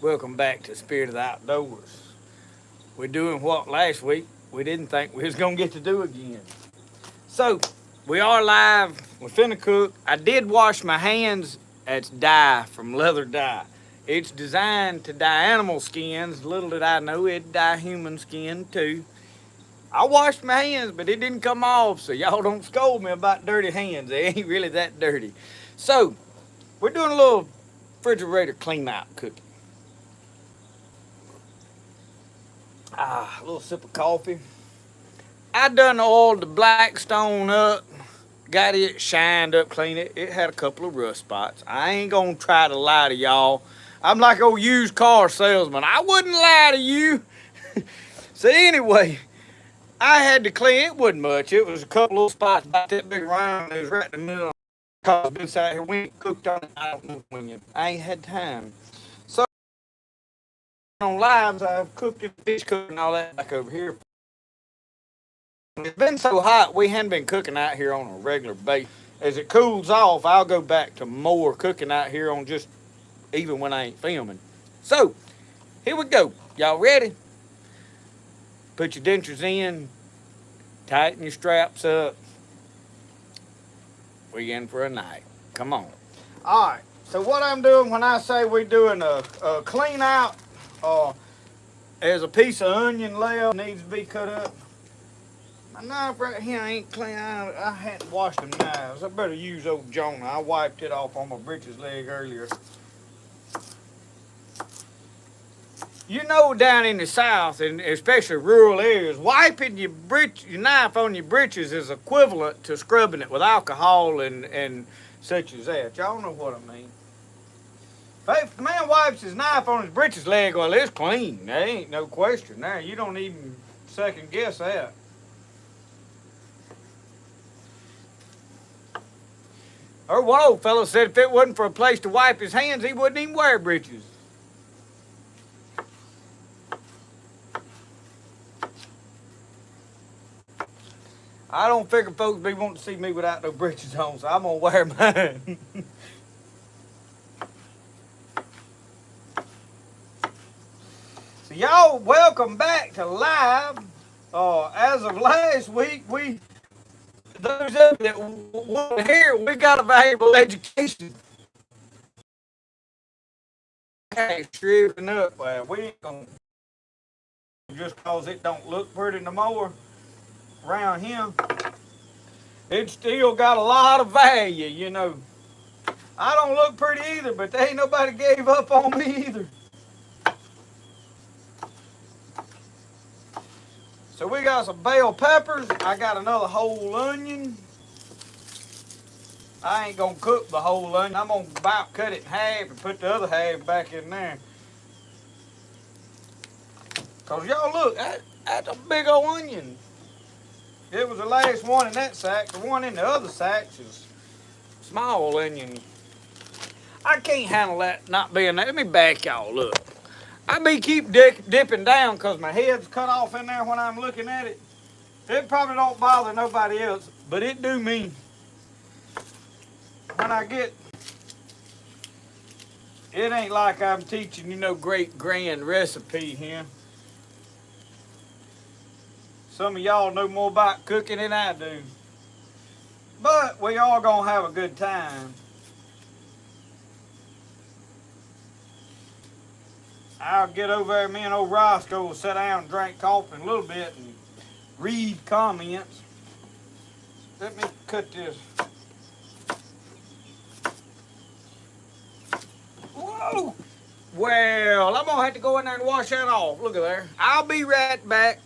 Welcome back to Spirit of the Outdoors. We're doing what last week we didn't think we was gonna get to do again. So we are live. We're finna cook. I did wash my hands. That's dye from leather dye. It's designed to dye animal skins. Little did I know it'd dye human skin too. I washed my hands, but it didn't come off, so y'all don't scold me about dirty hands. They ain't really that dirty. So we're doing a little refrigerator clean out cooking. A little sip of coffee. I done oiled the Blackstone up, got it shined up, clean it. It had a couple of rust spots. I ain't gonna try to lie to y'all. I'm like a used car salesman. I wouldn't lie to you. So anyway, I had to clean. It wasn't much. It was a couple of spots about that big around. It was right in the middle. Cause been sat here. We ain't cooked on it. I don't know when yet. I ain't had time. So on lives, I've cooked and fish cooked and all that back over here. It's been so hot, we hadn't been cooking out here on a regular basis. As it cools off, I'll go back to more cooking out here on just even when I ain't filming. So, here we go. Y'all ready? Put your dentures in, tighten your straps up. We in for a night. Come on. All right. So what I'm doing when I say we're doing a clean out, there's a piece of onion left needs to be cut up. My knife right here ain't clean. I hadn't washed them knives. I better use old Jonah. I wiped it off on my britches leg earlier. You know, down in the South, and especially rural areas, wiping your knife on your britches is equivalent to scrubbing it with alcohol and such as that. Y'all know what I mean. If the man wipes his knife on his britches leg, well, it's clean. There ain't no question there. You don't even second guess that. Or one old fellow said if it wasn't for a place to wipe his hands, he wouldn't even wear breeches. I don't figure folks be wanting to see me without no breeches on, so I'm going to wear mine. So y'all, welcome back to live. As of last week, those of you that want to hear, we got a valuable education. Okay, stripping up. We ain't gonna just cause it don't look pretty no more around here. It still got a lot of value, you know. I don't look pretty either, but there ain't nobody gave up on me either. So we got some bell peppers. I got another whole onion. I ain't gonna cook the whole onion. I'm gonna about cut it in half and put the other half back in there. Cause y'all look, that's a big old onion. It was the last one in that sack. The one in the other sacks is small onion. I can't handle that not being there. Let me back y'all up. I be keep dipping down because my head's cut off in there when I'm looking at it. It probably don't bother nobody else, but it do me. When I get, it ain't like I'm teaching you no great grand recipe here. Some of y'all know more about cooking than I do. But we all gonna have a good time. I'll get over there, me and old Rosco will sit down and drink coffee in a little bit and read comments. Let me cut this. Whoa! Well, I'm gonna have to go in there and wash that off. Look at there. I'll be right back.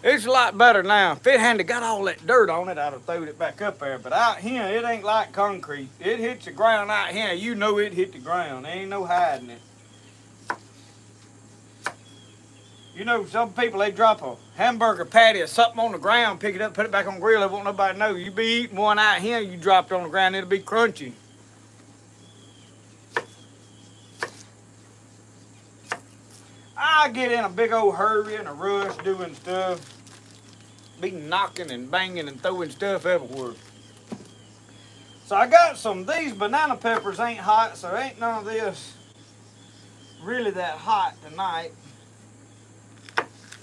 It's a lot better now. If it hadn't got all that dirt on it, I'd have thrown it back up there. But out here, it ain't like concrete. It hits the ground out here. You know it hit the ground. There ain't no hiding it. You know, some people, they drop a hamburger patty or something on the ground, pick it up, put it back on the grill. They won't nobody know. You be eating one out here, you drop it on the ground, it'll be crunchy. I get in a big old hurry and a rush doing stuff. Be knocking and banging and throwing stuff everywhere. So I got these banana peppers ain't hot, so ain't none of this really that hot tonight.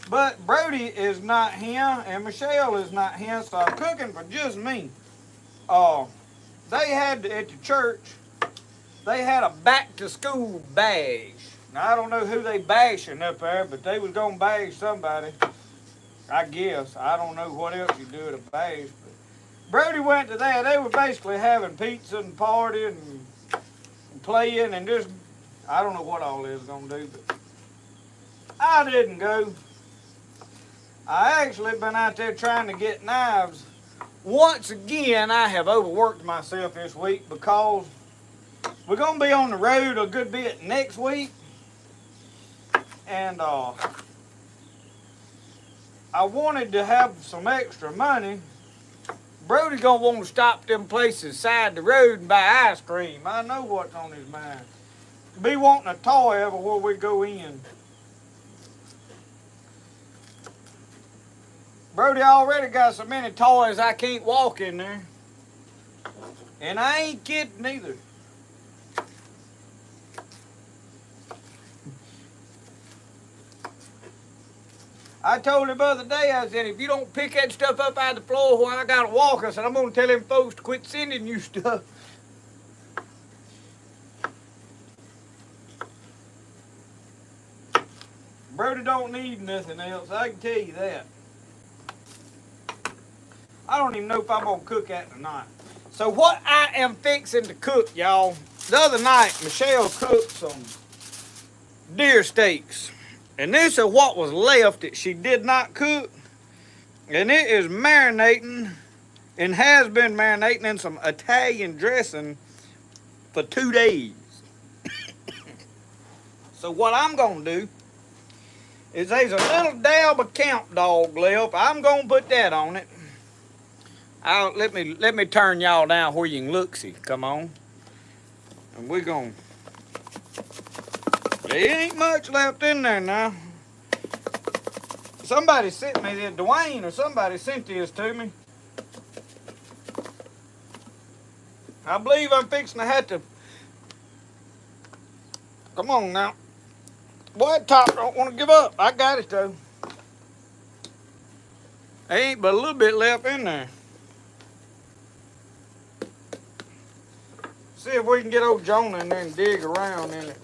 But Brody is not here and Michelle is not here, so I'm cooking for just me. They had at the church, they had a back to school bash. Now I don't know who they bashing up there, but they was gonna bash somebody. I guess. I don't know what else you do at a bash. But Brody went to that. They were basically having pizza and partying and playing and just, I don't know what all this is gonna do, but I didn't go. I actually been out there trying to get knives. Once again, I have overworked myself this week because we're going to be on the road a good bit next week. And I wanted to have some extra money. Brody's going to want to stop them places side the road and buy ice cream. I know what's on his mind. Be wanting a toy everywhere we go in. Brody already got so many toys I can't walk in there. And I ain't kidding either. I told him the other day, I said, if you don't pick that stuff up out of the floor while I gotta walk, I said, I'm gonna tell them folks to quit sending you stuff. Brody don't need nothing else, I can tell you that. I don't even know if I'm gonna cook that tonight. So what I am fixing to cook, y'all, the other night, Michelle cooked some deer steaks. And this is what was left that she did not cook. And it is marinating and has been marinating in some Italian dressing for 2 days. So what I'm gonna do is there's a little dab of camp dog left. I'm gonna put that on it. Let me turn y'all down where you can look, see. Come on. And we're going. There ain't much left in there now. Somebody sent me this, Dwayne or somebody sent this to me. I believe I'm fixing to have to. Come on now. Boy, that top don't want to give up. I got it though. There ain't but a little bit left in there. See if we can get old Jonah in there and dig around in it.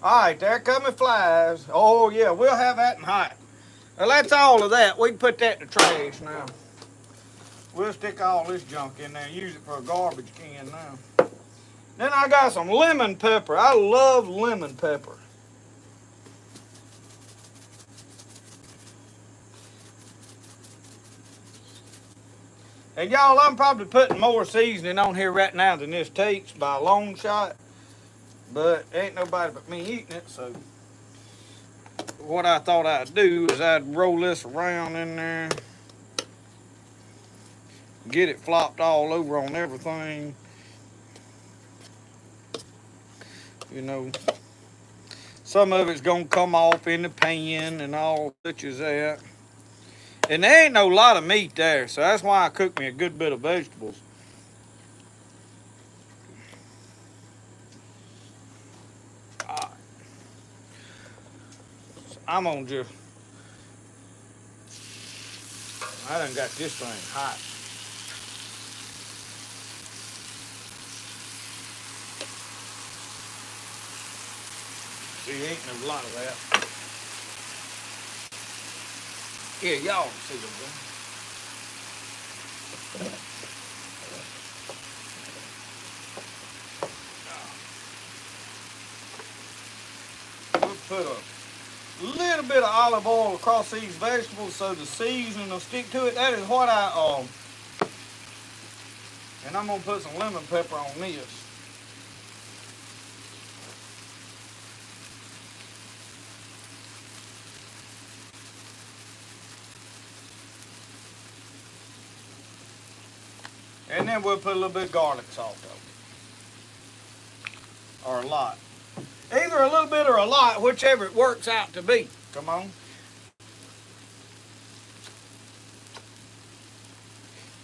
Alright, there come the flies. Oh yeah, we'll have that in hot. Well, that's all of that. We can put that in the trash now. We'll stick all this junk in there and use it for a garbage can now. Then I got some lemon pepper. I love lemon pepper. And y'all, I'm probably putting more seasoning on here right now than this takes by a long shot. But ain't nobody but me eating it, so what I thought I'd do is I'd roll this around in there. Get it flopped all over on everything. You know, some of it's gonna come off in the pan and all such as that. And there ain't no lot of meat there, so that's why I cook me a good bit of vegetables. Right. So I'm gonna just, I done got this thing hot. See, ain't no lot of that. Yeah, y'all see them going. We'll put a little bit of olive oil across these vegetables so the seasoning will stick to it. That is what and I'm gonna put some lemon pepper on this. then we'll put a little bit of garlic salt over it. Or a lot. Either a little bit or a lot, whichever it works out to be. Come on.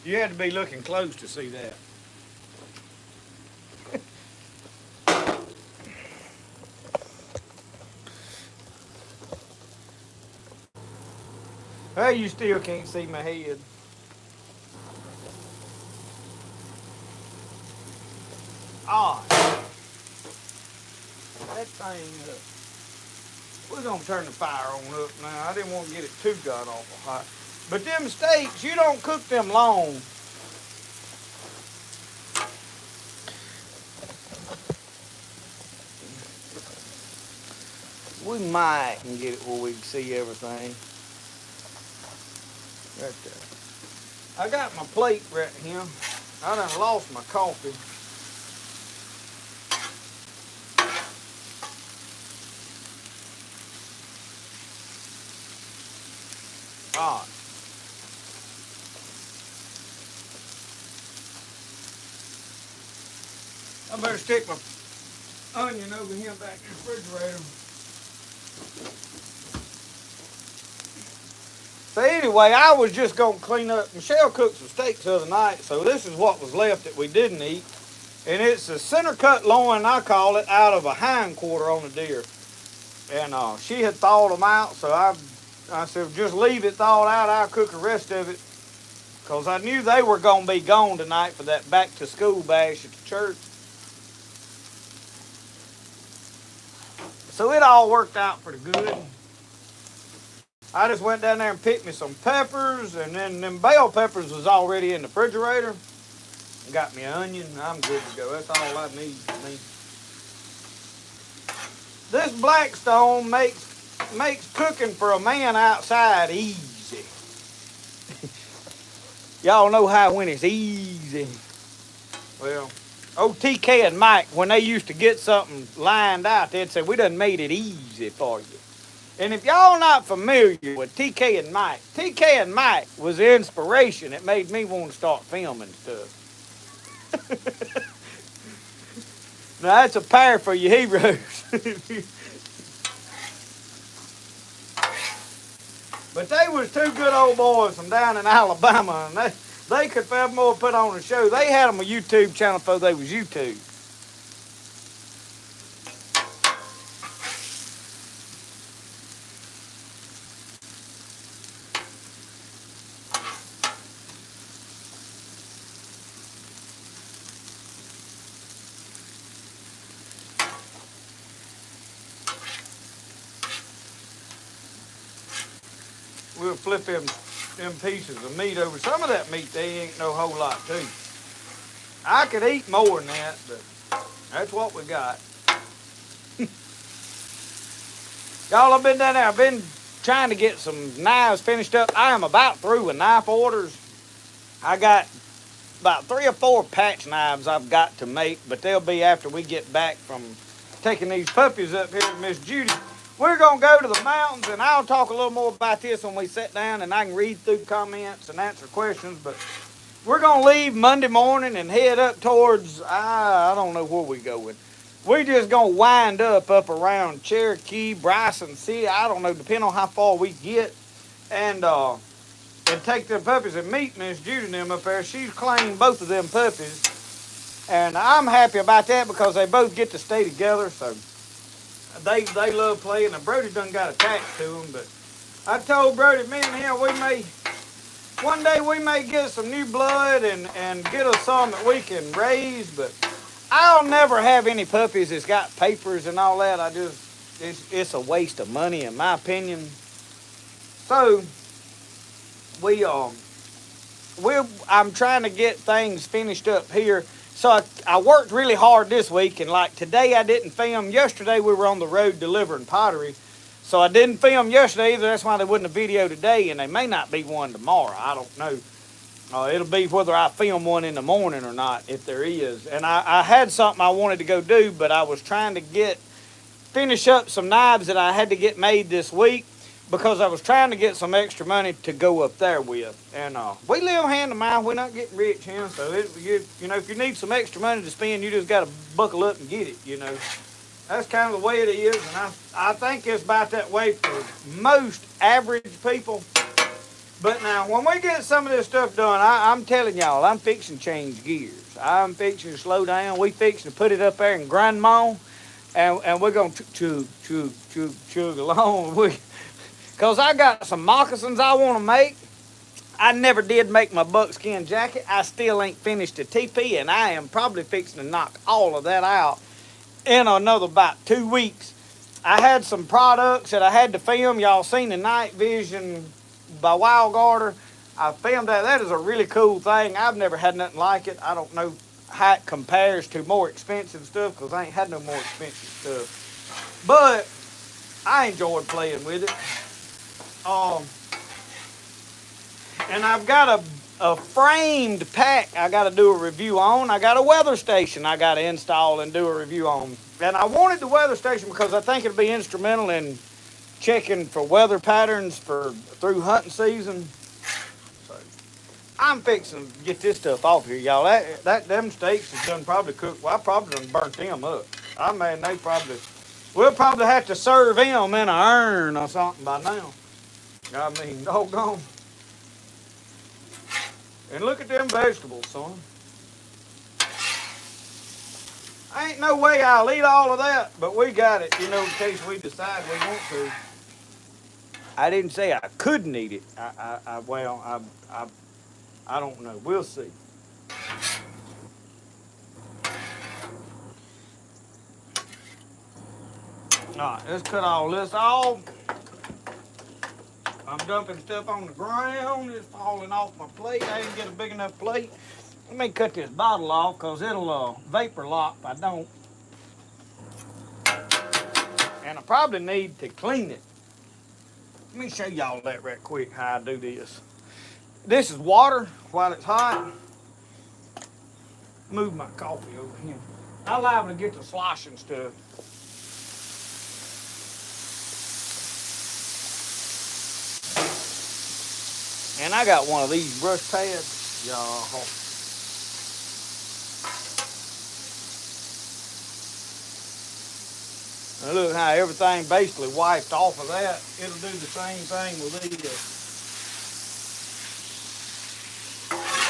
You had to be looking close to see that. Hey, you still can't see my head. Ah, that thing, we're gonna turn the fire on up now. I didn't want to get it too god awful hot. But them steaks, you don't cook them long. We might can get it where we can see everything. Right there. I got my plate right here. I done lost my coffee. All right. I better stick my onion over here back in the refrigerator. So anyway, I was just going to clean up. Michelle cooked some steaks the other night, so this is what was left that we didn't eat. And it's a center cut loin, I call it, out of a hind quarter on a deer. And she had thawed them out, so I said, just leave it thawed out. I'll cook the rest of it. Because I knew they were going to be gone tonight for that back to school bash at the church. So it all worked out pretty good. I just went down there and picked me some peppers, and then them bell peppers was already in the refrigerator. Got me an onion, and I'm good to go. That's all I need for me. This Blackstone makes cooking for a man outside easy. Y'all know how when it's easy. Well, old TK and Mike, when they used to get something lined out, they'd say, we done made it easy for you. And if y'all not familiar with TK and Mike was the inspiration that made me want to start filming stuff. Now that's a pair for you heroes. But they was two good old boys from down in Alabama, and they could have more put on a show. They had them a YouTube channel before they was YouTube. We'll flip them pieces of meat over. Some of that meat, they ain't no whole lot to. I could eat more than that, but that's what we got. Y'all, I've been down there. I've been trying to get some knives finished up. I am about through with knife orders. I got about 3 or 4 patch knives I've got to make, but they'll be after we get back from taking these puppies up here to Miss Judy. We're going to go to the mountains, and I'll talk a little more about this when we sit down, and I can read through comments and answer questions. But we're going to leave Monday morning and head up towards, I don't know where we're going. We're just going to wind up around Cherokee, Bryson City. I don't know, depending on how far we get. And take them puppies and meet Miss Judy and them up there. She's claimed both of them puppies. And I'm happy about that because they both get to stay together, so they love playing. And Brody done got attached to them, but I told Brody, me and him, one day we may get some new blood and get us some that we can raise, but I'll never have any puppies that's got papers and all that. It's a waste of money in my opinion. So I'm trying to get things finished up here. So I worked really hard this week, and like today I didn't film. Yesterday we were on the road delivering pottery, so I didn't film yesterday either. That's why there wasn't a video today, and there may not be one tomorrow. I don't know. It'll be whether I film one in the morning or not, if there is. And I had something I wanted to go do, but I was trying to finish up some knives that I had to get made this week. because I was trying to get some extra money to go up there with. And we live hand to mouth. We're not getting rich here, so you know, if you need some extra money to spend, you just got to buckle up and get it. You know, that's kind of the way it is, and I think it's about that way for most average people. But now, when we get some of this stuff done, I'm telling y'all, I'm fixing to change gears. I'm fixing to slow down. We fixing to put it up there and grind them on, and we're gonna chug along. Cause I got some moccasins I want to make. I never did make my buckskin jacket. I still ain't finished the TP, and I am probably fixing to knock all of that out in another about 2 weeks. I had some products that I had to film. Y'all seen the night vision by Wild Garter. I filmed that. That is a really cool thing. I've never had nothing like it. I don't know how it compares to more expensive stuff, because I ain't had no more expensive stuff. But I enjoyed playing with it. And I've got a framed pack I got to do a review on. I got a weather station I got to install and do a review on. And I wanted the weather station because I think it'll be instrumental in checking for weather patterns through hunting season. So I'm fixing to get this stuff off here, y'all. Them steaks is done probably cooked. Well, I probably done burnt them up. I mean, we'll probably have to serve them in an urn or something by now. I mean, doggone. And look at them vegetables, son. Ain't no way I'll eat all of that, but we got it, you know, in case we decide we want to. I didn't say I couldn't eat it. I don't know. We'll see. All right, let's cut all this off. I'm dumping stuff on the ground. It's falling off my plate. I didn't get a big enough plate. Let me cut this bottle off, because it'll vapor lock if I don't. And I probably need to clean it. Let me show y'all that right quick, how I do this. This is water while it's hot. Move my coffee over here. I'm liable to get the sloshing stuff. And I got one of these brush pads, y'all. And look how everything basically wiped off of that. It'll do the same thing with these.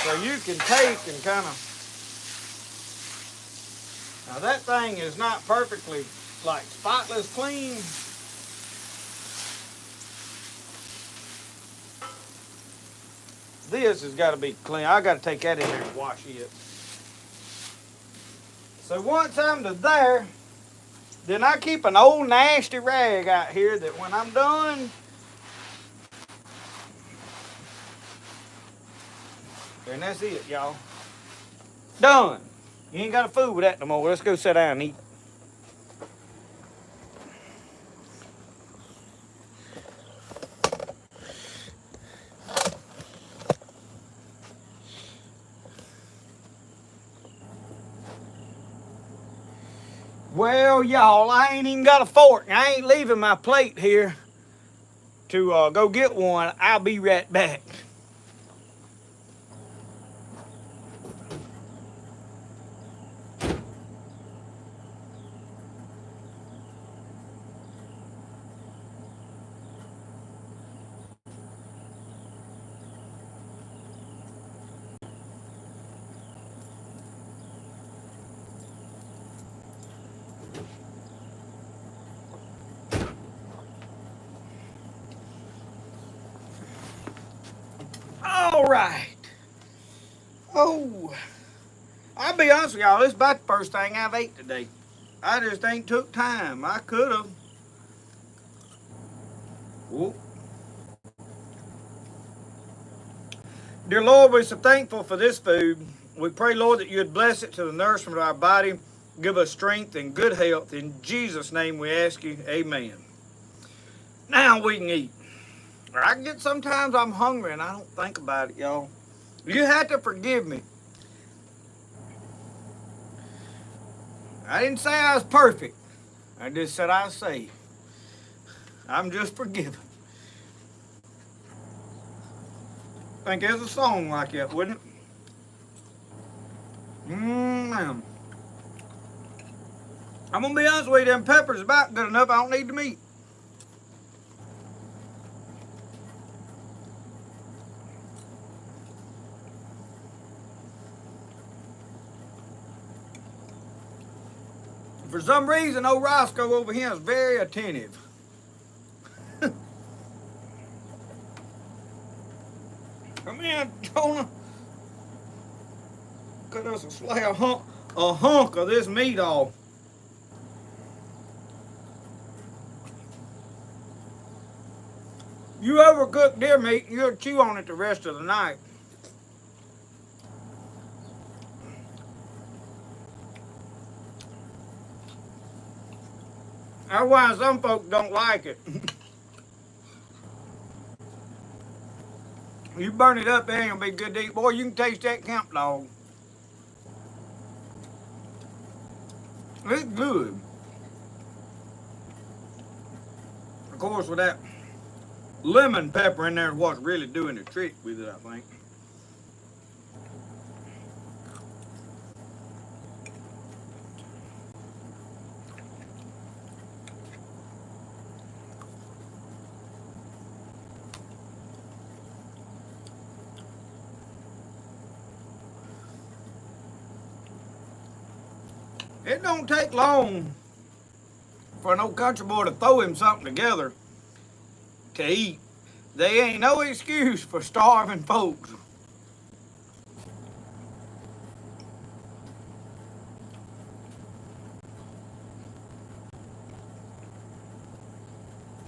So you can take and kind of... Now that thing is not perfectly like spotless clean. This has got to be clean. I got to take that in there and wash it. So once I'm to there, then I keep an old nasty rag out here that when I'm done, and that's it, y'all. Done. You ain't got to fool with that no more. Let's go sit down and eat. Well, y'all, I ain't even got a fork. I ain't leaving my plate here to go get one. I'll be right back. All right. Oh, I'll be honest with y'all, this is about the first thing I've ate today. I just ain't took time. I could have. Whoop. Dear Lord, we're so thankful for this food. We pray, Lord, that you'd bless it to the nourishment of our body, give us strength and good health. In Jesus' name we ask you, amen. Now we can eat. I get sometimes I'm hungry and I don't think about it, y'all. You have to forgive me. I didn't say I was perfect. I just said I was saved. I'm just forgiven. think there's a song like that, wouldn't it? Mmm. I'm gonna be honest with you, them peppers about good enough. I don't need the meat. For some reason, old Rosco over here is very attentive. Come in, Jonah. Cut us a hunk of this meat off. You overcook deer meat, you'll chew on it the rest of the night. That's why some folks don't like it. You burn it up, it ain't gonna be good to eat. Boy, you can taste that camp dog. It's good. Of course, with that lemon pepper in there is what's really doing the trick with it, I think. It don't take long for an old country boy to throw him something together to eat. They ain't no excuse for starving folks.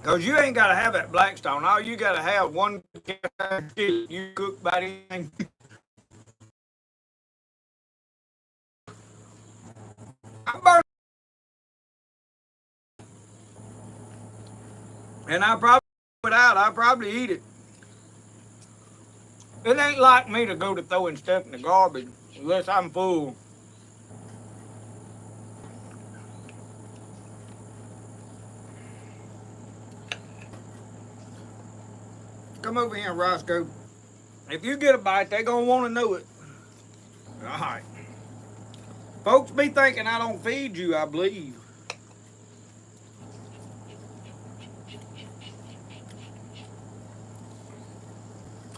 Cause you ain't gotta have that Blackstone. All you gotta have one shit you cook about anything. I burn, and I probably put it out. I probably eat it. It ain't like me to go to throwing stuff in the garbage unless I'm full. Come over here, Rosco. If you get a bite, they gonna want to know it. All right. Folks be thinking I don't feed you, I believe.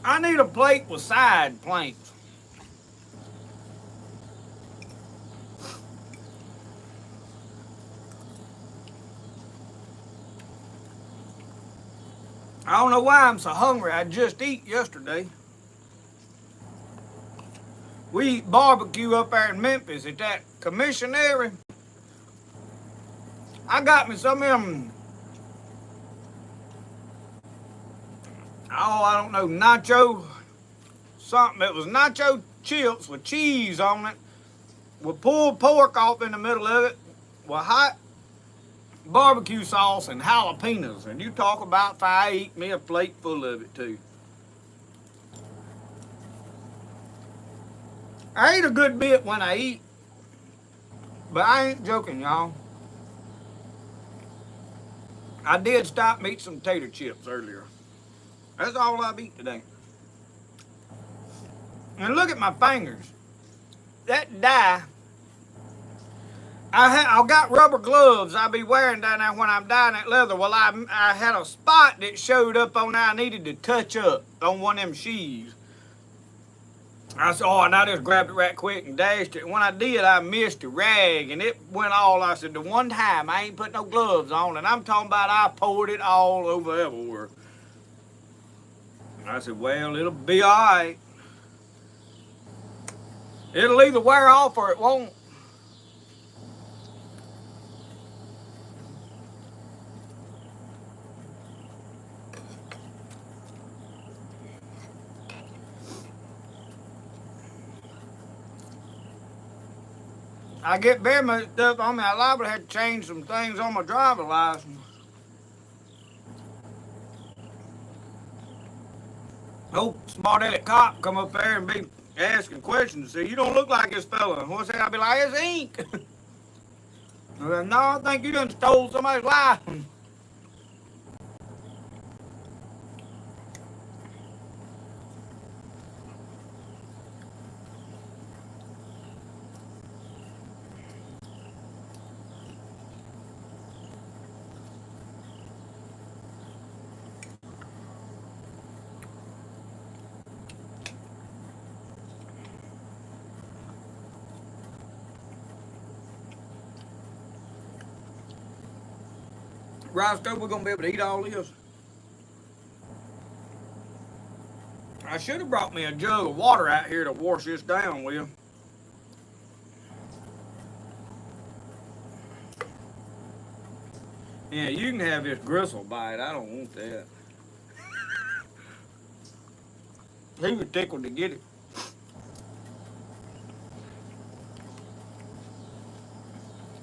I need a plate with side planks. I don't know why I'm so hungry. I just ate yesterday. We eat barbecue up there in Memphis at that commissionary. I got me some of them, oh, I don't know, nacho something. It was nacho chips with cheese on it, with pulled pork off in the middle of it, with hot barbecue sauce and jalapenos. And you talk about if I eat me a plate full of it too. I eat a good bit when I eat, but I ain't joking, y'all. I did stop and eat some tater chips earlier. That's all I've eaten today. And look at my fingers. That dye, I got rubber gloves I be wearing down there when I'm dyeing that leather. Well, I had a spot that showed up on there I needed to touch up on one of them sheaves. I said, oh, and I just grabbed it right quick and dashed it. When I did, I missed a rag and it went all. I said, the one time I ain't put no gloves on, and I'm talking about I poured it all over everywhere. I said, well, it'll be all right. It'll either wear off or it won't. I get very much stuff on me. I liable to have to change some things on my driver's license. Oh, smart aleck cop come up there and be asking questions. Say, you don't look like this fella. What's that? I'll be like, it's ink. I said, no, I think you done stole somebody's license. Rosco, we're gonna be able to eat all this. I should have brought me a jug of water out here to wash this down with. Yeah, you can have this gristle bite. I don't want that. He was tickled to get it.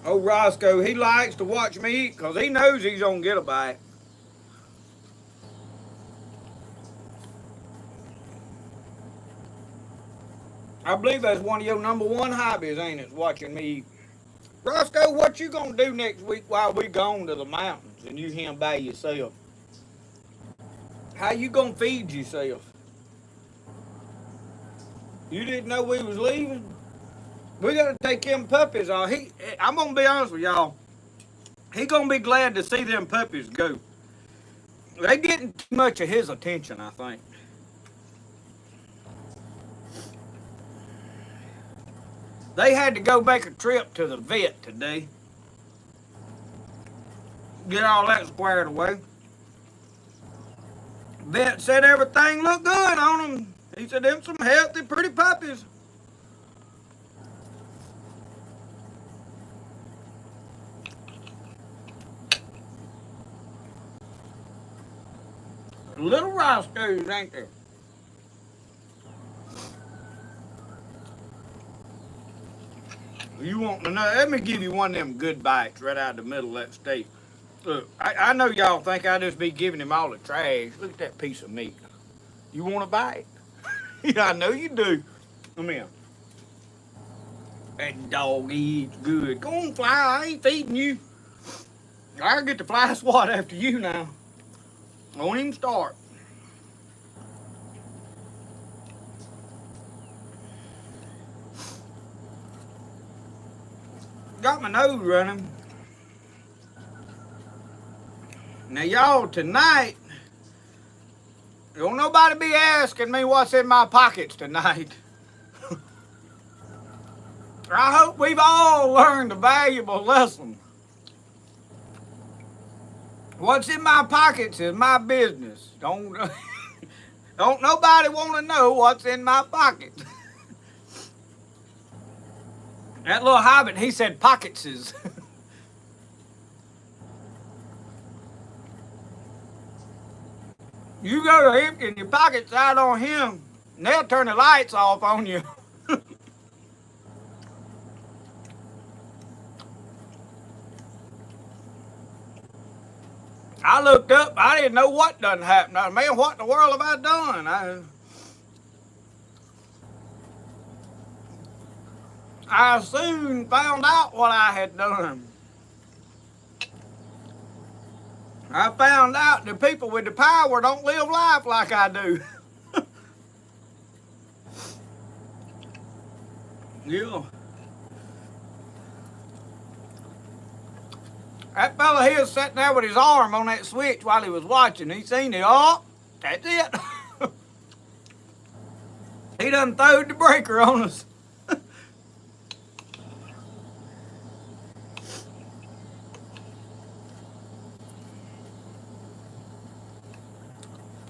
Oh, Rosco, he likes to watch me eat because he knows he's gonna get a bite. I believe that's one of your #1 hobbies, ain't it? Watching me eat. Rosco, what you gonna do next week while we gone to the mountains and you him by yourself? How you gonna feed yourself? You didn't know we was leaving? We gotta take them puppies on. I'm gonna be honest with y'all. He gonna be glad to see them puppies go. They getting too much of his attention, I think. They had to go make a trip to the vet today. Get all that squared away. Vet said everything looked good on them. He said them some healthy, pretty puppies. Little Roscoes, ain't there? You want to know? Let me give you one of them good bites right out of the middle of that steak. Look, I know y'all think I just be giving him all the trash. Look at that piece of meat. You want a bite? Yeah, I know you do. Come here. That dog eats good. Go on, fly. I ain't feeding you. I'll get the fly swat after you now. Don't even start. Got my nose running. Now, y'all, tonight, don't nobody be asking me what's in my pockets tonight. I hope we've all learned a valuable lesson. What's in my pockets is my business. Don't nobody want to know what's in my pockets. That little hobbit, he said pocketses. You go to emptying your pockets out on him, and they'll turn the lights off on you. I looked up, I didn't know what done happened. I man, what in the world have I done? I soon found out what I had done. I found out the people with the power don't live life like I do. Yeah. That fella here was sitting there with his arm on that switch while he was watching. He seen it. Oh, that's it. He done throwed the breaker on us.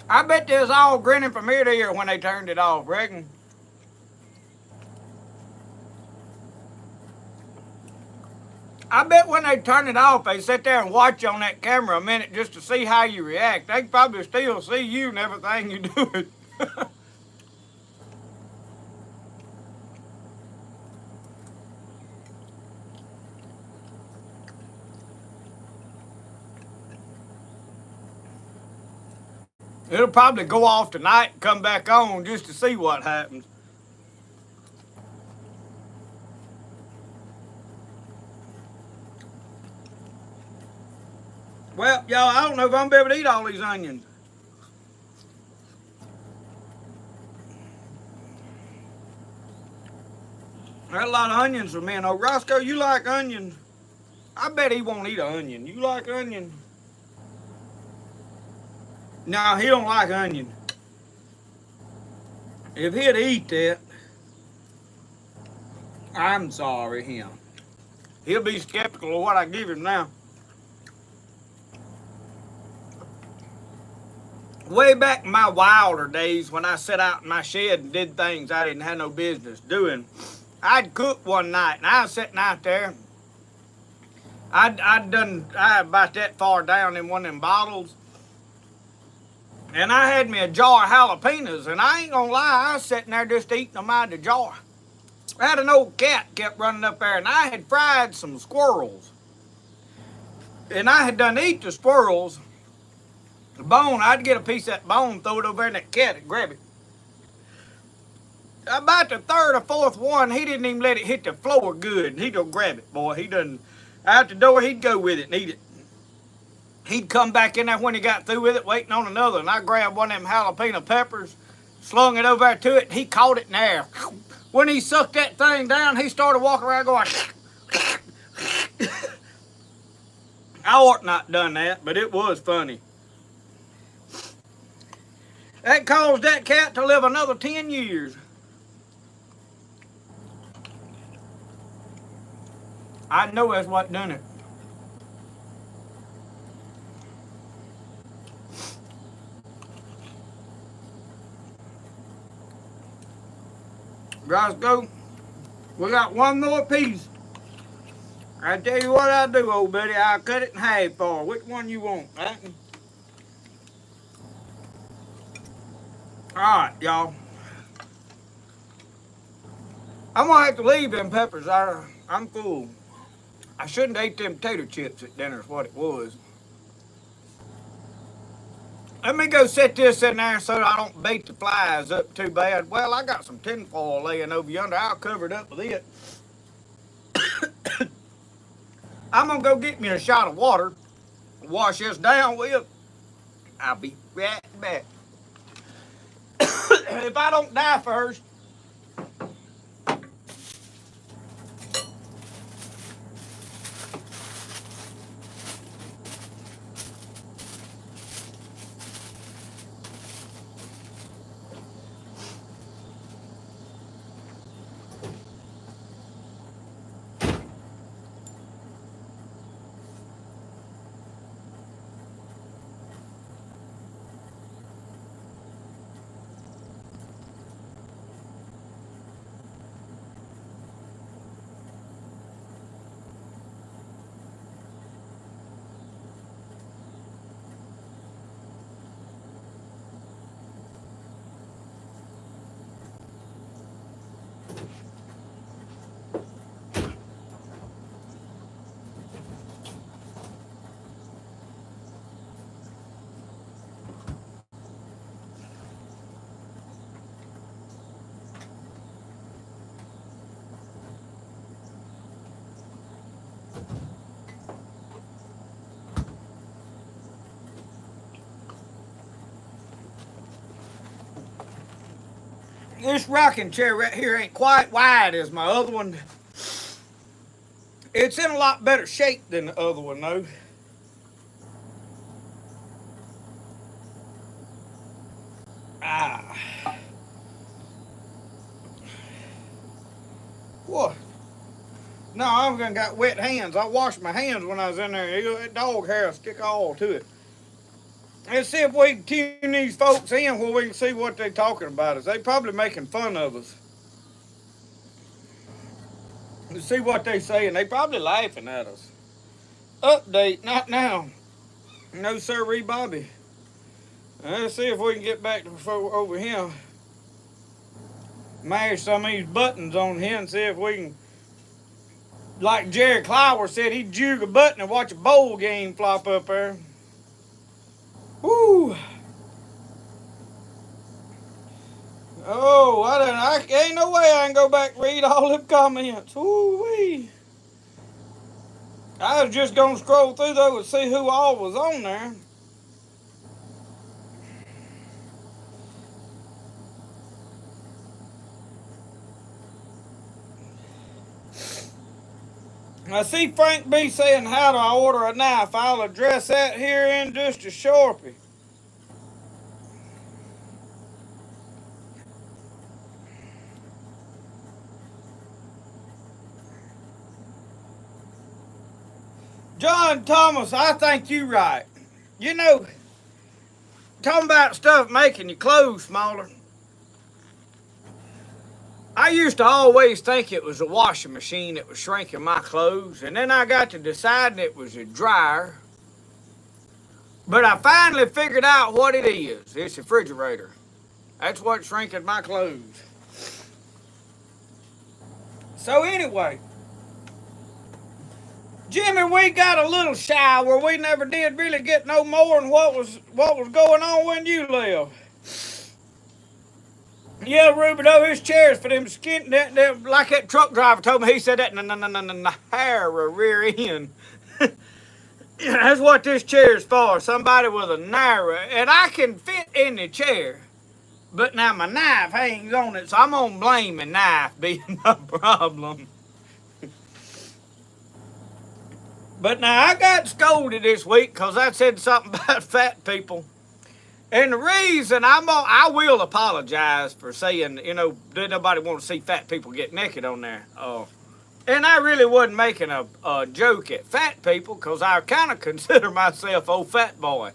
I bet they was all grinning from ear to ear when they turned it off, reckon. I bet when they turn it off, they sit there and watch on that camera a minute just to see how you react. They can probably still see you and everything you do. It'll probably go off tonight and come back on just to see what happens. Well, y'all, I don't know if I'm gonna be able to eat all these onions. There's a lot of onions for me. Oh, Rosco, you like onions? I bet he won't eat an onion. You like onion? No, he don't like onion. If he'd eat that, I'm sorry, him. He'll be skeptical of what I give him now. Way back in my wilder days when I sat out in my shed and did things I didn't have no business doing, I'd cook one night and I was sitting out there. I about that far down in one of them bottles, and I had me a jar of jalapenos, and I ain't gonna lie, I was sitting there just eating them out of the jar. I had an old cat kept running up there, and I had fried some squirrels, and I had done eat the squirrels. The bone, I'd get a piece of that bone, throw it over there, and that cat would grab it. About the third or fourth one, he didn't even let it hit the floor good. He'd go grab it, boy. He done out the door, he'd go with it and eat it. He'd come back in there when he got through with it, waiting on another, and I grabbed one of them jalapeno peppers, slung it over there to it, and he caught it in there. When he sucked that thing down, he started walking around going, I ought not done that, but it was funny. That caused that cat to live another 10 years. I know that's what done it. Rosco, we got one more piece. I tell you what I'll do, old buddy. I'll cut it in half for you. Which one you want? Alright, y'all. I'm gonna have to leave them peppers. I'm full. I shouldn't have ate them potato chips at dinner is what it was. Let me go set this in there so I don't bait the flies up too bad. Well, I got some tinfoil laying over yonder. I'll cover it up with it. I'm gonna go get me a shot of water, wash this down with. I'll be right back. If I don't die first. This rocking chair right here ain't quite wide as my other one. It's in a lot better shape than the other one though. Ah. What? No, I've got wet hands. I washed my hands when I was in there. That dog hair will stick all to it. Let's see if we can tune these folks in where we can see what they're talking about us. They probably making fun of us. Let's see what they say, and they probably laughing at us. Update, not now. No sirree, Bobby. Let's see if we can get back to over here. Mash some of these buttons on here and see if we can, like Jerry Clower said, he'd jug a button and watch a bowl game flop up there. Woo! Oh, I ain't no way I can go back and read all them comments. Woo-wee. I was just gonna scroll through those and see who all was on there. I see Frank B saying, how do I order a knife? I'll address that here in just a shortly. John Thomas, I think you right. You know, talking about stuff making your clothes smaller. I used to always think it was a washing machine that was shrinking my clothes, and then I got to deciding it was a dryer. But I finally figured out what it is. It's a refrigerator. That's what's shrinking my clothes. So anyway, Jimmy, we got a little shower. We never did really get no more than what was going on when you left. Yeah, Ruben, though, his chair's for them skin, like that truck driver told me. He said that hair rear end. That's what this chair's for. Somebody with a narrow, and I can fit in the chair, but now my knife hangs on it, so I'm gonna blame the knife being my problem. But now I got scolded this week because I said something about fat people. And the reason I will apologize for saying, did nobody want to see fat people get naked on there? And I really wasn't making a joke at fat people because I kind of consider myself old fat boy.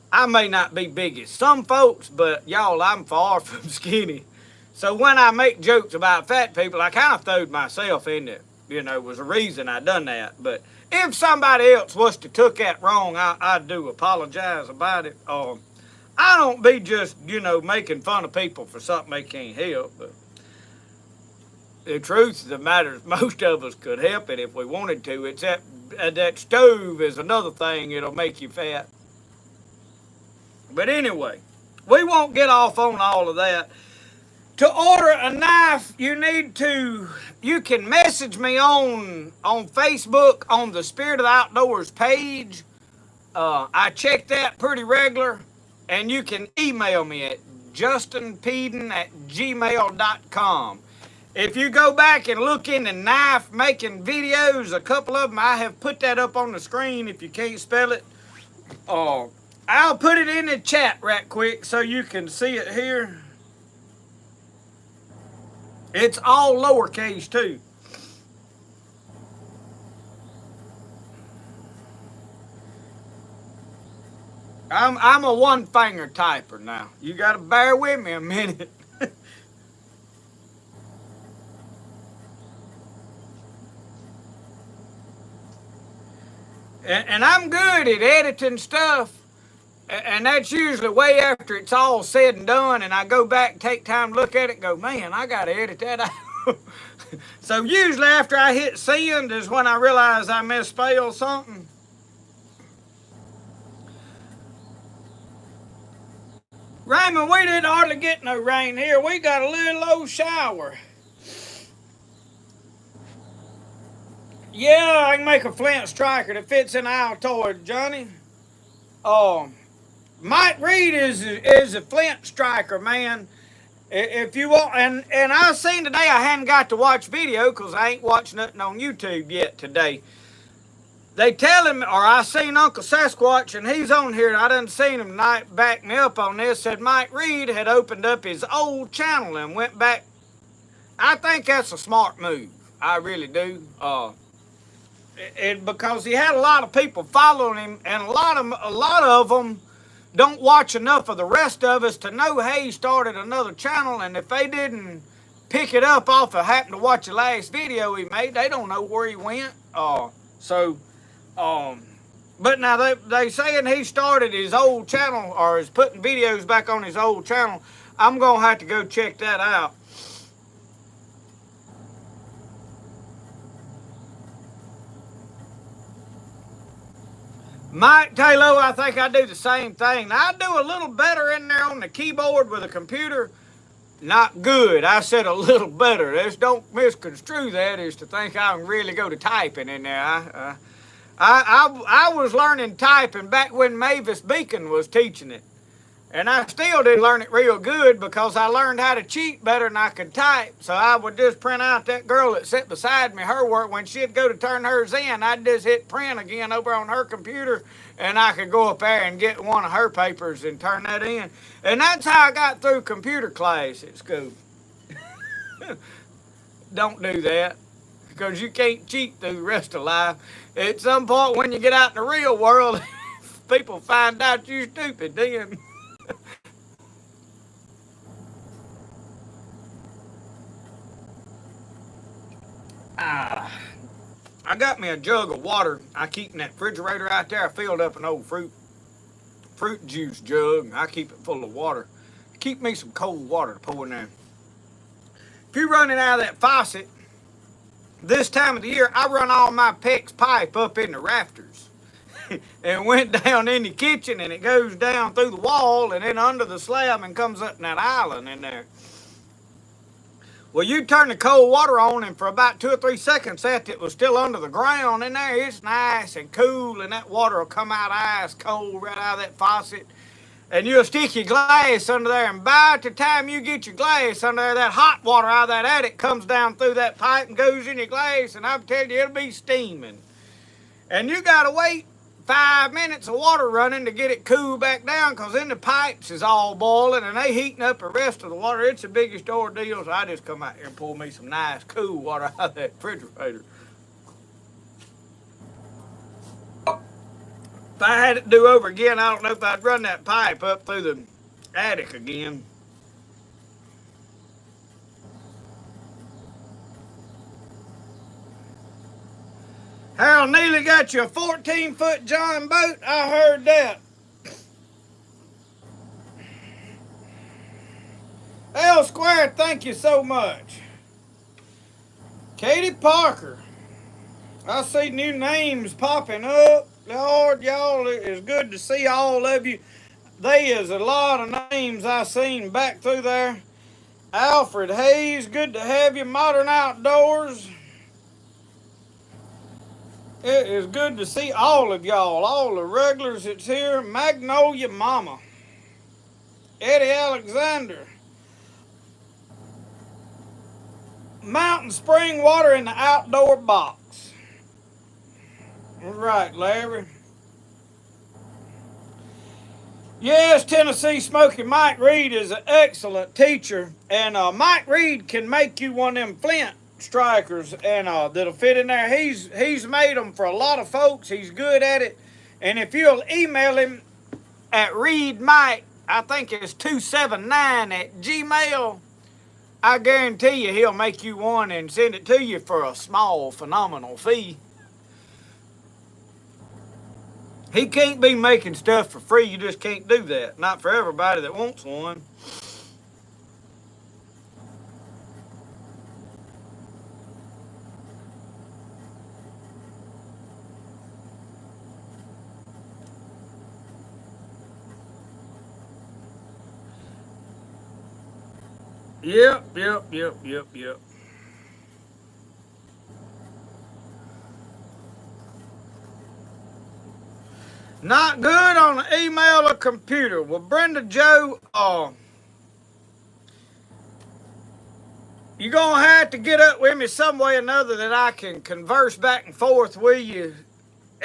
I may not be big as some folks, but y'all, I'm far from skinny. So when I make jokes about fat people, I kind of throwed myself in it. Was a reason I done that. But if somebody else was to took that wrong, I do apologize about it. I don't be just, making fun of people for something they can't help. But the truth of the matter is most of us could help it if we wanted to. It's that stove is another thing that'll make you fat. But anyway, we won't get off on all of that. To order a knife, you can message me on Facebook on the Spirit of the Outdoors page. I check that pretty regular. And you can email me at justinpeden@gmail.com. If you go back and look in the knife making videos, a couple of them, I have put that up on the screen if you can't spell it. I'll put it in the chat right quick so you can see it here. It's all lowercase too. I'm a one-finger typer now. You got to bear with me a minute. and I'm good at editing stuff. And that's usually way after it's all said and done. And I go back, take time to look at it and go, man, I got to edit that out. So usually after I hit send is when I realize I misspelled something. Raymond, we didn't hardly get no rain here. We got a little low shower. Yeah, I can make a flint striker that fits in the Altoid, Johnny. Mike Reed is a flint striker, man. If you want, and I seen today I hadn't got to watch video because I ain't watched nothing on YouTube yet today. They tell him, or I seen Uncle Sasquatch, and he's on here, and I done seen him tonight back me up on this, said Mike Reed had opened up his old channel and went back. I think that's a smart move. I really do. Because he had a lot of people following him, and a lot of them don't watch enough of the rest of us to know, hey, he started another channel, and if they didn't pick it up off of happen to watch the last video he made, they don't know where he went. But now they saying he started his old channel or is putting videos back on his old channel. I'm gonna have to go check that out. Mike Taylor, I think I do the same thing. Now, I do a little better in there on the keyboard with a computer. Not good. I said a little better. Just don't misconstrue that as to think I can really go to typing in there. I was learning typing back when Mavis Beacon was teaching it. And I still didn't learn it real good because I learned how to cheat better than I could type. So I would just print out that girl that sat beside me, her work. When she'd go to turn hers in, I'd just hit print again over on her computer, and I could go up there and get one of her papers and turn that in. And that's how I got through computer class at school. Don't do that, because you can't cheat through the rest of life. At some point when you get out in the real world, people find out you're stupid then. got me a jug of water. I keep in that refrigerator out there. I filled up an old fruit juice jug. I keep it full of water. Keep me some cold water to pour in there. If you're running out of that faucet, this time of the year, I run all my PEX pipe up in the rafters and went down in the kitchen, and it goes down through the wall and then under the slab and comes up in that island in there. Well, you turn the cold water on, and for about 2 or 3 seconds after it was still under the ground in there, it's nice and cool, and that water will come out ice cold right out of that faucet. And you'll stick your glass under there, and by the time you get your glass under there, that hot water out of that attic comes down through that pipe and goes in your glass, and I'm telling you, it'll be steaming. And you gotta wait 5 minutes of water running to get it cool back down, because then the pipes is all boiling and they heating up the rest of the water. It's the biggest ordeal, so I just come out here and pour me some nice cool water out of that refrigerator. If I had it to do over again, I don't know if I'd run that pipe up through the attic again. Harold Neely got you a 14-foot John boat. I heard that. L Square, thank you so much. Katie Parker. I see new names popping up. Lord, y'all, it is good to see all of you. There is a lot of names I seen back through there. Alfred Hayes, good to have you. Modern Outdoors. It is good to see all of y'all, all the regulars that's here. Magnolia Mama. Eddie Alexander. Mountain Spring Water in the Outdoor Box. All right, Larry. Yes, Tennessee Smoky. Mike Reed is an excellent teacher. And Mike Reed can make you one of them flint strikers and that'll fit in there. He's made them for a lot of folks. He's good at it. And if you'll email him at reedmike, I think it's 279 at Gmail, I guarantee you he'll make you one and send it to you for a small, phenomenal fee. He can't be making stuff for free. You just can't do that. Not for everybody that wants one. Yep. Not good on an email or computer. Well, Brenda Joe, you're going to have to get up with me some way or another that I can converse back and forth with you.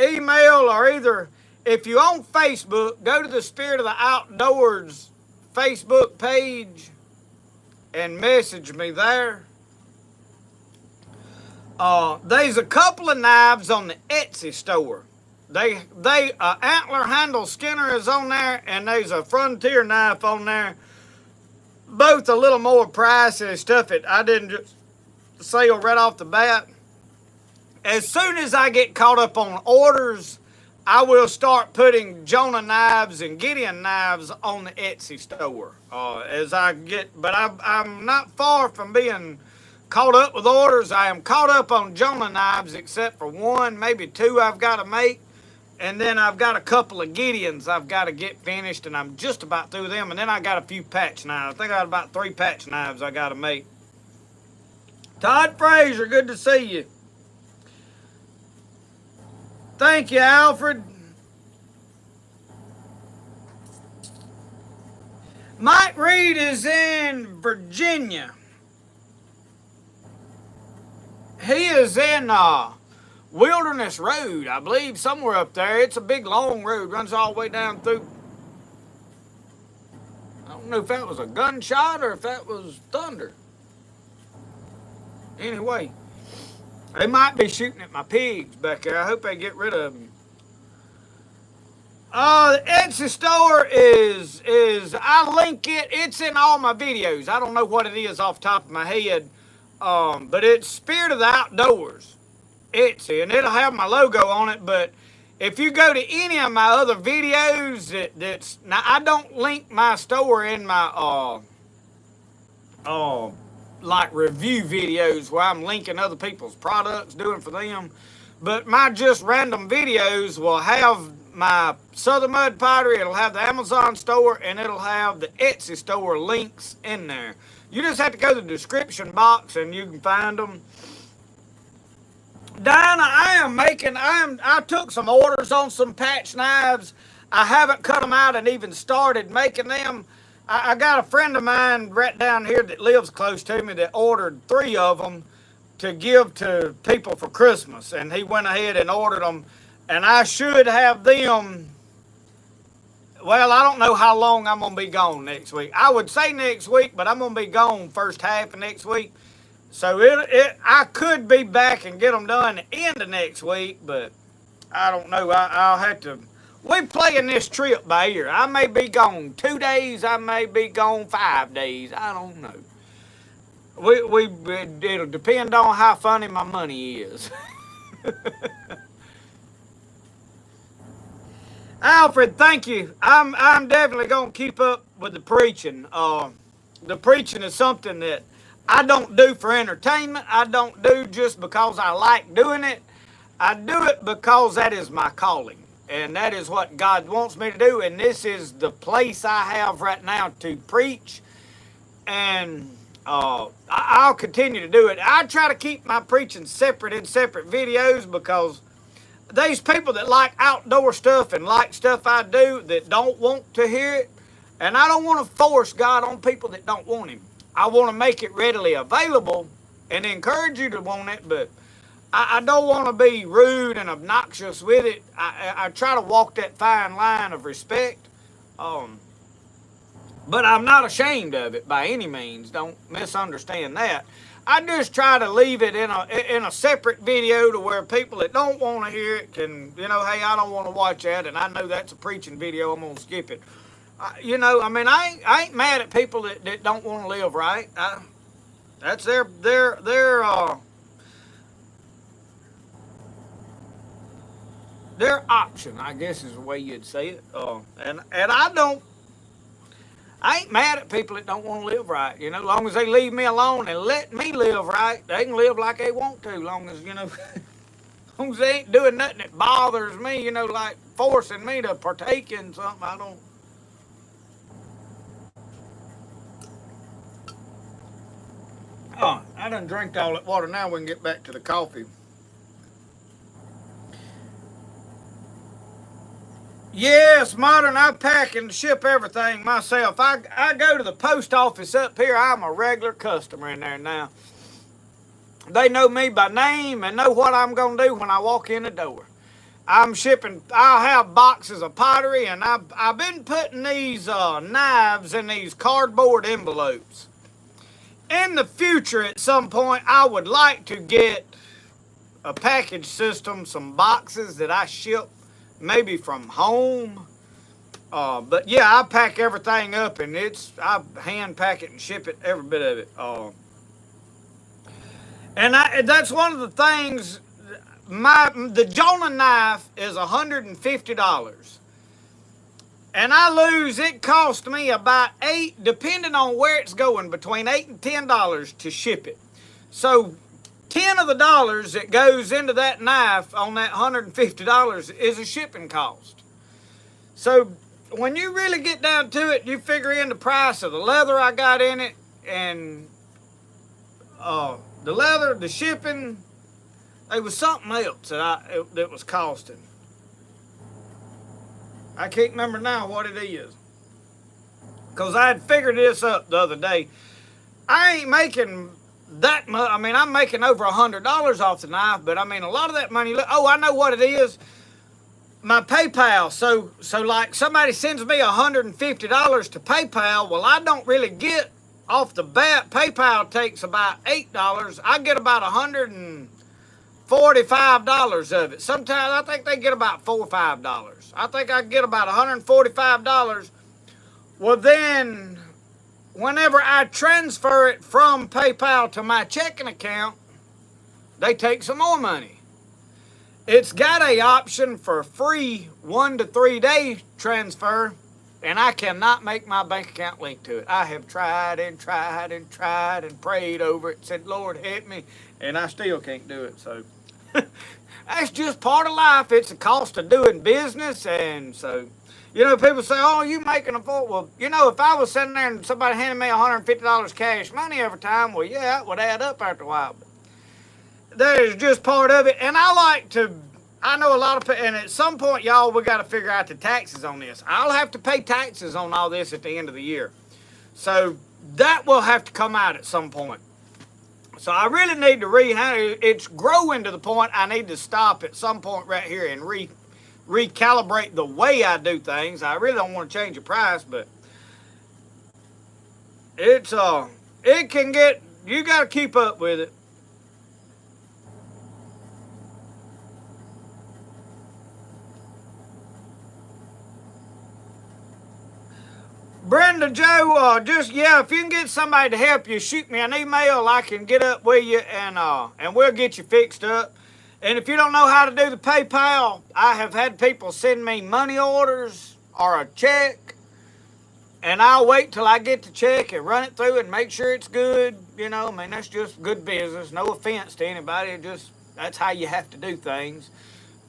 Email, or either, if you're on Facebook, go to the Spirit of the Outdoors Facebook page and message me there. There's a couple of knives on the Etsy store. They antler handle skinner is on there, and there's a frontier knife on there. Both a little more pricey and stuff that I didn't just sell right off the bat. As soon as I get caught up on orders, I will start putting Jonah knives and Gideon knives on the Etsy store. But I'm not far from being caught up with orders. I am caught up on Jonah knives except for one, maybe two I've got to make. And then I've got a couple of Gideons I've got to get finished, and I'm just about through them. And then I got a few patch knives. I think I got about 3 patch knives I got to make. Todd Frazier, good to see you. Thank you, Alfred. Mike Reed is in Virginia. He is in Wilderness Road, I believe, somewhere up there. It's a big, long road. Runs all the way down through. I don't know if that was a gunshot or if that was thunder. Anyway, they might be shooting at my pigs back there. I hope they get rid of them. The Etsy store is I link it. It's in all my videos. I don't know what it is off the top of my head, but it's Spirit of the Outdoors. Etsy, and it'll have my logo on it. But if you go to any of my other videos, that's now I don't link my store in my like review videos where I'm linking other people's products, doing for them. But my just random videos will have my Southern Mud Pottery, it'll have the Amazon store, and it'll have the Etsy store links in there. You just have to go to the description box and you can find them. Diana, I took some orders on some patch knives. I haven't cut them out and even started making them. I got a friend of mine right down here that lives close to me that ordered 3 of them to give to people for Christmas. And he went ahead and ordered them. And I should have them. Well, I don't know how long I'm going to be gone next week. I would say next week, but I'm going to be gone first half of next week. So I could be back and get them done at the end of next week, but I don't know. I'll have to. We're playing this trip by ear. I may be gone 2 days. I may be gone 5 days. I don't know. It'll depend on how funny my money is. Alfred, thank you. I'm definitely gonna keep up with the preaching. The preaching is something that I don't do for entertainment. I don't do just because I like doing it. I do it because that is my calling. And that is what God wants me to do. And this is the place I have right now to preach. And I'll continue to do it. I try to keep my preaching separate in separate videos because these people that like outdoor stuff and like stuff I do that don't want to hear it. And I don't want to force God on people that don't want Him. I want to make it readily available and encourage you to want it, but I don't want to be rude and obnoxious with it. I try to walk that fine line of respect, but I'm not ashamed of it by any means. Don't misunderstand that. I just try to leave it in a separate video to where people that don't want to hear it can, hey, I don't want to watch that, and I know that's a preaching video, I'm going to skip it. I ain't mad at people that don't want to live right. That's their option, I guess is the way you'd say it. And I ain't mad at people that don't want to live right. As long as they leave me alone and let me live right, they can live like they want to. Long as as long as they ain't doing nothing that bothers me, like forcing me to partake in something I don't. Oh, I done drank all that water. Now we can get back to the coffee. Yes, Modern, I pack and ship everything myself. I go to the post office up here. I'm a regular customer in there now. They know me by name and know what I'm going to do when I walk in the door. I'm shipping, I'll have boxes of pottery, and I've been putting these knives in these cardboard envelopes. In the future, at some point, I would like to get a package system, some boxes that I ship maybe from home. But yeah, I pack everything up, and I hand pack it and ship it, every bit of it. And that's one of the things. The Jonah knife is $150. And it cost me about $8, depending on where it's going, between $8 and $10 to ship it. So 10 of the dollars that goes into that knife on that $150 is a shipping cost. So when you really get down to it, you figure in the price of the leather I got in it, and the leather, the shipping, it was something else that was costing. I can't remember now what it is, because I had figured this up the other day. I ain't making that much. I'm making over $100 off the knife, but a lot of that money. Oh, I know what it is. My PayPal. So like somebody sends me $150 to PayPal. Well, I don't really get off the bat. PayPal takes about $8. I get about $145 of it. Sometimes I think they get about $4 or $5. I think I get about $145. Well, then, whenever I transfer it from PayPal to my checking account, they take some more money. It's got a option for free 1 to 3 day transfer, and I cannot make my bank account link to it. I have tried and tried and tried and prayed over it, said, Lord, help me, and I still can't do it. So that's just part of life. It's a cost of doing business, and so, you know, people say, oh, you making a fault. Well, you know, if I was sitting there and somebody handed me $150 cash money every time, well, yeah, it would add up after a while. But that is just part of it. And I know a lot of people, and at some point, y'all, we got to figure out the taxes on this. I'll have to pay taxes on all this at the end of the year. So that will have to come out at some point. So I really need to it's growing to the point I need to stop at some point right here and recalibrate the way I do things. I really don't want to change the price, but it can get, you got to keep up with it. Brenda Joe, if you can get somebody to help you, shoot me an email. I can get up with you and we'll get you fixed up. And if you don't know how to do the PayPal, I have had people send me money orders or a check, and I'll wait till I get the check and run it through and make sure it's good. You know, I mean, that's just good business. No offense to anybody. That's how you have to do things.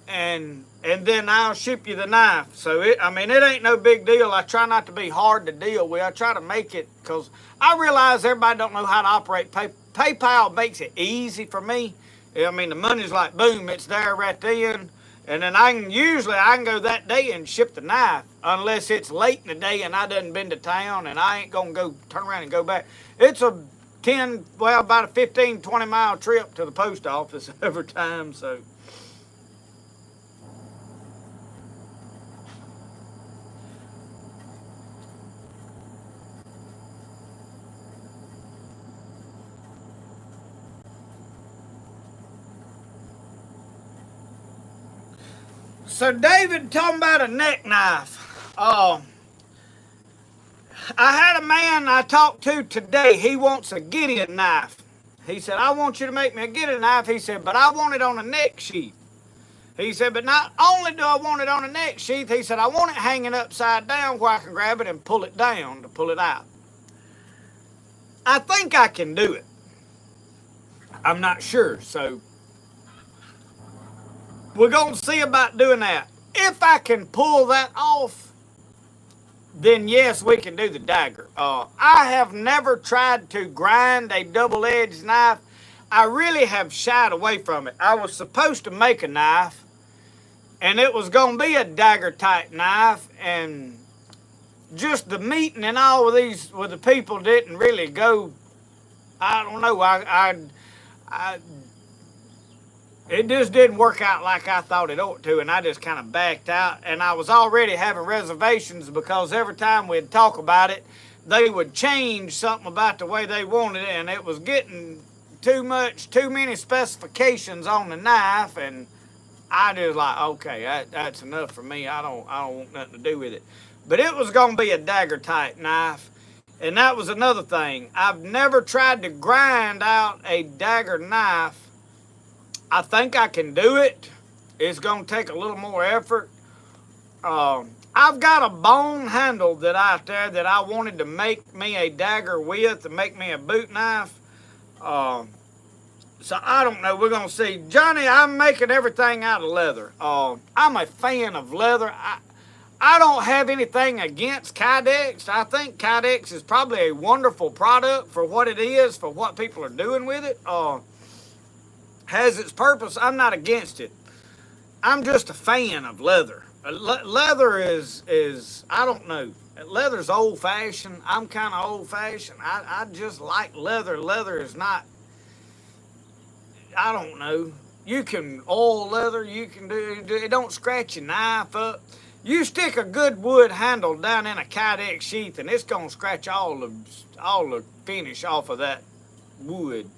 And then I'll ship you the knife. So it ain't no big deal. I try not to be hard to deal with. I try to make it, because I realize everybody don't know how to operate PayPal. Makes it easy for me. I mean, the money's like boom, it's there right then. And then I can go that day and ship the knife, unless it's late in the day and I done been to town and I ain't gonna go turn around and go back. It's about a 15, 20 mile trip to the post office every time. So David talking about a neck knife. I had a man I talked to today. He wants a Gideon knife. He said, I want you to make me a Gideon knife. He said, but I want it on a neck sheath. He said, but not only do I want it on a neck sheath, he said, I want it hanging upside down where I can grab it and pull it down to pull it out. I think I can do it. I'm not sure, so we're going to see about doing that. If I can pull that off, then yes, we can do the dagger. I have never tried to grind a double-edged knife. I really have shied away from it. I was supposed to make a knife, and it was going to be a dagger-type knife, and just the meeting and all of these with the people didn't really go. I don't know. It just didn't work out like I thought it ought to, and I just kind of backed out. And I was already having reservations because every time we'd talk about it, they would change something about the way they wanted it, and it was getting too many specifications on the knife, and I just like, okay, that's enough for me. I don't want nothing to do with it. But it was going to be a dagger type knife, and that was another thing. I've never tried to grind out a dagger knife. I think I can do it. It's going to take a little more effort. I've got a bone handle that I wanted to make me a dagger with, to make me a boot knife. So I don't know. We're going to see. Johnny, I'm making everything out of leather. I'm a fan of leather. I don't have anything against Kydex. I think Kydex is probably a wonderful product for what it is, for what people are doing with it. Has its purpose. I'm not against it. I'm just a fan of leather. Leather is I don't know. Leather's old-fashioned. I'm kind of old-fashioned. I just like leather. Leather is not, I don't know. You can oil leather. You can do it. Don't scratch your knife up. You stick a good wood handle down in a Kydex sheath, and it's gonna scratch all the finish off of that wood.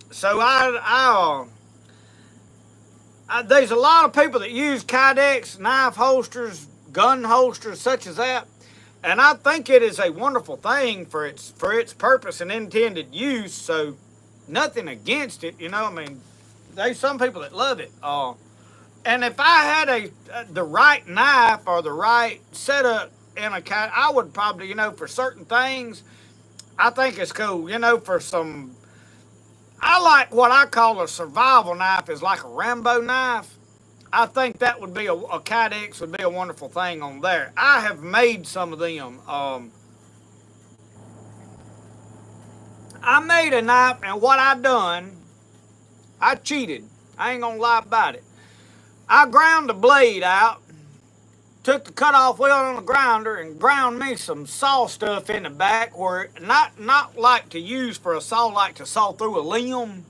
So there's a lot of people that use Kydex knife holsters, gun holsters, such as that, and I think it is a wonderful thing for its purpose and intended use. So nothing against it, you know. I mean, there's some people that love it. And if I had the right knife or the right setup in a cat, I would probably, for certain things, I think it's cool. For some, I like what I call a survival knife is like a Rambo knife. I think that would be a Kydex would be a wonderful thing on there. I have made some of them. I made a knife, and what I done, I cheated. I ain't gonna lie about it. I ground the blade out, took the cutoff wheel on the grinder, and ground me some saw stuff in the back where not like to use for a saw, like to saw through a limb,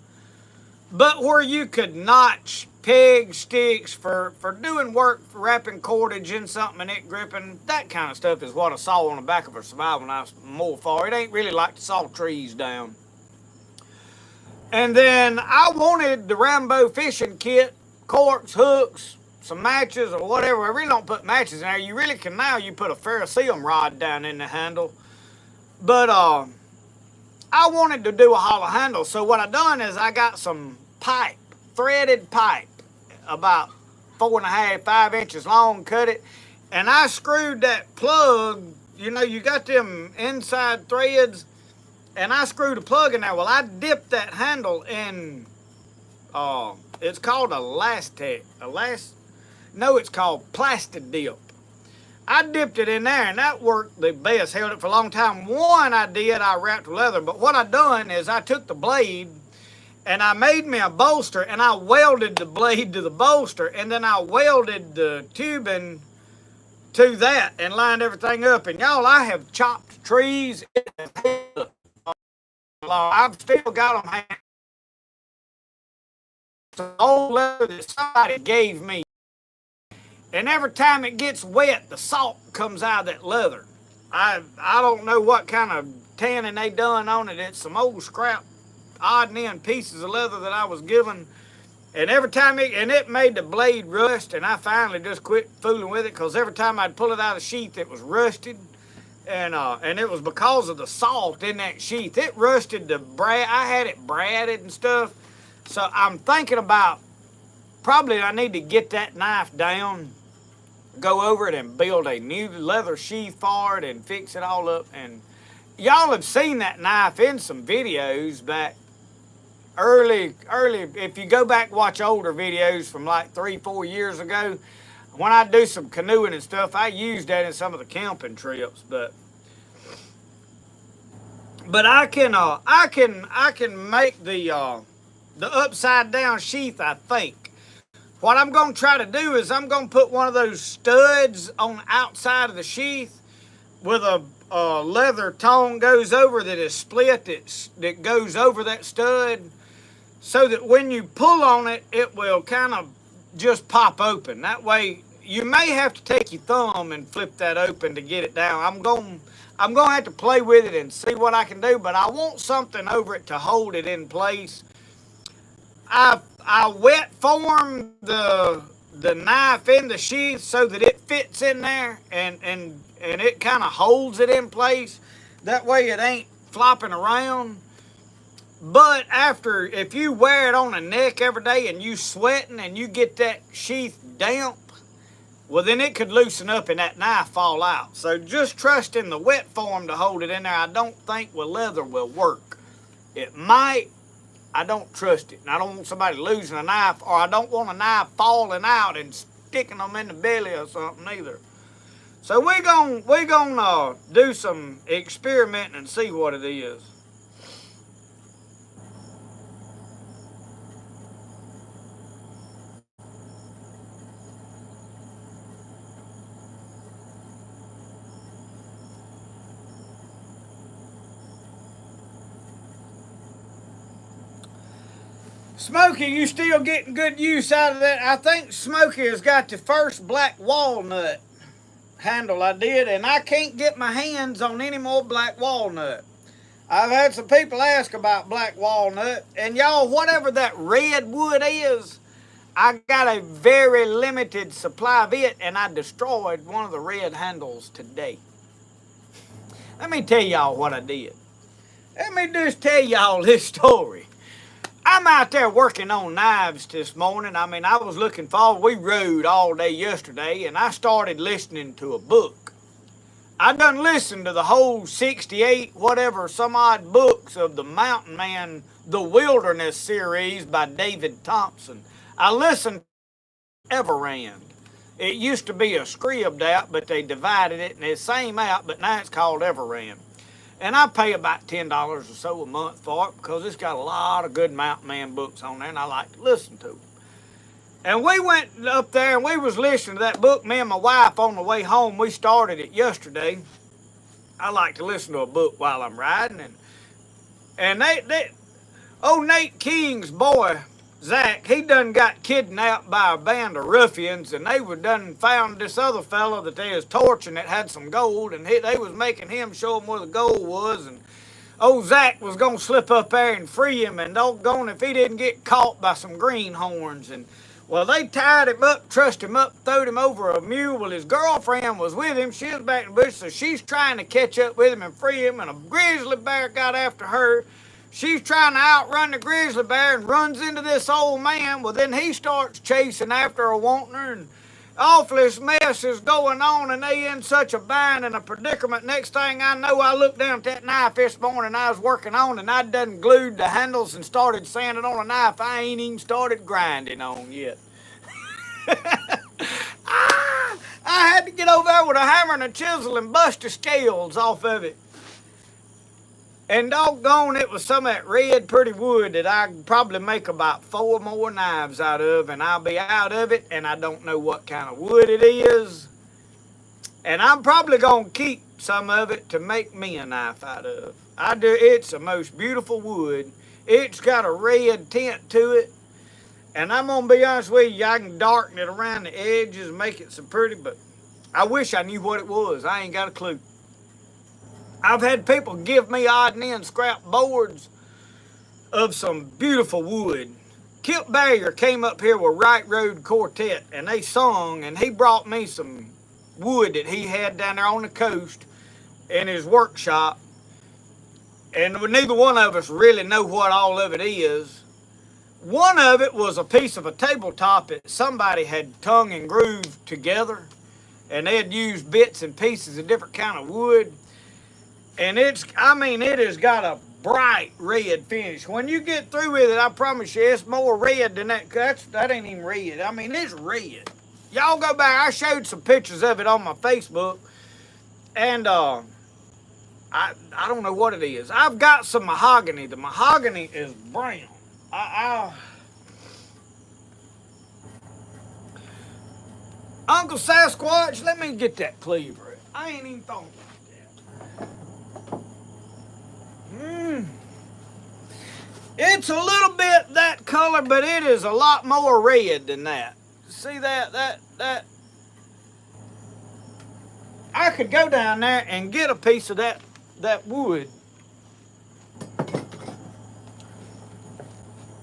but where you could notch peg sticks for doing work, for wrapping cordage in something and it gripping. That kind of stuff is what a saw on the back of a survival knife's more for. It ain't really like to saw trees down. And then I wanted the Rambo fishing kit, corks, hooks, some matches or whatever. I really don't put matches in there. You really can now. You put a ferrocerium rod down in the handle. But I wanted to do a hollow handle. So what I done is I got some pipe, threaded pipe, about 4.5, 5 inches long, cut it. And I screwed that plug, you got them inside threads, and I screwed a plug in there. Well, I dipped that handle in, it's called it's called plastic dip. I dipped it in there, and that worked the best. Held it for a long time. One I wrapped with leather, but what I done is I took the blade, and I made me a bolster, and I welded the blade to the bolster, and then I welded the tubing to that and lined everything up. And y'all, I have chopped trees. I've still got them hanging. Some old leather that somebody gave me. And every time it gets wet, the salt comes out of that leather. I don't know what kind of tanning they done on it. It's some old scrap, odd and end pieces of leather that I was given. And every time it made the blade rust, and I finally just quit fooling with it because every time I'd pull it out of the sheath, it was rusted. And it was because of the salt in that sheath. It rusted the braid. I had it braided and stuff. So I'm thinking about probably I need to get that knife down, go over it and build a new leather sheath for it and fix it all up. And y'all have seen that knife in some videos back early. If you go back and watch older videos from like 3-4 years ago, when I do some canoeing and stuff, I use that in some of the camping trips. But I can make the upside down sheath, I think. What I'm going to try to do is I'm going to put one of those studs on the outside of the sheath with a leather tongue goes over that is split that goes over that stud, so that when you pull on it, it will kind of just pop open. That way, you may have to take your thumb and flip that open to get it down. I'm going to have to play with it and see what I can do, but I want something over it to hold it in place. I wet form the knife in the sheath so that it fits in there and it kind of holds it in place. That way it ain't flopping around. But if you wear it on the neck every day and you sweating and you get that sheath damp, well, then it could loosen up and that knife fall out. So just trust in the wet form to hold it in there. I don't think with leather will work. It might. I don't trust it. And I don't want somebody losing a knife, or I don't want a knife falling out and sticking them in the belly or something either. So we're gonna do some experimenting and see what it is. Smokey, you still getting good use out of that? I think Smokey has got the first black walnut handle I did, and I can't get my hands on any more black walnut. I've had some people ask about black walnut, and y'all, whatever that red wood is, I got a very limited supply of it, and I destroyed one of the red handles today. Let me tell y'all what I did. Let me just tell y'all this story. I'm out there working on knives this morning. I mean, I was looking forward. We rode all day yesterday, and I started listening to a book. I done listened to the whole 68, whatever, some odd books of the Mountain Man, the Wilderness series by David Thompson. I listened to Everand. It used to be a Scribd app, but they divided it, and it's the same app, but now it's called Everand. And I pay about $10 or so a month for it because it's got a lot of good Mountain Man books on there, and I like to listen to them. And we went up there and we was listening to that book. Me and my wife on the way home, we started it yesterday. I like to listen to a book while I'm riding. And old Nate King's boy, Zach, he done got kidnapped by a band of ruffians, and they were done found this other fella that they was torching that had some gold, and they was making him show them where the gold was, and old Zach was gonna slip up there and free him, and doggone if he didn't get caught by some greenhorns. And well, they tied him up, trussed him up, throwed him over a mule. Well, his girlfriend was with him. She was back in the bush, so she's trying to catch up with him and free him, and a grizzly bear got after her. She's trying to outrun the grizzly bear and runs into this old man. Well, then he starts chasing after her, wanting her, and awful mess is going on, and they in such a bind and a predicament. Next thing I know, I looked down at that knife this morning I was working on, and I done glued the handles and started sanding on a knife I ain't even started grinding on yet. I had to get over there with a hammer and a chisel and bust the scales off of it. And doggone, it was some of that red pretty wood that I could probably make about 4 more knives out of, and I'll be out of it, and I don't know what kind of wood it is. And I'm probably gonna keep some of it to make me a knife out of. I do. It's the most beautiful wood. It's got a red tint to it. And I'm gonna be honest with you, I can darken it around the edges and make it so pretty, but I wish I knew what it was. I ain't got a clue. I've had people give me odd and end scrap boards of some beautiful wood. Kip Barrier came up here with Right Road Quartet, and they sung, and he brought me some wood that he had down there on the coast in his workshop. And neither one of us really know what all of it is. One of it was a piece of a tabletop that somebody had tongue and grooved together, and they had used bits and pieces of different kind of wood. And it has got a bright red finish. When you get through with it, I promise you, it's more red than that. That ain't even red. I mean, it's red. Y'all go back. I showed some pictures of it on my Facebook. And I don't know what it is. I've got some mahogany. The mahogany is brown. Uncle Sasquatch, let me get that cleaver. I ain't even thought about that. It's a little bit that color, but it is a lot more red than that. See that? I could go down there and get a piece of that wood.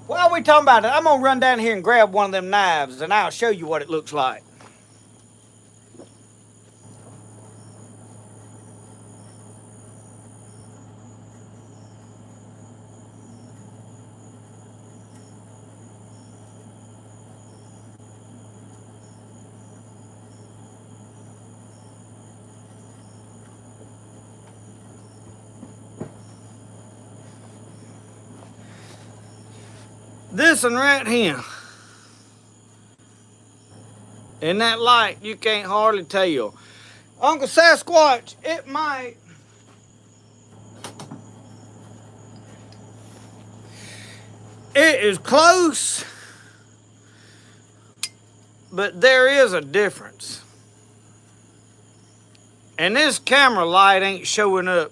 While we talking about it, I'm gonna run down here and grab one of them knives, and I'll show you what it looks like. This one right here. In that light, you can't hardly tell. Uncle Sasquatch, it might. It is close, but there is a difference. And this camera light ain't showing up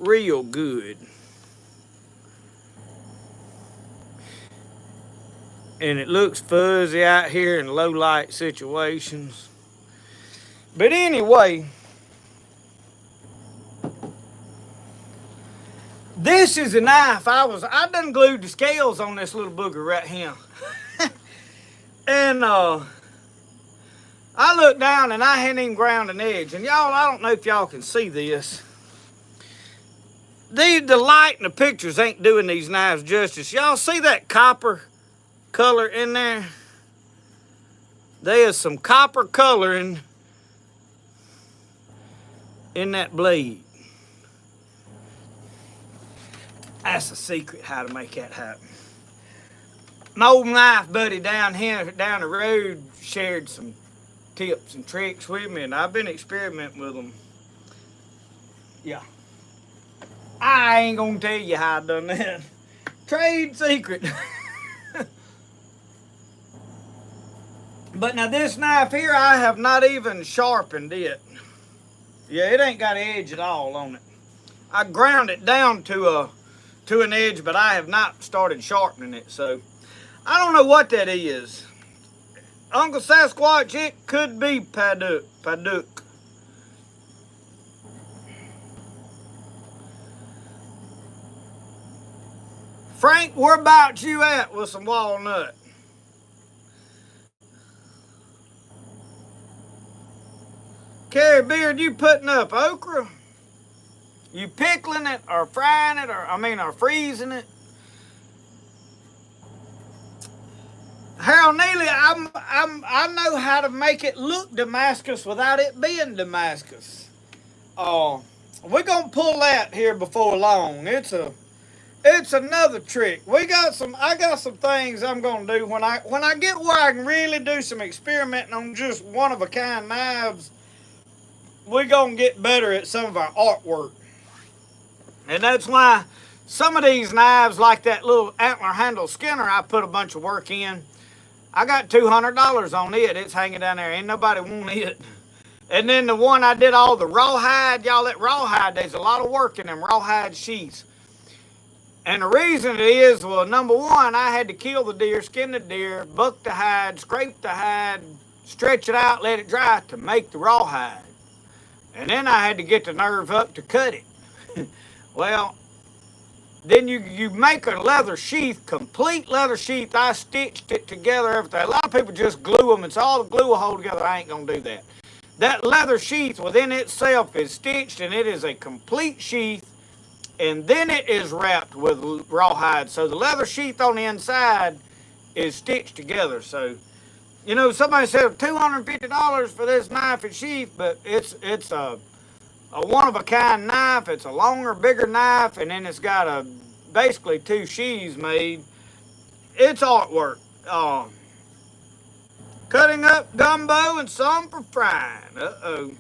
real good. And it looks fuzzy out here in low light situations. But anyway, this is a knife. I done glued the scales on this little booger right here. And I looked down and I hadn't even ground an edge. And y'all, I don't know if y'all can see this. The light in the pictures ain't doing these knives justice. Y'all see that copper color in there? There's some copper coloring in that blade. That's the secret how to make that happen. My old knife buddy down here, down the road, shared some tips and tricks with me, and I've been experimenting with them. Yeah. I ain't gonna tell you how I done that. Trade secret. But now this knife here, I have not even sharpened it. Yeah, it ain't got an edge at all on it. I ground it down to an edge, but I have not started sharpening it, so I don't know what that is. Uncle Sasquatch, it could be Paduk. Frank, where about you at with some walnut? Carrie Beard, you putting up okra? You pickling it or frying it or freezing it? Harold Neely, I know how to make it look Damascus without it being Damascus. We're gonna pull that here before long. It's another trick. I got some things I'm gonna do when I get where I can really do some experimenting on just one of a kind knives. We're gonna get better at some of our artwork. And that's why some of these knives, like that little antler handle skinner I put a bunch of work in, I got $200 on it. It's hanging down there. Ain't nobody want it. And then the one I did all the rawhide, y'all, that rawhide, there's a lot of work in them rawhide sheaths. And the reason it is, well, number one, I had to kill the deer, skin the deer, buck the hide, scrape the hide, stretch it out, let it dry to make the rawhide. And then I had to get the nerve up to cut it. Well, then you make a leather sheath, complete leather sheath. I stitched it together, everything. A lot of people just glue them. It's all the glue will hold together. I ain't going to do that. That leather sheath within itself is stitched, and it is a complete sheath, and then it is wrapped with rawhide. So the leather sheath on the inside is stitched together. So, you know, somebody said $250 for this knife and sheath, but it's a one-of-a-kind knife. It's a longer, bigger knife, and then it's got basically two sheaths made. It's artwork. Cutting up gumbo and some for frying. Uh-oh.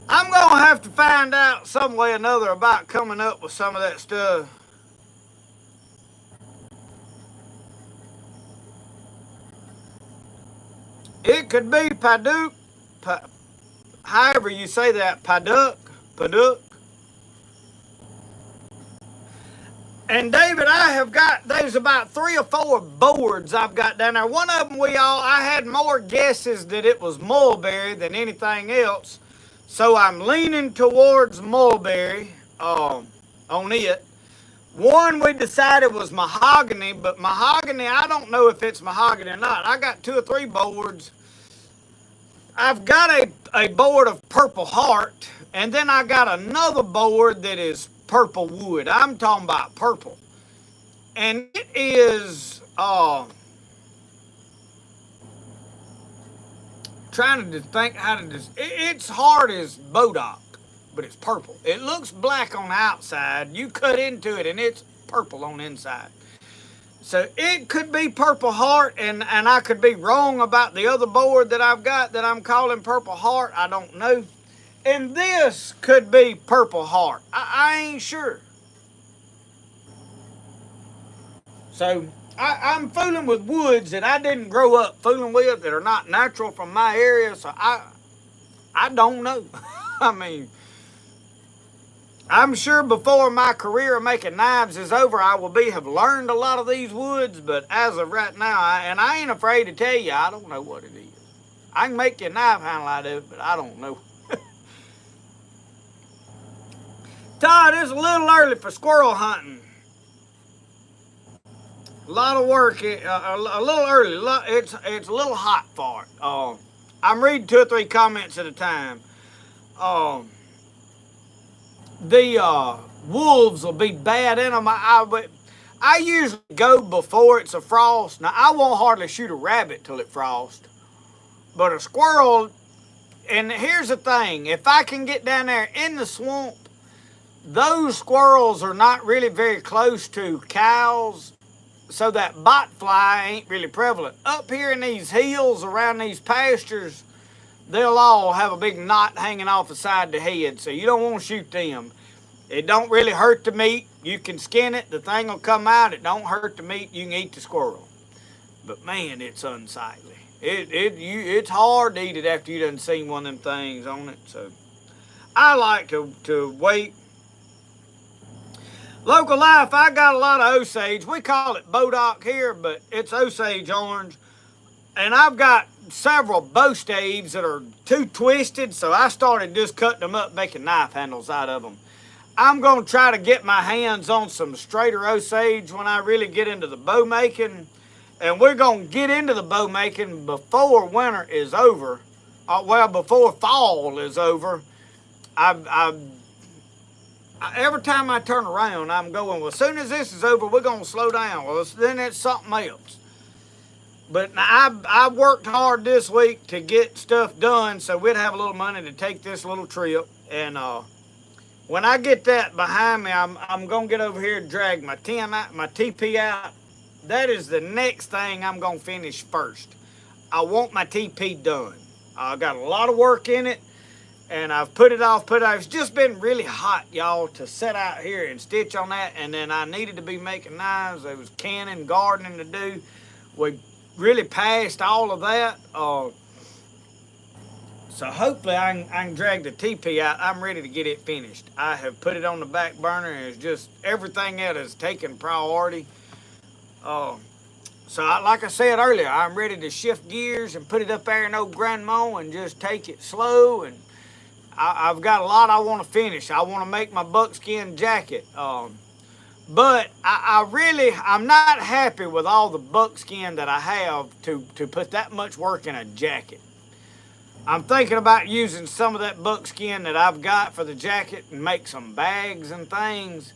I'm going to have to find out some way or another about coming up with some of that stuff. It could be Paduk, however you say that, Paduk. And David, there's about 3 or 4 boards I've got down there. One of them I had more guesses that it was mulberry than anything else. So I'm leaning towards mulberry on it. One we decided was mahogany, but mahogany, I don't know if it's mahogany or not. I got 2 or 3 boards. I've got a board of purple heart, and then I got another board that is purple wood. I'm talking about purple. And it is, trying to think how to it's hard as bodock, but it's purple. It looks black on the outside. You cut into it and it's purple on the inside. So it could be purple heart, and I could be wrong about the other board that I've got that I'm calling purple heart. I don't know. And this could be purple heart. I ain't sure. So I'm fooling with woods that I didn't grow up fooling with, that are not natural from my area. So I don't know. I mean, I'm sure before my career of making knives is over, I will have learned a lot of these woods. But as of right now, I ain't afraid to tell you, I don't know what it is. I can make you a knife handle out of it, but I don't know. Todd, it's a little early for squirrel hunting. A lot of work, a little early. It's a little hot for it. I'm reading 2 or 3 comments at a time. um, the wolves will be bad in them. I usually go before it's a frost. Now, I won't hardly shoot a rabbit till it frosts, but a squirrel, and here's the thing, if I can get down there in the swamp, those squirrels are not really very close to cows, so that bot fly ain't really prevalent. Up here in these hills around these pastures, they'll all have a big knot hanging off the side of the head, so you don't want to shoot them. It don't really hurt the meat. You can skin it, the thing will come out. It don't hurt the meat. You can eat the squirrel. But man, it's unsightly. It's hard to eat it after you done seen one of them things on it. So I like to wait. Local life, I got a lot of Osage. We call it Bodock here, but it's Osage orange. And I've got several bow staves that are too twisted, so I started just cutting them up, making knife handles out of them. I'm going to try to get my hands on some straighter Osage when I really get into the bow making. And we're going to get into the bow making before winter is over. Well, before fall is over. Every time I turn around, I'm going, well, as soon as this is over, we're going to slow down. Well, then it's something else. But I worked hard this week to get stuff done so we'd have a little money to take this little trip. And when I get that behind me, I'm going to get over here and drag my TP out. That is the next thing I'm going to finish first. I want my TP done. I got a lot of work in it, and I've put it off. It's just been really hot, y'all, to sit out here and stitch on that. And then I needed to be making knives. There was canning, gardening to do. We really passed all of that. So hopefully I can drag the TP out. I'm ready to get it finished. I have put it on the back burner, and it's just everything else is taking priority. Like I said earlier, I'm ready to shift gears and put it up there in old Grandma and just take it slow. And I've got a lot I want to finish. I want to make my buckskin jacket. But I'm not happy with all the buckskin that I have to put that much work in a jacket. I'm thinking about using some of that buckskin that I've got for the jacket and make some bags and things.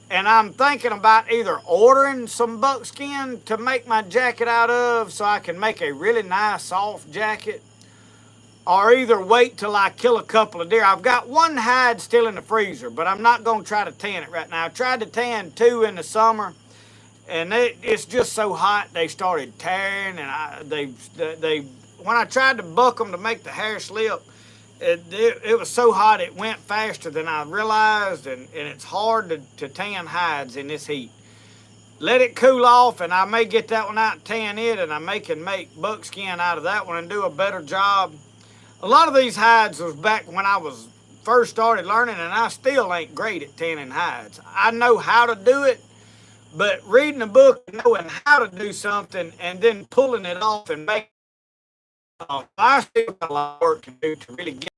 And I'm thinking about either ordering some buckskin to make my jacket out of so I can make a really nice soft jacket, or either wait till I kill a couple of deer. I've got one hide still in the freezer, but I'm not going to try to tan it right now. I tried to tan 2 in the summer, and it's just so hot they started tearing, and when I tried to buck them to make the hair slip, it was so hot it went faster than I realized, and it's hard to tan hides in this heat. Let it cool off, and I may get that one out and tan it, and I can make buckskin out of that one and do a better job. A lot of these hides was back when I was first started learning, and I still ain't great at tanning hides. I know how to do it, but reading a book and knowing how to do something and then pulling it off and making I still got a lot of work to do to really get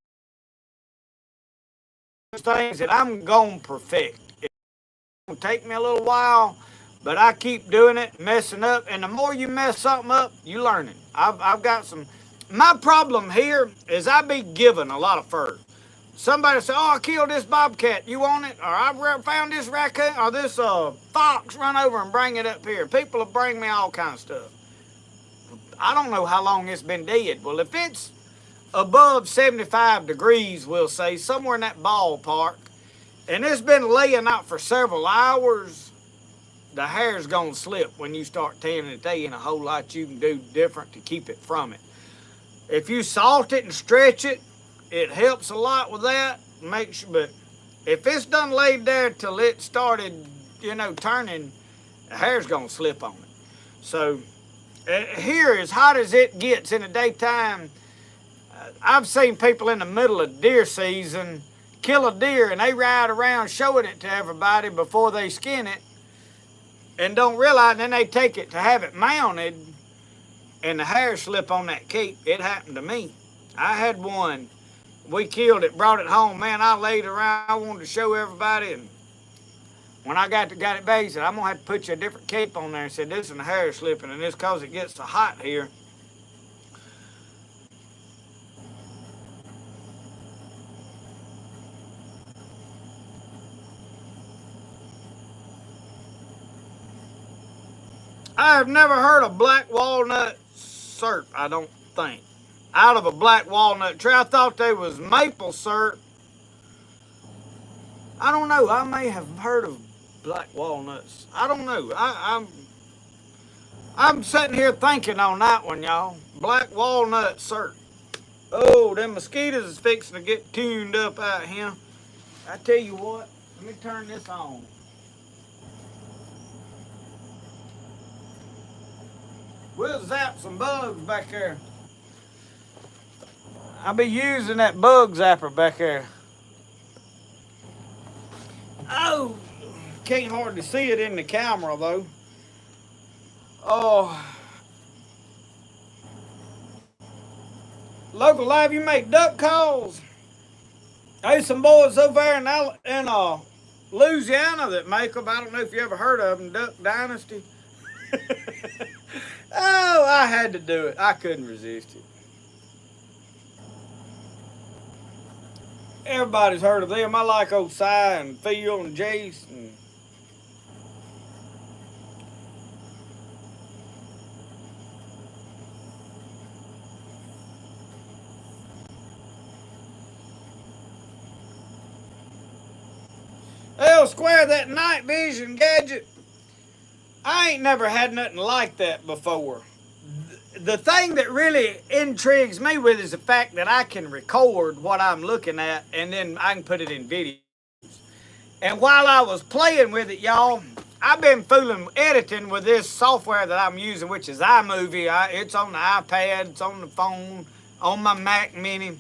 those things that I'm going to perfect. It's going to take me a little while, but I keep doing it, messing up, and the more you mess something up, you learn it. I've got some. My problem here is I be given a lot of fur. Somebody say, "Oh, I killed this bobcat. You want it?" Or "I found this raccoon or this fox. Run over and bring it up here." People will bring me all kinds of stuff. I don't know how long it's been dead. Well, if it's above 75 degrees, we'll say, somewhere in that ballpark, and it's been laying out for several hours, the hair's going to slip when you start tanning it. There ain't a whole lot you can do different to keep it from it. If you salt it and stretch it, it helps a lot with that. Make sure, but if it's done laid there till it started, turning, the hair's going to slip on it. So here, as hot as it gets in the daytime, I've seen people in the middle of deer season kill a deer and they ride around showing it to everybody before they skin it and don't realize, and then they take it to have it mounted and the hair slip on that cape. It happened to me. I had one. We killed it, brought it home. Man, I laid around. I wanted to show everybody, and when I got it back, he said, "I'm going to have to put you a different cape on there." He said, "This is the hair slipping, and this because it gets so hot here." I have never heard of black walnut syrup, I don't think. Out of a black walnut tree. I thought they was maple syrup. I don't know. I may have heard of black walnuts. I don't know. I'm sitting here thinking on that one, y'all. Black walnut syrup. Oh, them mosquitoes is fixing to get tuned up out here. I tell you what, let me turn this on. We'll zap some bugs back there. I'll be using that bug zapper back there. Oh, can't hardly see it in the camera though. Oh, local live, you make duck calls. There's some boys over there in Louisiana that make them. I don't know if you ever heard of them, Duck Dynasty. Oh, I had to do it. I couldn't resist it. Everybody's heard of them. I like old Si and Phil and Jace. L Square, that night vision gadget. I ain't never had nothing like that before. The thing that really intrigues me with is the fact that I can record what I'm looking at and then I can put it in video. And while I was playing with it, y'all, I've been fooling editing with this software that I'm using, which is iMovie. It's on the iPad, it's on the phone, on my Mac Mini.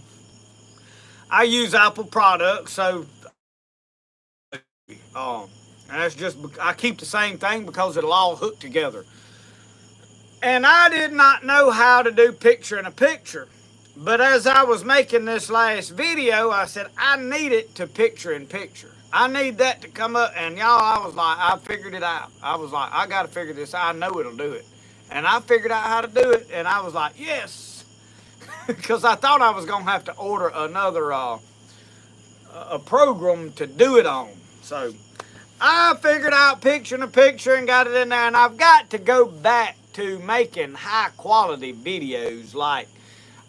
I use Apple products, so and that's just, I keep the same thing because it'll all hook together. And I did not know how to do picture in a picture. But as I was making this last video, I said, I need it to picture in picture. I need that to come up. And y'all, I was like, I figured it out. I was like, I got to figure this out. I know it'll do it. And I figured out how to do it. And I was like, yes. Because I thought I was going to have to order another a program to do it on. So I figured out picture in a picture and got it in there. And I've got to go back to making high quality videos. Like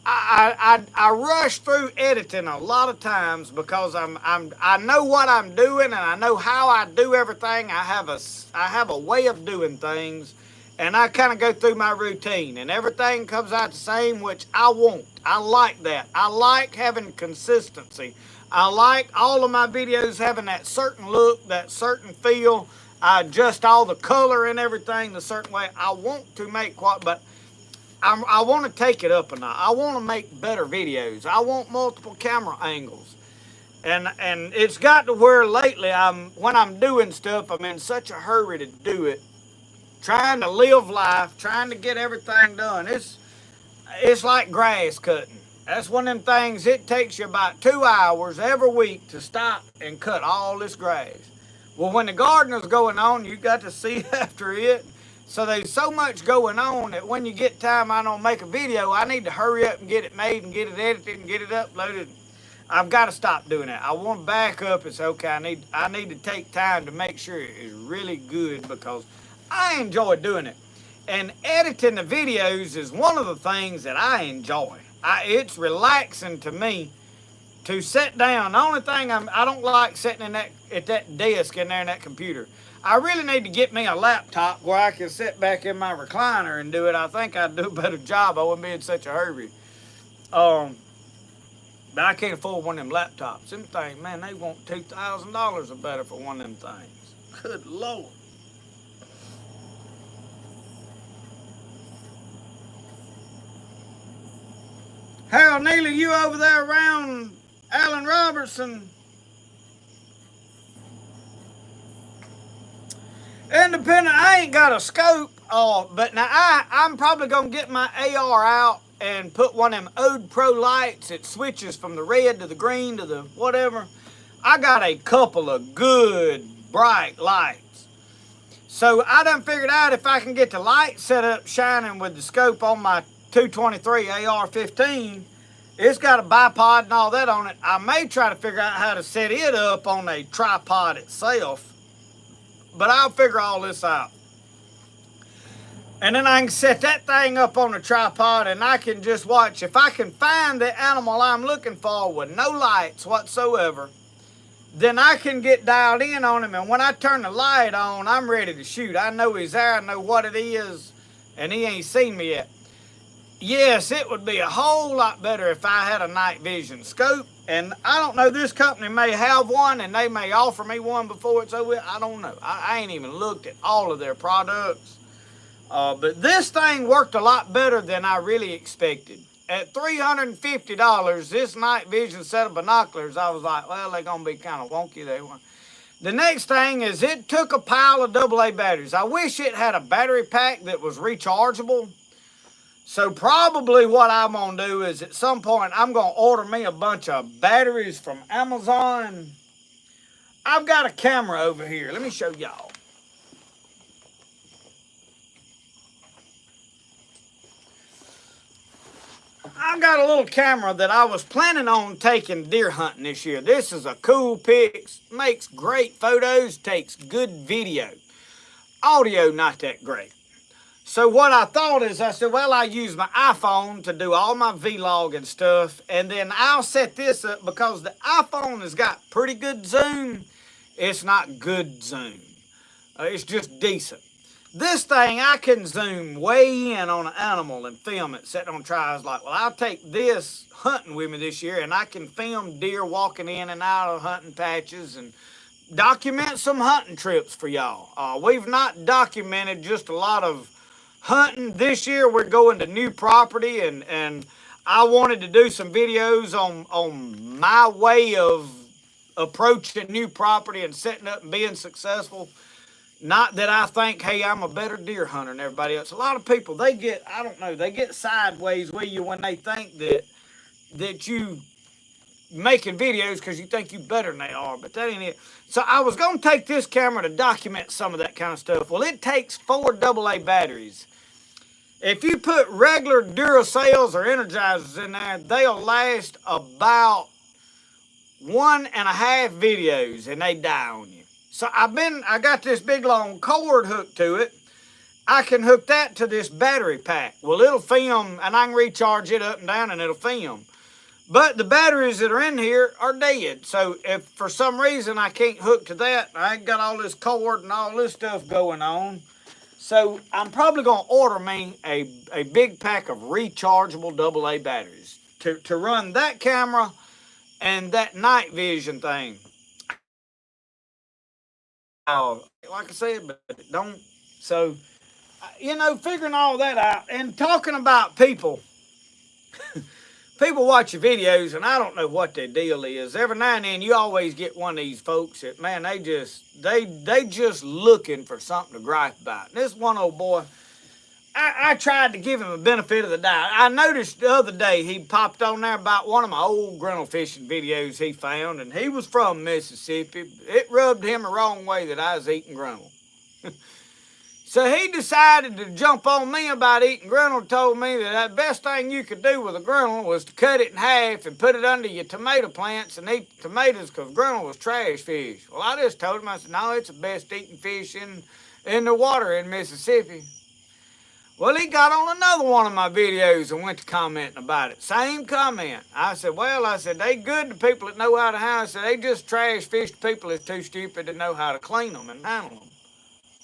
I rush through editing a lot of times because I know what I'm doing and I know how I do everything. I have a way of doing things, and I kind of go through my routine and everything comes out the same, which I want. I like that. I like having consistency. I like all of my videos having that certain look, that certain feel. I adjust all the color and everything the certain way. I want to make but I want to take it up a notch. I want to make better videos. I want multiple camera angles. And it's got to where lately when I'm doing stuff, I'm in such a hurry to do it. Trying to live life, trying to get everything done. It's like grass cutting. That's one of them things, it takes you about 2 hours every week to stop and cut all this grass. Well, when the gardener's going on, you got to see after it. So there's so much going on that when you get time, I don't make a video, I need to hurry up and get it made and get it edited and get it uploaded. I've got to stop doing that. I want to back up and say, okay, I need to take time to make sure it is really good because I enjoy doing it. And editing the videos is one of the things that I enjoy. It's relaxing to me to sit down. The only thing I don't like sitting at that desk in there in that computer. I really need to get me a laptop where I can sit back in my recliner and do it. I think I'd do a better job. I wouldn't be in such a hurry. But I can't afford one of them laptops. Them things, man, they want $2,000 or better for one of them things. Good Lord. Harold Neely, you over there around Allen Robertson? Independent, I ain't got a scope, but now I'm probably going to get my AR out and put one of them Oage Pro lights. It switches from the red to the green to the whatever. I got a couple of good bright lights. So I done figured out if I can get the light set up shining with the scope on my 223 AR-15, it's got a bipod and all that on it. I may try to figure out how to set it up on a tripod itself, but I'll figure all this out. And then I can set that thing up on a tripod and I can just watch. If I can find the animal I'm looking for with no lights whatsoever, then I can get dialed in on him. And when I turn the light on, I'm ready to shoot. I know he's there, I know what it is, and he ain't seen me yet. Yes, it would be a whole lot better if I had a night vision scope. And I don't know, this company may have one and they may offer me one before it's over. I don't know. I ain't even looked at all of their products. But this thing worked a lot better than I really expected. At $350, this night vision set of binoculars, I was like, well, they're going to be kind of wonky. The next thing is it took a pile of AA batteries. I wish it had a battery pack that was rechargeable. So probably what I'm going to do is at some point, I'm going to order me a bunch of batteries from Amazon. I've got a camera over here. Let me show y'all. I got a little camera that I was planning on taking deer hunting this year. This is a cool pic, makes great photos, takes good video. Audio, not that great. So what I thought is, I said, well, I use my iPhone to do all my vlog and stuff, and then I'll set this up because the iPhone has got pretty good zoom. It's not good zoom. It's just decent. This thing, I can zoom way in on an animal and film it, sitting on trials like, well, I'll take this hunting with me this year and I can film deer walking in and out of hunting patches and document some hunting trips for y'all. We've not documented just a lot of hunting. This year we're going to new property and I wanted to do some videos on my way of approaching new property and setting up and being successful. Not that I think, hey, I'm a better deer hunter than everybody else. A lot of people, they get, I don't know, they get sideways with you when they think that you making videos because you think you better than they are, but that ain't it. So I was going to take this camera to document some of that kind of stuff. Well, it takes 4 AA batteries. If you put regular Duracells or Energizers in there, they'll last about 1.5 videos and they die on you. So I got this big long cord hooked to it. I can hook that to this battery pack. Well, it'll film and I can recharge it up and down and it'll film. But the batteries that are in here are dead. So if for some reason I can't hook to that, I ain't got all this cord and all this stuff going on. So I'm probably going to order me a big pack of rechargeable AA batteries to run that camera and that night vision thing. Like I said, but don't. So, you know, figuring all that out and talking about people. People watch your videos and I don't know what their deal is. Every now and then you always get one of these folks that, man, they just looking for something to gripe about. And this one old boy, I tried to give him a benefit of the doubt. I noticed the other day he popped on there about one of my old grinnell fishing videos he found, and he was from Mississippi. It rubbed him the wrong way that I was eating grinnell. So he decided to jump on me about eating grinnell, told me that the best thing you could do with a grinnell was to cut it in half and put it under your tomato plants and eat tomatoes because grinnell was trash fish. Well, I just told him, I said, no, it's the best eating fish in the water in Mississippi. Well, he got on another one of my videos and went to commenting about it. Same comment. I said, well, they good to people that know how to handle. I said, they just trash fish to people that's too stupid to know how to clean them and handle them.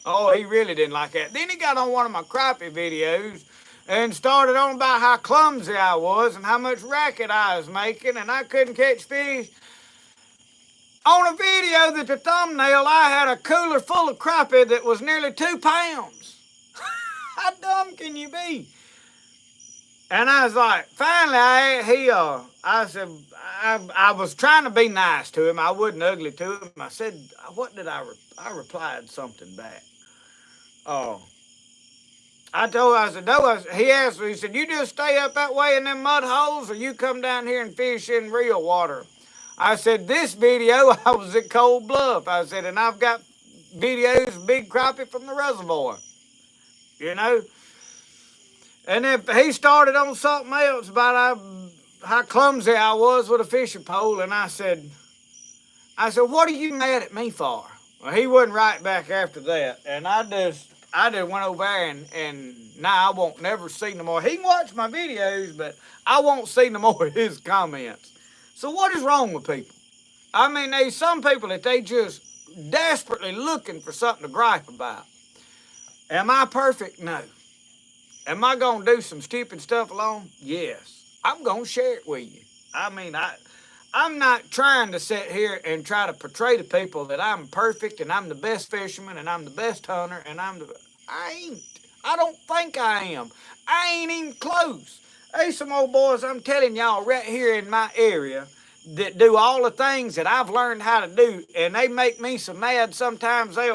Oh, he really didn't like that. Then he got on one of my crappie videos and started on about how clumsy I was and how much racket I was making and I couldn't catch fish. On a video that the thumbnail, I had a cooler full of crappie that was nearly 2 pounds. How dumb can you be? And I was like, finally, I said, I was trying to be nice to him. I wasn't ugly to him. I said, what did I replied something back. I said, no, he asked me, he said, you just stay up that way in them mud holes or you come down here and fish in real water? I said, this video, I was at Cold Bluff. I said, and I've got videos of big crappie from the reservoir. You know? And then he started on something else about how clumsy I was with a fishing pole. And I said, what are you mad at me for? Well, he wasn't right back after that. And I just, I just went over there and now I won't never see no more. He can watch my videos, but I won't see no more of his comments. So what is wrong with people? I mean, there's some people that they just desperately looking for something to gripe about. Am I perfect? No. Am I gonna do some stupid stuff alone? Yes. I'm gonna share it with you. I mean, I'm not trying to sit here and try to portray to people that I'm perfect and I'm the best fisherman and I'm the best hunter and I ain't. I don't think I am. I ain't even close. There's some old boys, I'm telling y'all, right here in my area that do all the things that I've learned how to do, and they make me so mad sometimes they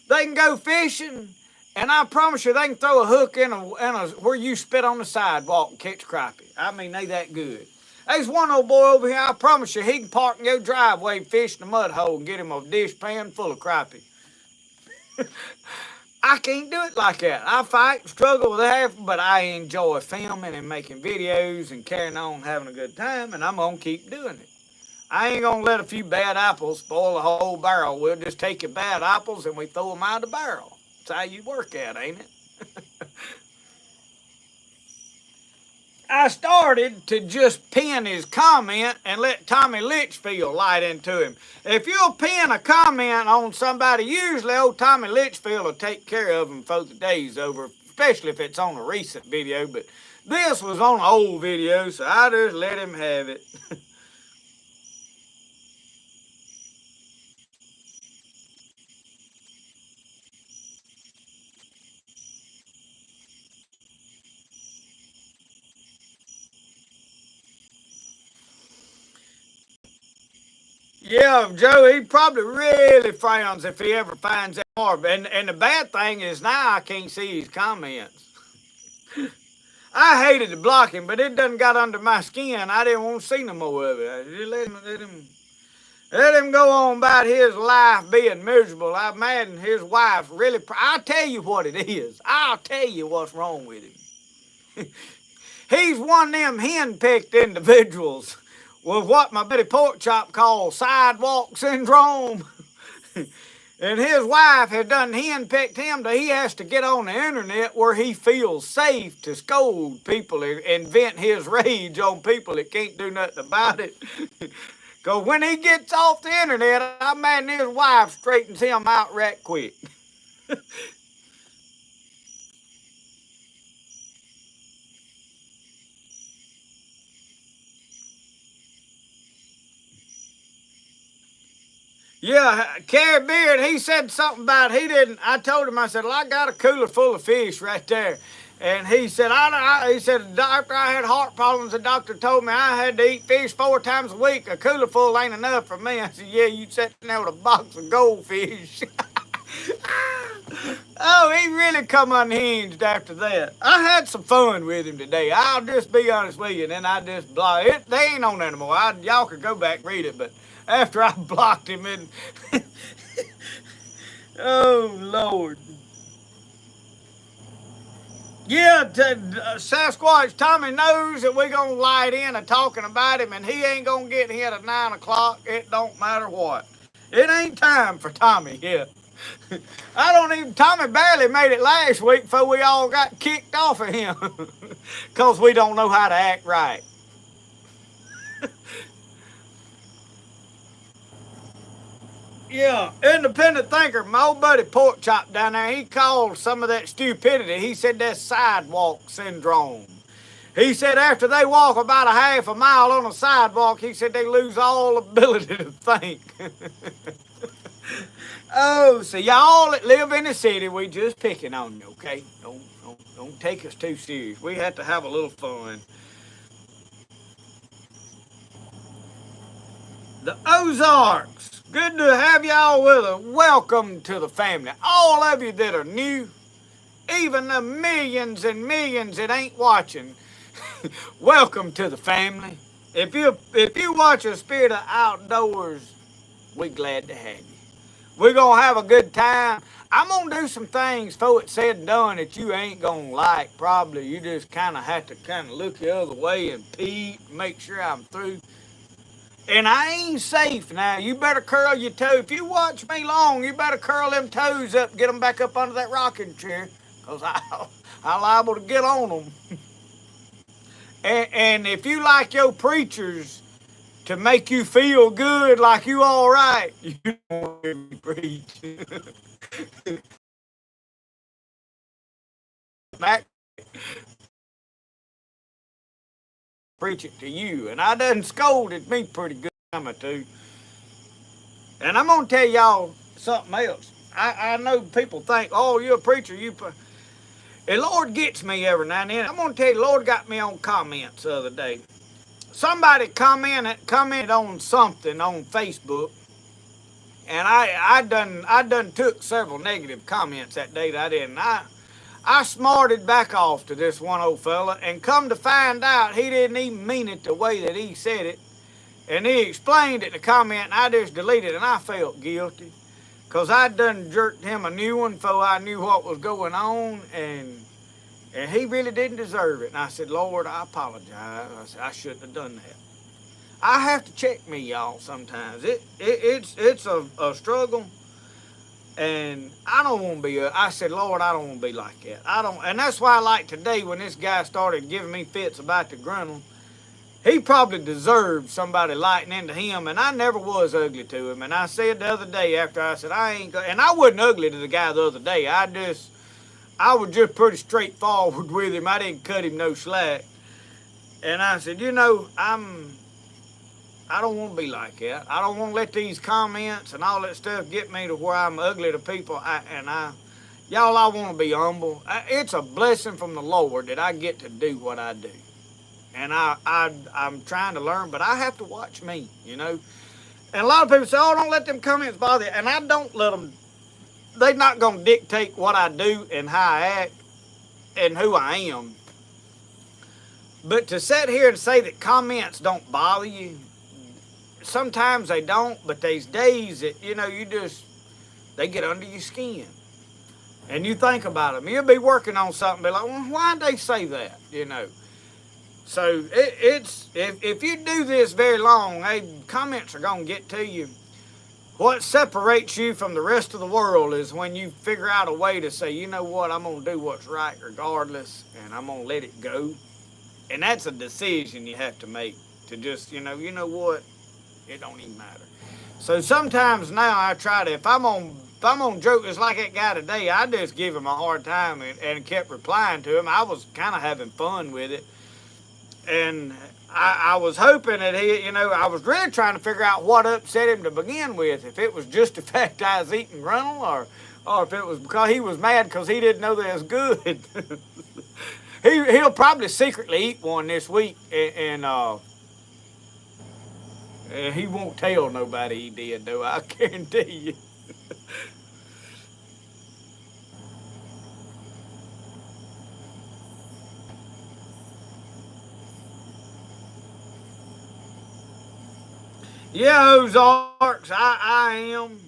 can go fishing, and I promise you they can throw a hook in a where you spit on the sidewalk and catch crappie. I mean, they that good. There's one old boy over here, I promise you, he can park in your driveway, fish in a mud hole, and get him a dish pan full of crappie. I can't do it like that. I fight, struggle with that, but I enjoy filming and making videos and carrying on, having a good time, and I'm going to keep doing it. I ain't going to let a few bad apples spoil the whole barrel. We'll just take your bad apples and we throw them out of the barrel. That's how you work at, ain't it? I started to just pin his comment and let Tommy Litchfield light into him. If you'll pin a comment on somebody, usually old Tommy Litchfield will take care of him before the day's over, especially if it's on a recent video. But this was on an old video, so I just let him have it. Yeah, Joe, he probably really frowns if he ever finds out more. And the bad thing is now I can't see his comments. I hated to block him, but it done got under my skin. I didn't want to see no more of it. I just let him go on about his life being miserable. I imagine his wife really. I'll tell you what it is. I'll tell you what's wrong with him. He's one of them hen-picked individuals with what my buddy Porkchop calls sidewalk syndrome. And his wife has done hen-picked him that he has to get on the internet where he feels safe to scold people and vent his rage on people that can't do nothing about it. Because when he gets off the internet, I imagine his wife straightens him out right quick. Yeah, Carrie Beard, he said something about he didn't. I told him, I said, well, I got a cooler full of fish right there. And he said, he said, after I had heart problems, the doctor told me I had to eat fish 4 times a week. A cooler full ain't enough for me. I said, yeah, you sitting there with a box of goldfish. Oh, he really come unhinged after that. I had some fun with him today. I'll just be honest with you, and then I just block it. They ain't on there anymore. Y'all could go back and read it, but after I blocked him and oh Lord. Yeah, Sasquatch Tommy knows that we're gonna light in and talking about him, and he ain't gonna get here at 9 o'clock. It don't matter what. It ain't time for Tommy yet. Tommy barely made it last week before we all got kicked off of him. Because we don't know how to act right. Yeah, independent thinker, my old buddy Porkchop down there, he called some of that stupidity, he said that's sidewalk syndrome. He said after they walk about a half a mile on a sidewalk, he said they lose all ability to think. Oh, so y'all that live in the city, we just picking on you, okay? Don't take us too serious. We have to have a little fun. The Ozarks. Good to have y'all with us. Welcome to the family. All of you that are new, even the millions and millions that ain't watching, welcome to the family. If you watch a Spirit of Outdoors, we're glad to have you. We're gonna have a good time. I'm gonna do some things before it's said and done that you ain't gonna like. Probably you just kind of have to kind of look the other way and peek, make sure I'm through. And I ain't safe now. You better curl your toe. If you watch me long, you better curl them toes up, get them back up under that rocking chair, because I'm liable to get on them. And if you like your preachers to make you feel good like you all right, you don't want to preach. That preach it to you. And I done scolded me pretty good time or two. And I'm gonna tell y'all something else. I know people think, oh, you're a preacher, the Lord gets me every now and then. I'm gonna tell you, the Lord got me on comments the other day. Somebody commented on something on Facebook, and I done took several negative comments that day that I didn't. I smarted back off to this one old fella, and come to find out he didn't even mean it the way that he said it. And he explained it in the comment, and I just deleted it, and I felt guilty. Because I'd done jerked him a new one before I knew what was going on, and he really didn't deserve it. And I said, Lord, I apologize. I said, I shouldn't have done that. I have to check me, y'all, sometimes. It's a struggle, and I don't want to be I said, Lord, I don't want to be like that. And that's why I like today when this guy started giving me fits about the gruntle. He probably deserved somebody lighting into him, and I never was ugly to him. And I said the other day after I said, and I wasn't ugly to the guy the other day. I was just pretty straightforward with him. I didn't cut him no slack. And I said, I don't want to be like that. I don't want to let these comments and all that stuff get me to where I'm ugly to people. Y'all, I want to be humble. It's a blessing from the Lord that I get to do what I do. And I'm trying to learn, but I have to watch me, you know. And a lot of people say, oh, don't let them comments bother you. And I don't let them. They're not going to dictate what I do and how I act and who I am. But to sit here and say that comments don't bother you, sometimes they don't, but there's days that, they get under your skin. And you think about them. You'll be working on something, be like, well, why'd they say that, So if you do this very long, comments are going to get to you. What separates you from the rest of the world is when you figure out a way to say, you know what, I'm going to do what's right regardless, and I'm going to let it go. And that's a decision you have to make to just, you know what, it don't even matter. So sometimes now I try to, if I'm on joke just like that guy today, I just give him a hard time and kept replying to him. I was kind of having fun with it. And I was hoping that I was really trying to figure out what upset him to begin with. If it was just the fact I was eating gruntle, or if it was because he was mad because he didn't know that it was good. He'll probably secretly eat one this week, and he won't tell nobody he did, though, I guarantee you. Yeah, Ozarks, I am.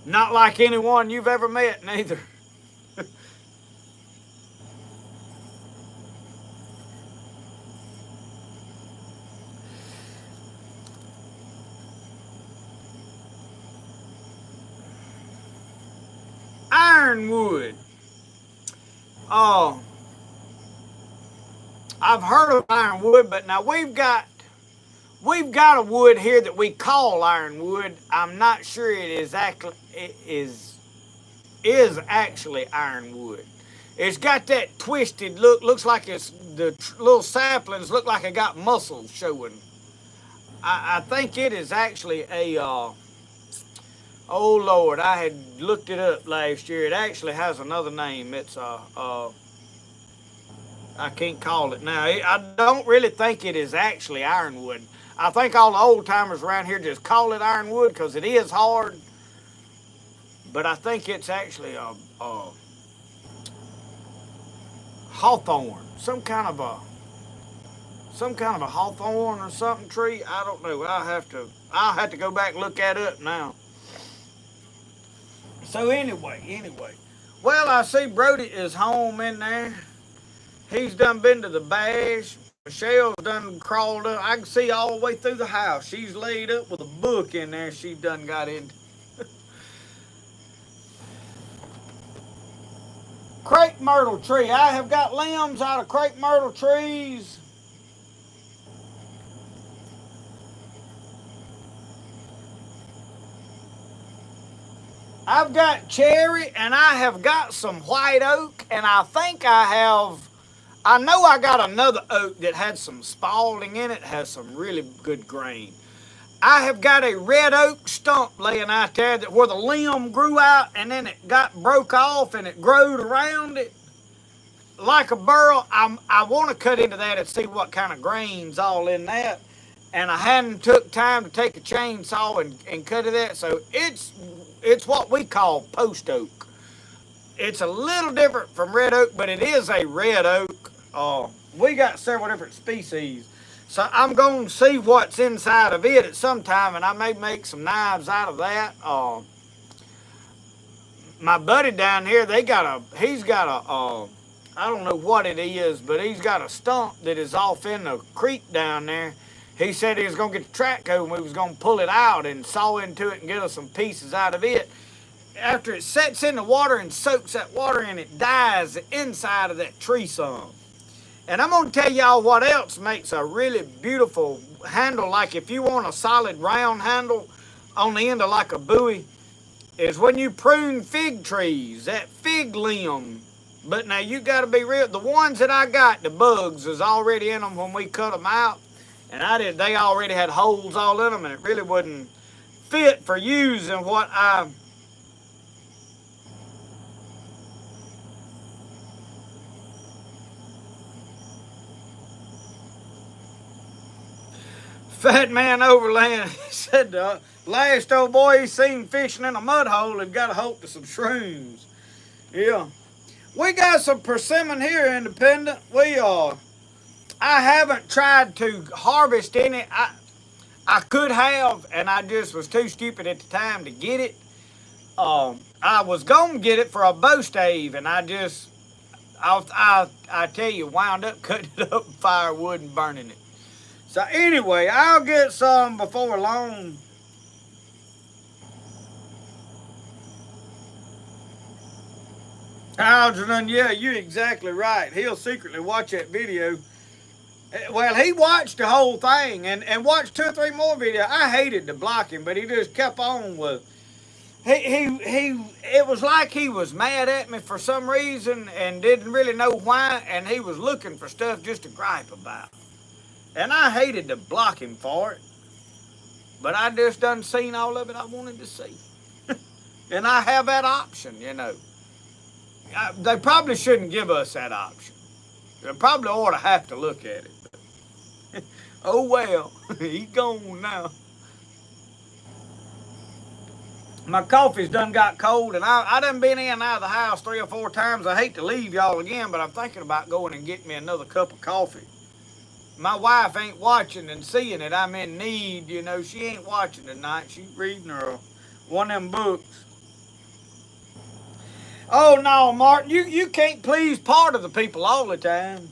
Not like anyone you've ever met, neither. Ironwood. Oh, I've heard of ironwood, but now we've got a wood here that we call ironwood. I'm not sure it is actually ironwood. It's got that twisted look. Looks like it's the little saplings look like it got muscles showing. I think it is actually oh Lord, I had looked it up last year. It actually has another name. It's I can't call it now. I don't really think it is actually ironwood. I think all the old timers around here just call it ironwood because it is hard. But I think it's actually a hawthorn, some kind of a hawthorn or something tree. I don't know. I'll have to go back and look that up now. So anyway. Well, I see Brody is home in there. He's done been to the bash. Michelle's done crawled up. I can see all the way through the house. She's laid up with a book in there. She done got in. Crepe myrtle tree. I have got limbs out of crepe myrtle trees. I've got cherry and I have got some white oak, and I think I know I got another oak that had some spalding in it, has some really good grain. I have got a red oak stump laying out there that where the limb grew out and then it broke off and it growed around it like a burl. I want to cut into that and see what kind of grain's all in that. And I hadn't took time to take a chainsaw and cut it that. So it's what we call post oak. It's a little different from red oak, but it is a red oak. We got several different species. So I'm going to see what's inside of it at some time, and I may make some knives out of that. My buddy down here, he's got a, I don't know what it is, but he's got a stump that is off in the creek down there. He said he was going to get the track hoe and we was going to pull it out and saw into it and get us some pieces out of it. After it sets in the water and soaks that water in, it dyes the inside of that tree some. And I'm going to tell y'all what else makes a really beautiful handle, like if you want a solid round handle on the end of like a buoy, is when you prune fig trees, that fig limb. But now you got to be real. The ones that I got, the bugs is already in them when we cut them out. And they already had holes all in them, and it really wouldn't fit for using what I... Fat Man Overland said the last old boy he seen fishing in a mud hole had got a hold of some shrooms. Yeah. We got some persimmon here, Independent. I haven't tried to harvest any. I could have, and I just was too stupid at the time to get it. I was going to get it for a bow stave, and I tell you, wound up cutting it up with firewood and burning it. So anyway, I'll get some before long. Algernon, yeah, you're exactly right. He'll secretly watch that video. Well, he watched the whole thing and watched 2 or 3 more videos. I hated to block him, but he just kept on with. It was like he was mad at me for some reason and didn't really know why, and he was looking for stuff just to gripe about. And I hated to block him for it, but I just done seen all of it I wanted to see. And I have that option, you know. They probably shouldn't give us that option. They probably ought to have to look at it. Oh well, he's gone now. My coffee's done got cold, and I done been in and out of the house 3 or 4 times. I hate to leave y'all again, but I'm thinking about going and getting me another cup of coffee. My wife ain't watching and seeing it. I'm in need, you know. She ain't watching tonight. She's reading her one of them books. Oh no, Martin, you can't please part of the people all the time.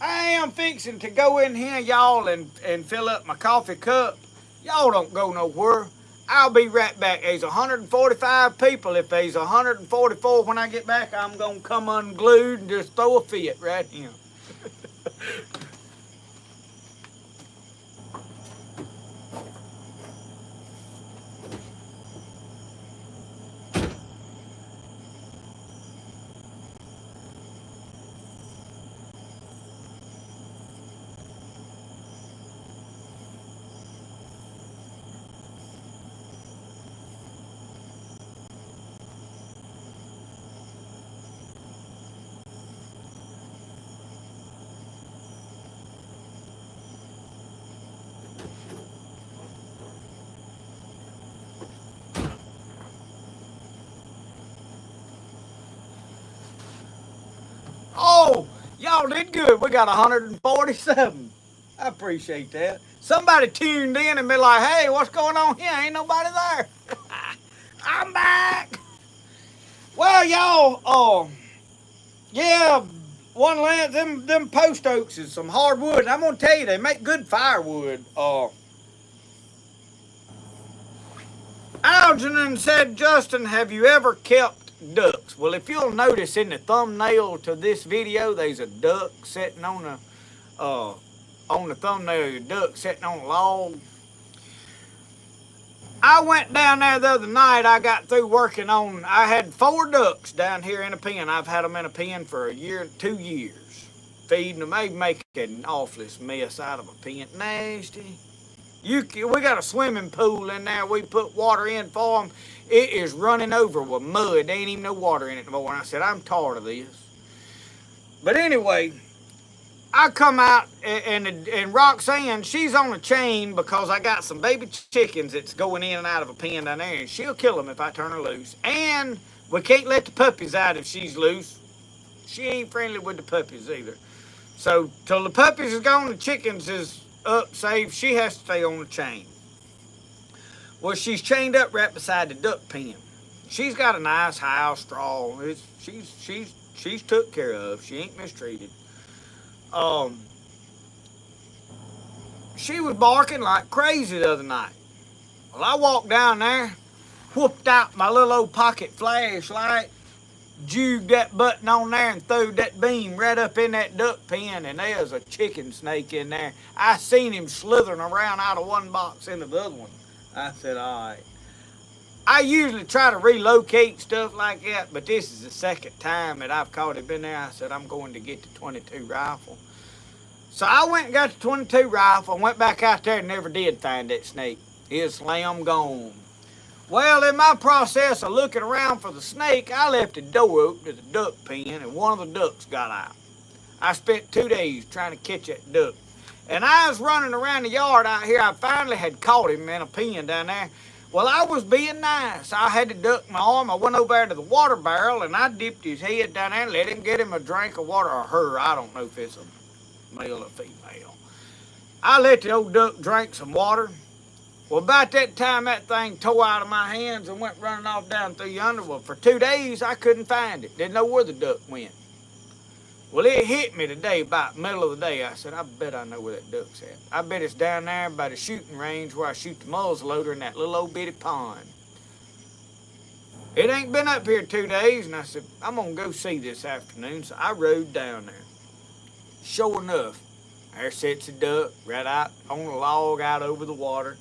I am fixing to go in here, y'all, and fill up my coffee cup. Y'all don't go nowhere. I'll be right back. There's 145 people. If there's 144 when I get back, I'm going to come unglued and just throw a fit right here. Oh, y'all did good. We got 147. I appreciate that. Somebody tuned in and be like, hey, what's going on here? Ain't nobody there. I'm back. Well, y'all, yeah, one land, them post oaks is some hardwood. And I'm gonna tell you, they make good firewood. Algernon said, Justin, have you ever kept ducks? Well, if you'll notice in the thumbnail to this video, there's a duck sitting on the thumbnail, a duck sitting on a log. I went down there the other night. I got through working on, I had 4 ducks down here in a pen. I've had them in a pen for a year, 2 years. Feeding them, they make an awfulest mess out of a pen. Nasty. We got a swimming pool in there. We put water in for them. It is running over with mud. There ain't even no water in it anymore. And I said, I'm tired of this. But anyway, I come out and Roxanne, she's on a chain because I got some baby chickens that's going in and out of a pen down there. And she'll kill them if I turn her loose. And we can't let the puppies out if she's loose. She ain't friendly with the puppies either. So till the puppies is gone, the chickens is up safe, she has to stay on the chain. Well, she's chained up right beside the duck pen. She's got a nice house, straw. She's took care of. She ain't mistreated. She was barking like crazy the other night. Well, I walked down there, whooped out my little old pocket flashlight, juged that button on there and threw that beam right up in that duck pen, and there's a chicken snake in there. I seen him slithering around out of one box into the other one. I said, all right. I usually try to relocate stuff like that, but this is the second time that I've caught him in there. I said, I'm going to get the 22 rifle. So I went and got the 22 rifle and went back out there and never did find that snake. His slam gone. Well, in my process of looking around for the snake, I left the door open to the duck pen and one of the ducks got out. I spent 2 days trying to catch that duck. And I was running around the yard out here. I finally had caught him in a pen down there. Well, I was being nice. I had to duck my arm. I went over there to the water barrel and I dipped his head down there and let him get him a drink of water, or her. I don't know if it's a male or female. I let the old duck drink some water. Well, about that time, that thing tore out of my hands and went running off down through yonder. Well, for 2 days, I couldn't find it. Didn't know where the duck went. Well, it hit me today, about the middle of the day. I said, I bet I know where that duck's at. I bet it's down there by the shooting range where I shoot the muzzleloader in that little old bitty pond. It ain't been up here 2 days, and I said, I'm going to go see this afternoon. So I rode down there. Sure enough, there sits a duck right out on a log out over the water.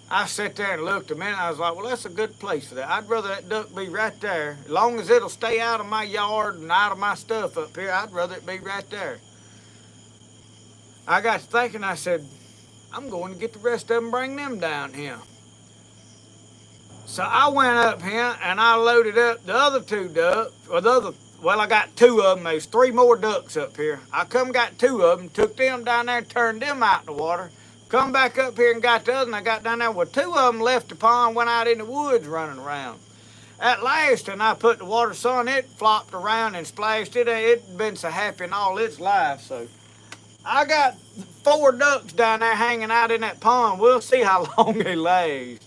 I sat there and looked a minute. I was like, well, that's a good place for that. I'd rather that duck be right there. As long as it'll stay out of my yard and out of my stuff up here, I'd rather it be right there. I got to thinking, I said, I'm going to get the rest of them, bring them down here. So I went up here and I loaded up the other 2 ducks, well, I got 2 of them. There's 3 more ducks up here. I come got 2 of them, took them down there and turned them out in the water. Come back up here and got the other, and I got down there. Well, 2 of them left the pond, went out in the woods running around. At last, and I put the water sun, it flopped around and splashed it. It'd been so happy in all its life. So I got 4 ducks down there hanging out in that pond. We'll see how long they last.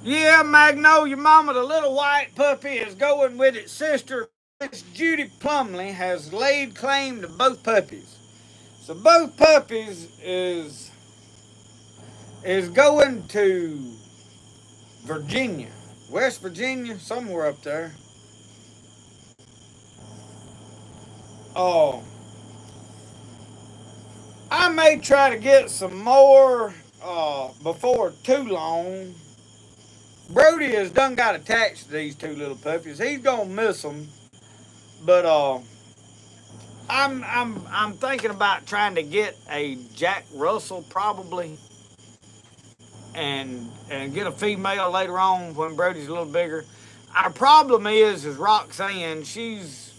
Yeah, Magnolia Mama, the little white puppy is going with its sister. Miss Judy Plumley has laid claim to both puppies. So both puppies is going to Virginia, West Virginia, somewhere up there. Oh, I may try to get some more before too long. Brody has done got attached to these 2 little puppies. He's gonna miss them, but I'm thinking about trying to get a Jack Russell probably, and get a female later on when Brody's a little bigger. Our problem is Roxanne. She's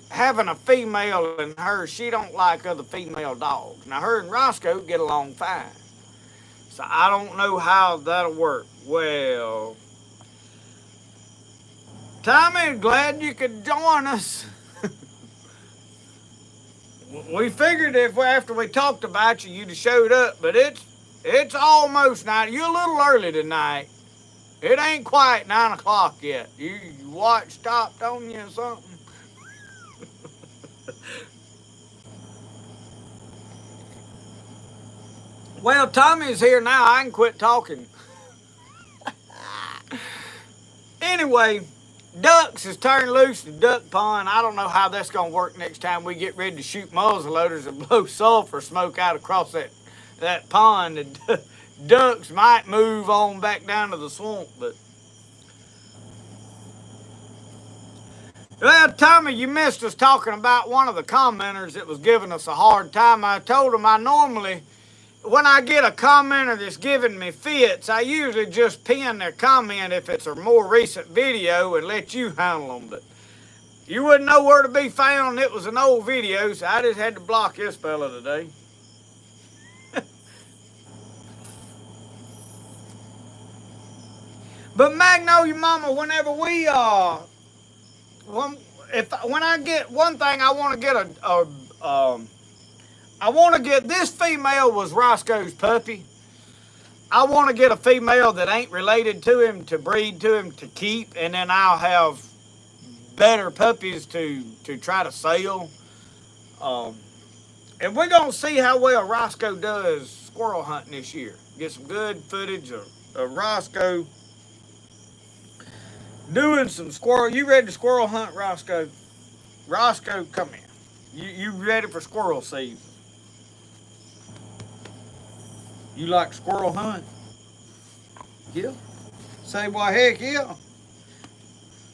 having a female in her. She don't like other female dogs. Now her and Rosco get along fine. So I don't know how that'll work. Well, Tommy, glad you could join us. We figured if after we talked about you, you'd have showed up, but it's almost 9. You're a little early tonight. It ain't quite 9 o'clock yet. You watch stopped on you or something? Well, Tommy's here now. I can quit talking. Anyway, ducks is turned loose in the duck pond. I don't know how that's going to work next time we get ready to shoot muzzle loaders and blow sulfur smoke out across that pond. The ducks might move on back down to the swamp, but... Well, Tommy, you missed us talking about one of the commenters that was giving us a hard time. I told him I normally... When I get a commenter that's giving me fits, I usually just pin their comment if it's a more recent video and let you handle them. But you wouldn't know where to be found. It was an old video, so I just had to block this fella today. But Magnolia Mama, whenever we when I get one thing, I want to get I want to get, this female was Roscoe's puppy. I want to get a female that ain't related to him to breed to him to keep, and then I'll have better puppies to try to sell. And we're going to see how well Roscoe does squirrel hunting this year. Get some good footage of Roscoe doing some squirrel. You ready to squirrel hunt, Roscoe? Roscoe, come here. You ready for squirrel season? You like squirrel hunt? Yeah. Say, why, heck yeah.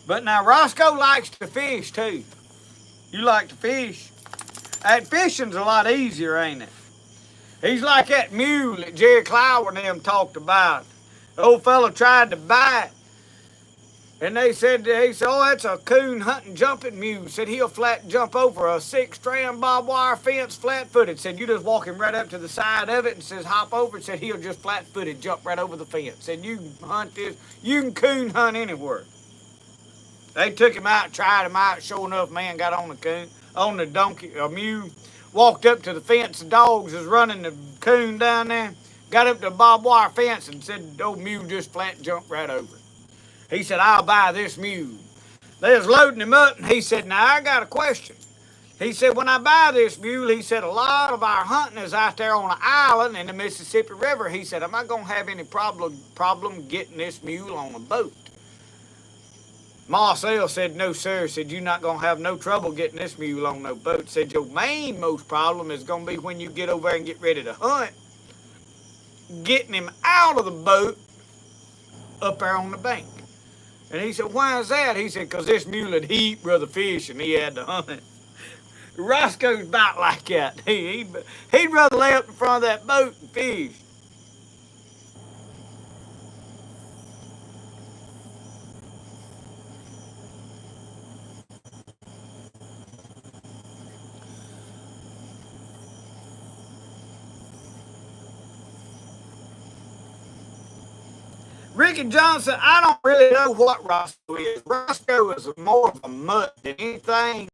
But now Roscoe likes to fish too. You like to fish? That fishing's a lot easier, ain't it? He's like that mule that Jerry Clower and them talked about. The old fella tried to buy it. And he said, oh, that's a coon hunting jumping mule. Said he'll flat jump over a 6-strand barbed wire fence flat-footed. Said you just walk him right up to the side of it and says hop over. Said he'll just flat-footed jump right over the fence. Said you can hunt this, you can coon hunt anywhere. They took him out, tried him out. Sure enough, man got on the donkey, a mule, walked up to the fence. The dogs was running the coon down there. Got up to the barbed wire fence and said the old mule just flat jumped right over. He said, I'll buy this mule. They was loading him up, and he said, now, I got a question. He said, when I buy this mule, he said, a lot of our hunting is out there on an island in the Mississippi River. He said, am I going to have any problem getting this mule on a boat? Marcel said, no, sir. Said, you're not going to have no trouble getting this mule on no boat. Said, your main most problem is going to be when you get over there and get ready to hunt, getting him out of the boat up there on the bank. And he said, why is that? He said, because this mule had heaped brother fish and he had to hunt it. Roscoe's about like that. He'd rather lay up in front of that boat and fish. Ricky Johnson, I don't really know what Roscoe is. Roscoe is more of a mutt than anything.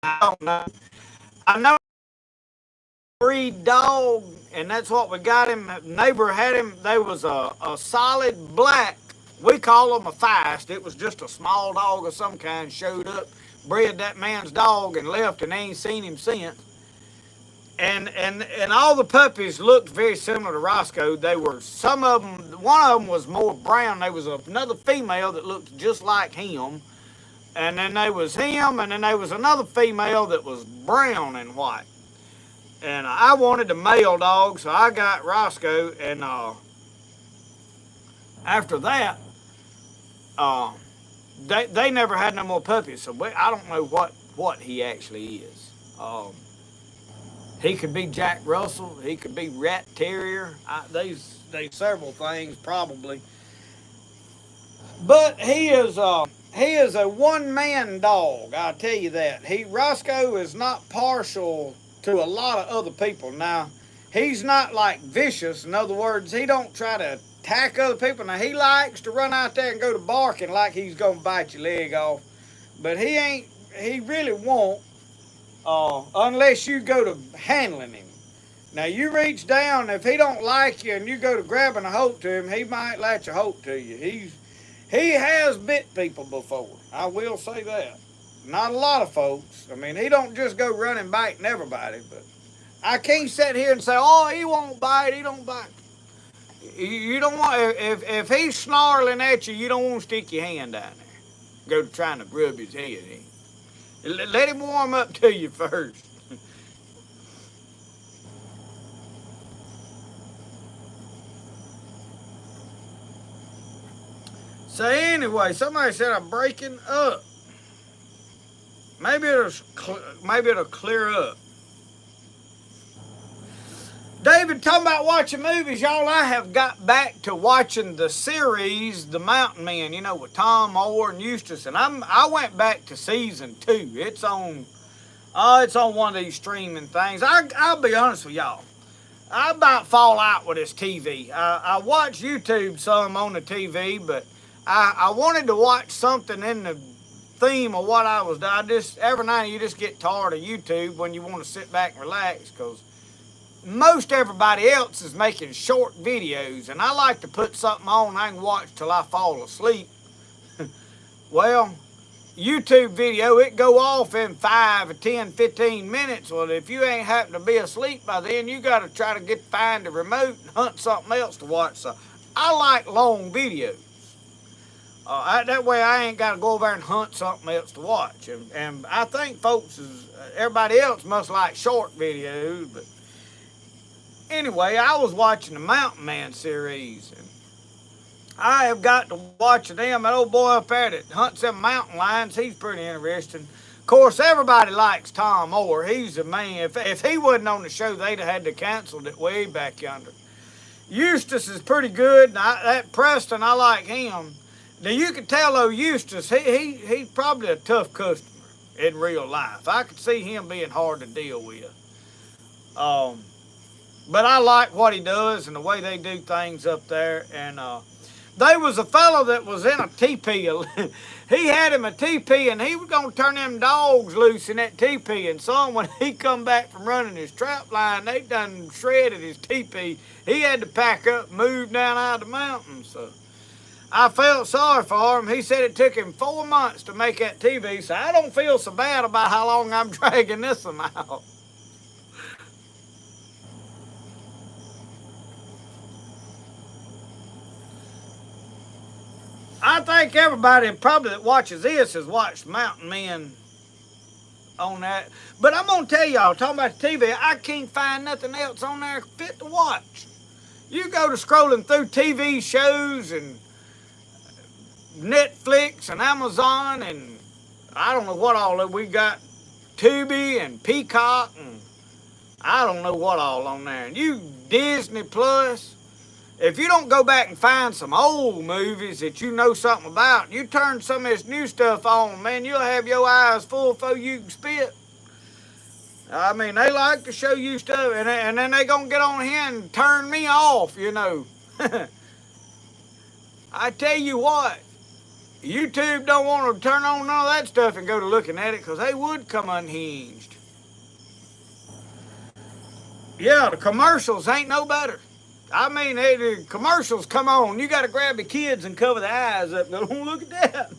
I don't know. I know breed dog, and that's what we got him. Neighbor had him. They was a solid black. We call them a feist. It was just a small dog of some kind. Showed up, bred that man's dog, and left, and they ain't seen him since. And all the puppies looked very similar to Roscoe. They were, some of them, one of them was more brown. There was another female that looked just like him. And then there was him, and then there was another female that was brown and white. And I wanted a male dog, so I got Roscoe. And after that, they never had no more puppies. So I don't know what he actually is. He could be Jack Russell. He could be Rat Terrier. There's several things probably. But he is a one-man dog. I'll tell you that. Roscoe is not partial to a lot of other people. Now, he's not like vicious. In other words, he don't try to attack other people. Now, he likes to run out there and go to barking like he's going to bite your leg off. But he really won't unless you go to handling him. Now, you reach down, if he don't like you and you go to grabbing a hold to him, he might latch a hold to you. He has bit people before. I will say that. Not a lot of folks. I mean, he don't just go running biting everybody, but I can't sit here and say, oh, he won't bite, he don't bite. You don't want, if he's snarling at you, you don't want to stick your hand down there. Go trying to rub his head in. Let him warm up to you first. So anyway, somebody said I'm breaking up. Maybe it'll clear up. David, talking about watching movies, y'all, I have got back to watching the series, The Mountain Men, you know, with Tom Moore and Eustace, and I went back to season 2. It's on one of these streaming things. I'll be honest with y'all. I about fall out with this TV. I watch YouTube some on the TV, but I wanted to watch something in the theme of what I was doing. Every night you just get tired of YouTube when you want to sit back and relax, because most everybody else is making short videos, and I like to put something on I can watch till I fall asleep. Well, YouTube video, it go off in 5 or 10, 15 minutes. Well, if you ain't happen to be asleep by then, you got to try to find the remote and hunt something else to watch. So I like long videos. That way I ain't got to go over and hunt something else to watch. And I think everybody else must like short videos, but anyway, I was watching the Mountain Man series, and I have got to watch them. That old boy up there that hunts them mountain lions, he's pretty interesting. Of course, everybody likes Tom Moore. He's the man. If he wasn't on the show, they'd have had to cancel it way back yonder. Eustace is pretty good. That Preston, I like him. Now, you can tell, though, Eustace, he's probably a tough customer in real life. I could see him being hard to deal with. But I like what he does and the way they do things up there. And there was a fellow that was in a teepee. He had him a teepee, and he was going to turn them dogs loose in that teepee. And son, when he come back from running his trap line, they done shredded his teepee. He had to pack up and move down out of the mountains. So I felt sorry for him. He said it took him 4 months to make that TV, so I don't feel so bad about how long I'm dragging this one out. I think everybody probably that watches this has watched Mountain Men on that. But I'm going to tell y'all, talking about the TV, I can't find nothing else on there fit to watch. You go to scrolling through TV shows and Netflix and Amazon and I don't know what all that we got, Tubi and Peacock and I don't know what all on there. And you Disney Plus, if you don't go back and find some old movies that you know something about, you turn some of this new stuff on, man, you'll have your eyes full before you can spit. I mean, they like to show you stuff, and then they gonna get on here and turn me off, you know. I tell you what, YouTube don't want to turn on none of that stuff and go to looking at it, because they would come unhinged. Yeah, the commercials ain't no better. I mean, the commercials come on. You got to grab the kids and cover their eyes up. Go, oh, look at that.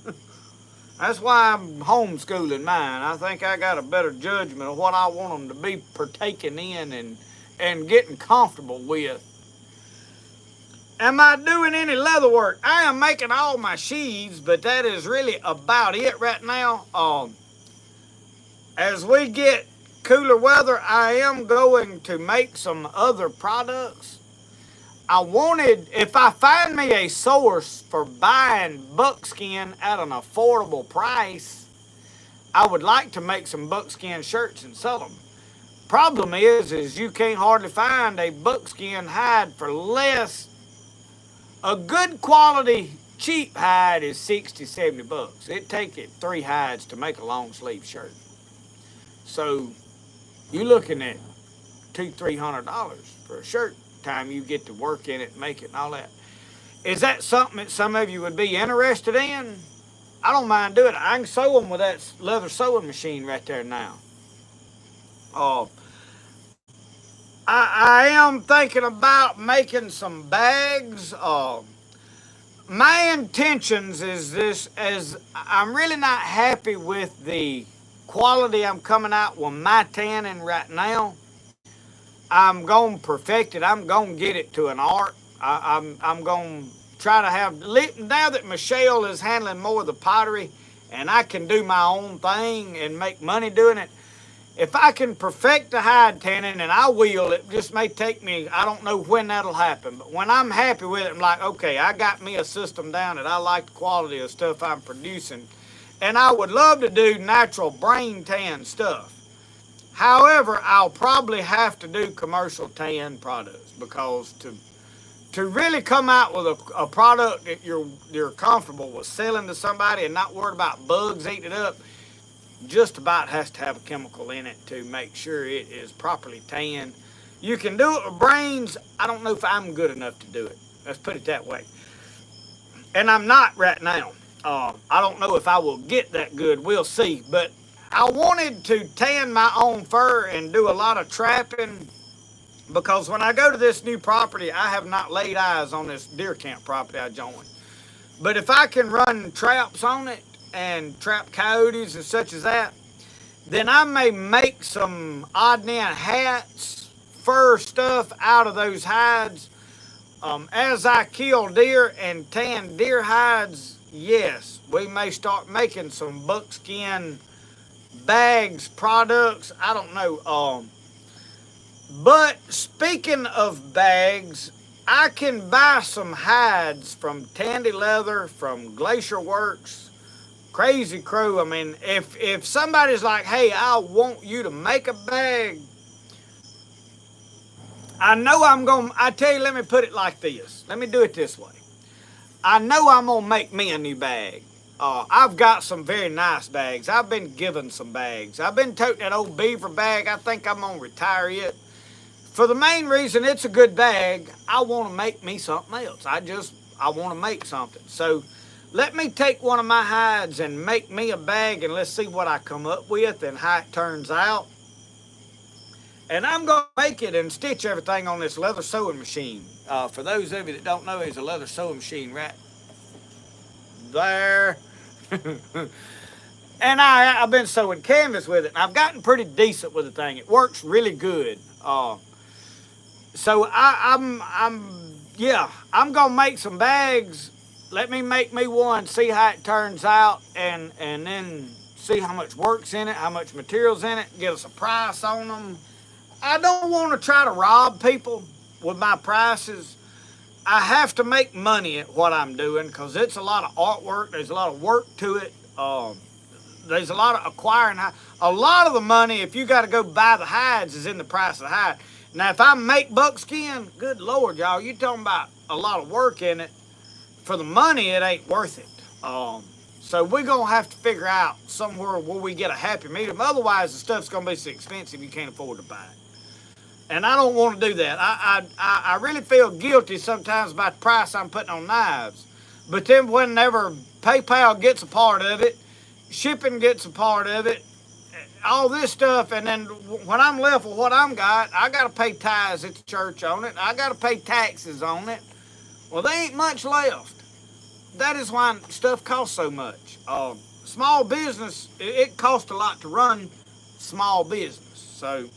That's why I'm homeschooling mine. I think I got a better judgment of what I want them to be partaking in and getting comfortable with. Am I doing any leather work? I am making all my sheaths, but that is really about it right now. As we get cooler weather, I am going to make some other products. I wanted, if I find me a source for buying buckskin at an affordable price, I would like to make some buckskin shirts and sell them. Problem is you can't hardly find a buckskin hide for less. A good quality cheap hide is 60, 70 bucks. It takes 3 hides to make a long sleeve shirt. So you're looking at $200-300 for a shirt. Time you get to work in it, make it and all that. Is that something that some of you would be interested in? I don't mind doing it. I can sew them with that leather sewing machine right there now. Uh, I am thinking about making some bags. My intentions is this, as I'm really not happy with the quality I'm coming out with my tanning right now. I'm going to perfect it. I'm going to get it to an art. I'm going to try to have, now that Michelle is handling more of the pottery and I can do my own thing and make money doing it, if I can perfect the hide tanning, and I will, it just may take me, I don't know when that'll happen, but when I'm happy with it, I'm like, okay, I got me a system down that I like the quality of stuff I'm producing. And I would love to do natural brain tan stuff. However, I'll probably have to do commercial tan products because to really come out with a product that you're comfortable with selling to somebody and not worried about bugs eating it up, just about has to have a chemical in it to make sure it is properly tanned. You can do it with brains. I don't know if I'm good enough to do it. Let's put it that way. And I'm not right now. I don't know if I will get that good. We'll see. But I wanted to tan my own fur and do a lot of trapping because when I go to this new property, I have not laid eyes on this deer camp property I joined. But if I can run traps on it and trap coyotes and such as that, then I may make some odd and end hats, fur stuff out of those hides. As I kill deer and tan deer hides, yes, we may start making some buckskin bags, products. I don't know. But speaking of bags, I can buy some hides from Tandy Leather, from Glacier Works, Crazy Crow. I mean, if somebody's like, hey, I want you to make a bag, I know I tell you, let me put it like this. Let me do it this way. I know I'm going to make me a new bag. I've got some very nice bags. I've been given some bags. I've been toting that old beaver bag. I think I'm going to retire it. For the main reason it's a good bag, I want to make me something else. I want to make something. So let me take one of my hides and make me a bag, and let's see what I come up with and how it turns out. And I'm going to make it and stitch everything on this leather sewing machine. For those of you that don't know, it's a leather sewing machine right there. And I've been sewing canvas with it, and I've gotten pretty decent with the thing. It works really good. So I'm gonna make some bags. Let me make me one, see how it turns out, and then see how much work's in it, how much material's in it, get us a price on them. I don't want to try to rob people with my prices. I have to make money at what I'm doing because it's a lot of artwork. There's a lot of work to it. There's a lot of acquiring. A lot of the money, if you got to go buy the hides, is in the price of the hide. Now, if I make buckskin, good Lord, y'all, you're talking about a lot of work in it. For the money, it ain't worth it. So we're going to have to figure out somewhere where we get a happy medium. Otherwise, the stuff's going to be so expensive you can't afford to buy it. And I don't want to do that. I really feel guilty sometimes about the price I'm putting on knives. But then whenever PayPal gets a part of it, shipping gets a part of it, all this stuff, and then when I'm left with what I got to pay tithes at the church on it. I got to pay taxes on it. Well, there ain't much left. That is why stuff costs so much. Small business, it costs a lot to run small business. So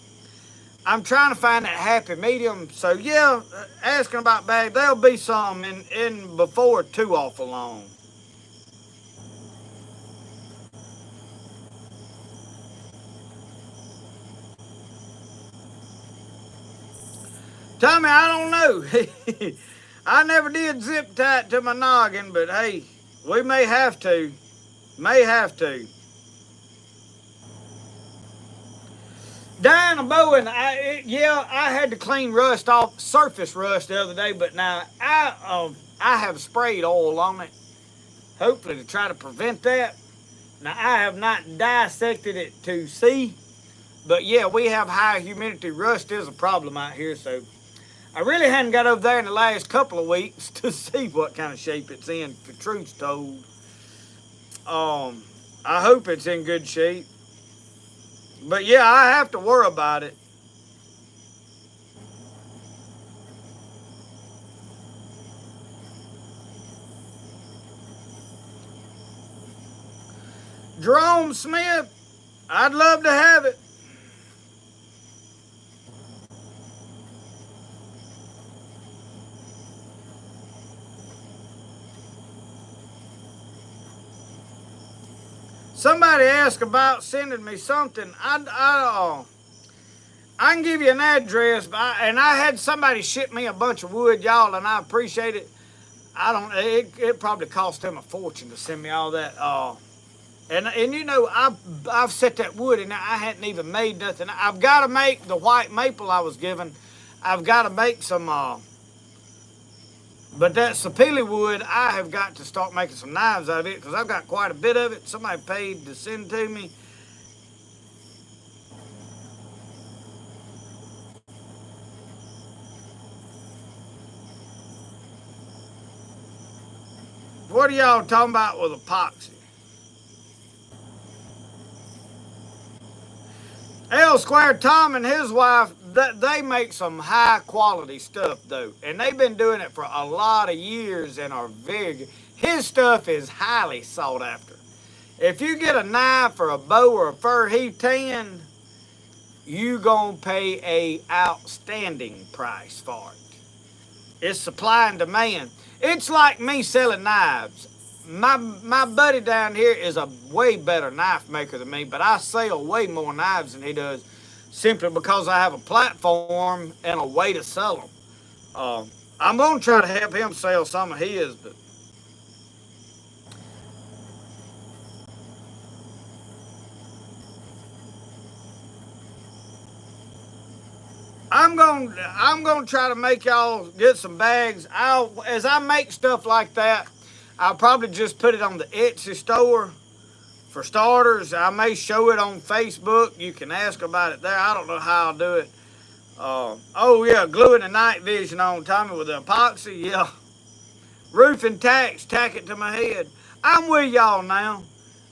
I'm trying to find that happy medium. So yeah, asking about bags, there'll be some in before too awful long. Tommy, I don't know. I never did zip tie it to my noggin, but hey, we may have to. May have to. Diana Bowen, I had to clean rust off, surface rust the other day, but now I have sprayed oil on it, hopefully to try to prevent that. Now I have not dissected it to see, but yeah, we have high humidity. Rust is a problem out here, so I really hadn't got over there in the last couple of weeks to see what kind of shape it's in, for truth's told. I hope it's in good shape. But yeah, I have to worry about it. Jerome Smith, I'd love to have it. Somebody asked about sending me something. I can give you an address, and I had somebody ship me a bunch of wood, y'all, and I appreciate it. I don't. It probably cost them a fortune to send me all that. And you know, I've set that wood, and I hadn't even made nothing. I've got to make the white maple I was given. I've got to make some. But that sapele wood, I have got to start making some knives out of it because I've got quite a bit of it. Somebody paid to send to me. What are y'all talking about with epoxy? L Square Tom and his wife, they make some high quality stuff though, and they've been doing it for a lot of years and are very good. His stuff is highly sought after. If you get a knife or a bow or a fur heave 10, you gonna pay a outstanding price for it. It's supply and demand. It's like me selling knives. My buddy down here is a way better knife maker than me, but I sell way more knives than he does simply because I have a platform and a way to sell them. I'm going to try to help him sell some of his, but I'm gonna try to make y'all get some bags. As I make stuff like that, I'll probably just put it on the Etsy store. For starters, I may show it on Facebook. You can ask about it there. I don't know how I'll do it. Oh yeah, gluing the night vision on Tommy with the epoxy. Yeah, roof and tacks, tack it to my head. I'm with y'all now.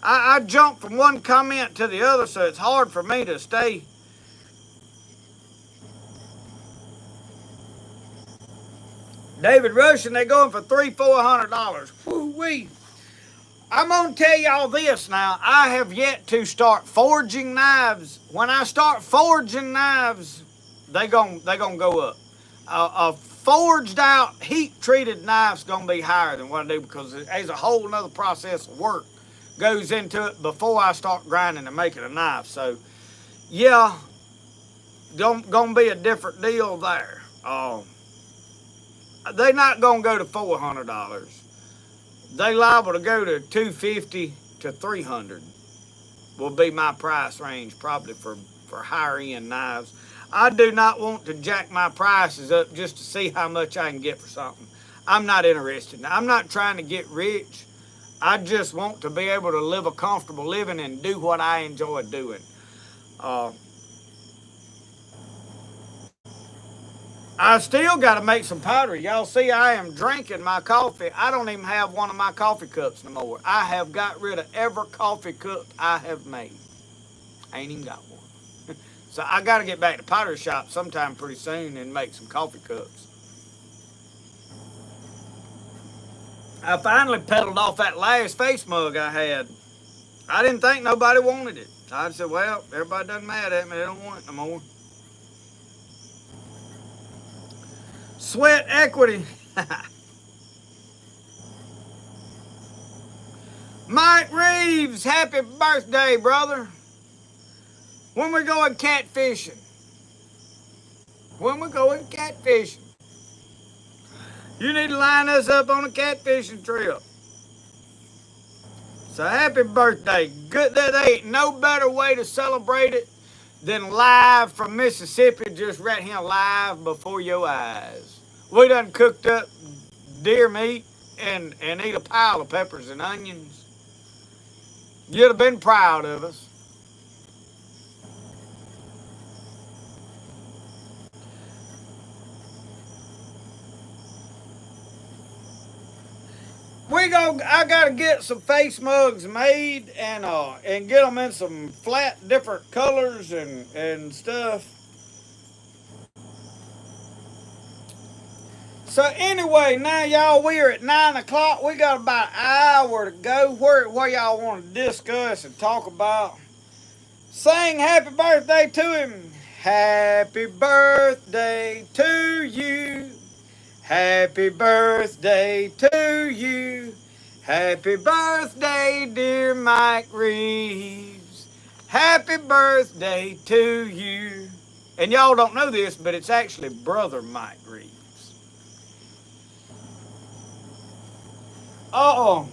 I jump from one comment to the other, so it's hard for me to stay. David Russian, they going for $300-400. Woo wee. I'm gonna tell y'all this now. I have yet to start forging knives. When I start forging knives, they gonna go up. A forged out, heat treated knife's gonna be higher than what I do because there's a whole nother process of work goes into it before I start grinding and making a knife. So yeah, gonna be a different deal there. They're not gonna go to $400. They liable to go to $250 to $300 will be my price range probably for higher end knives. I do not want to jack my prices up just to see how much I can get for something. I'm not interested. I'm not trying to get rich. I just want to be able to live a comfortable living and do what I enjoy doing. I still got to make some pottery. Y'all see, I am drinking my coffee. I don't even have one of my coffee cups no more. I have got rid of every coffee cup I have made. I ain't even got one. So I got to get back to pottery shop sometime pretty soon and make some coffee cups. I finally peddled off that last face mug I had. I didn't think nobody wanted it. I said, well, everybody done mad at me. They don't want it no more. Sweat equity. Mike Reeves, happy birthday, brother. When we going catfishing? When we going catfishing? You need to line us up on a catfishing trip. So happy birthday. Good, there ain't no better way to celebrate it than live from Mississippi, just right here live before your eyes. We done cooked up deer meat and eat a pile of peppers and onions. You'd have been proud of us. I gotta get some face mugs made and get them in some flat different colors and stuff. So anyway, now y'all, we are at 9 o'clock. We got about an hour to go. Where y'all want to discuss and talk about? Sing happy birthday to him. Happy birthday to you. Happy birthday to you. Happy birthday, dear Mike Reeves. Happy birthday to you. And y'all don't know this, but it's actually brother Mike Reeves. Uh-oh.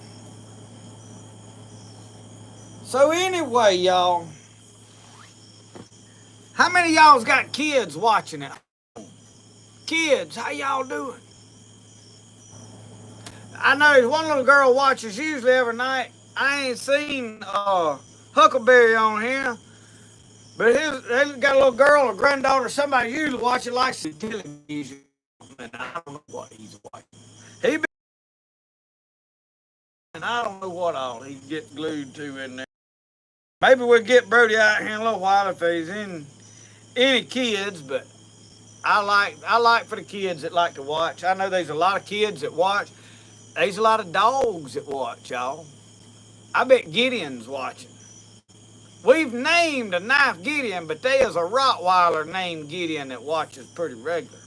So anyway, y'all, how many of y'all's got kids watching it? Kids, how y'all doing? I know there's one little girl watches usually every night. I ain't seen Huckleberry on here, but they got a little girl, a granddaughter, somebody usually watching likes the television. And I don't know what he's watching. And I don't know what all he gets glued to in there. Maybe we'll get Brody out here in a little while if he's in any kids, but I like for the kids that like to watch. I know there's a lot of kids that watch. There's a lot of dogs that watch, y'all. I bet Gideon's watching. We've named a knife Gideon, but there's a Rottweiler named Gideon that watches pretty regular.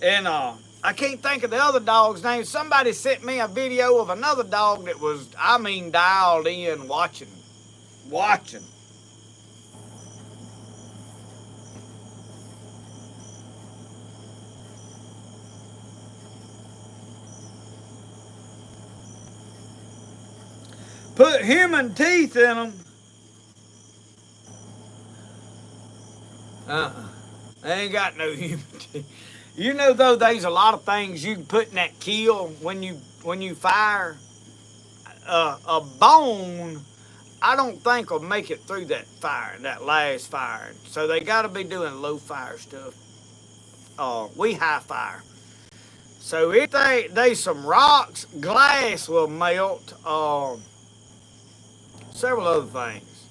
And I can't think of the other dog's name. Somebody sent me a video of another dog that was, I mean, dialed in watching. Put human teeth in them. They ain't got no human teeth. You know, though, there's a lot of things you can put in that kill when you fire. A bone, I don't think will make it through that fire, that last fire. So they got to be doing low fire stuff. We high fire. So if there's some rocks, glass will melt. Several other things.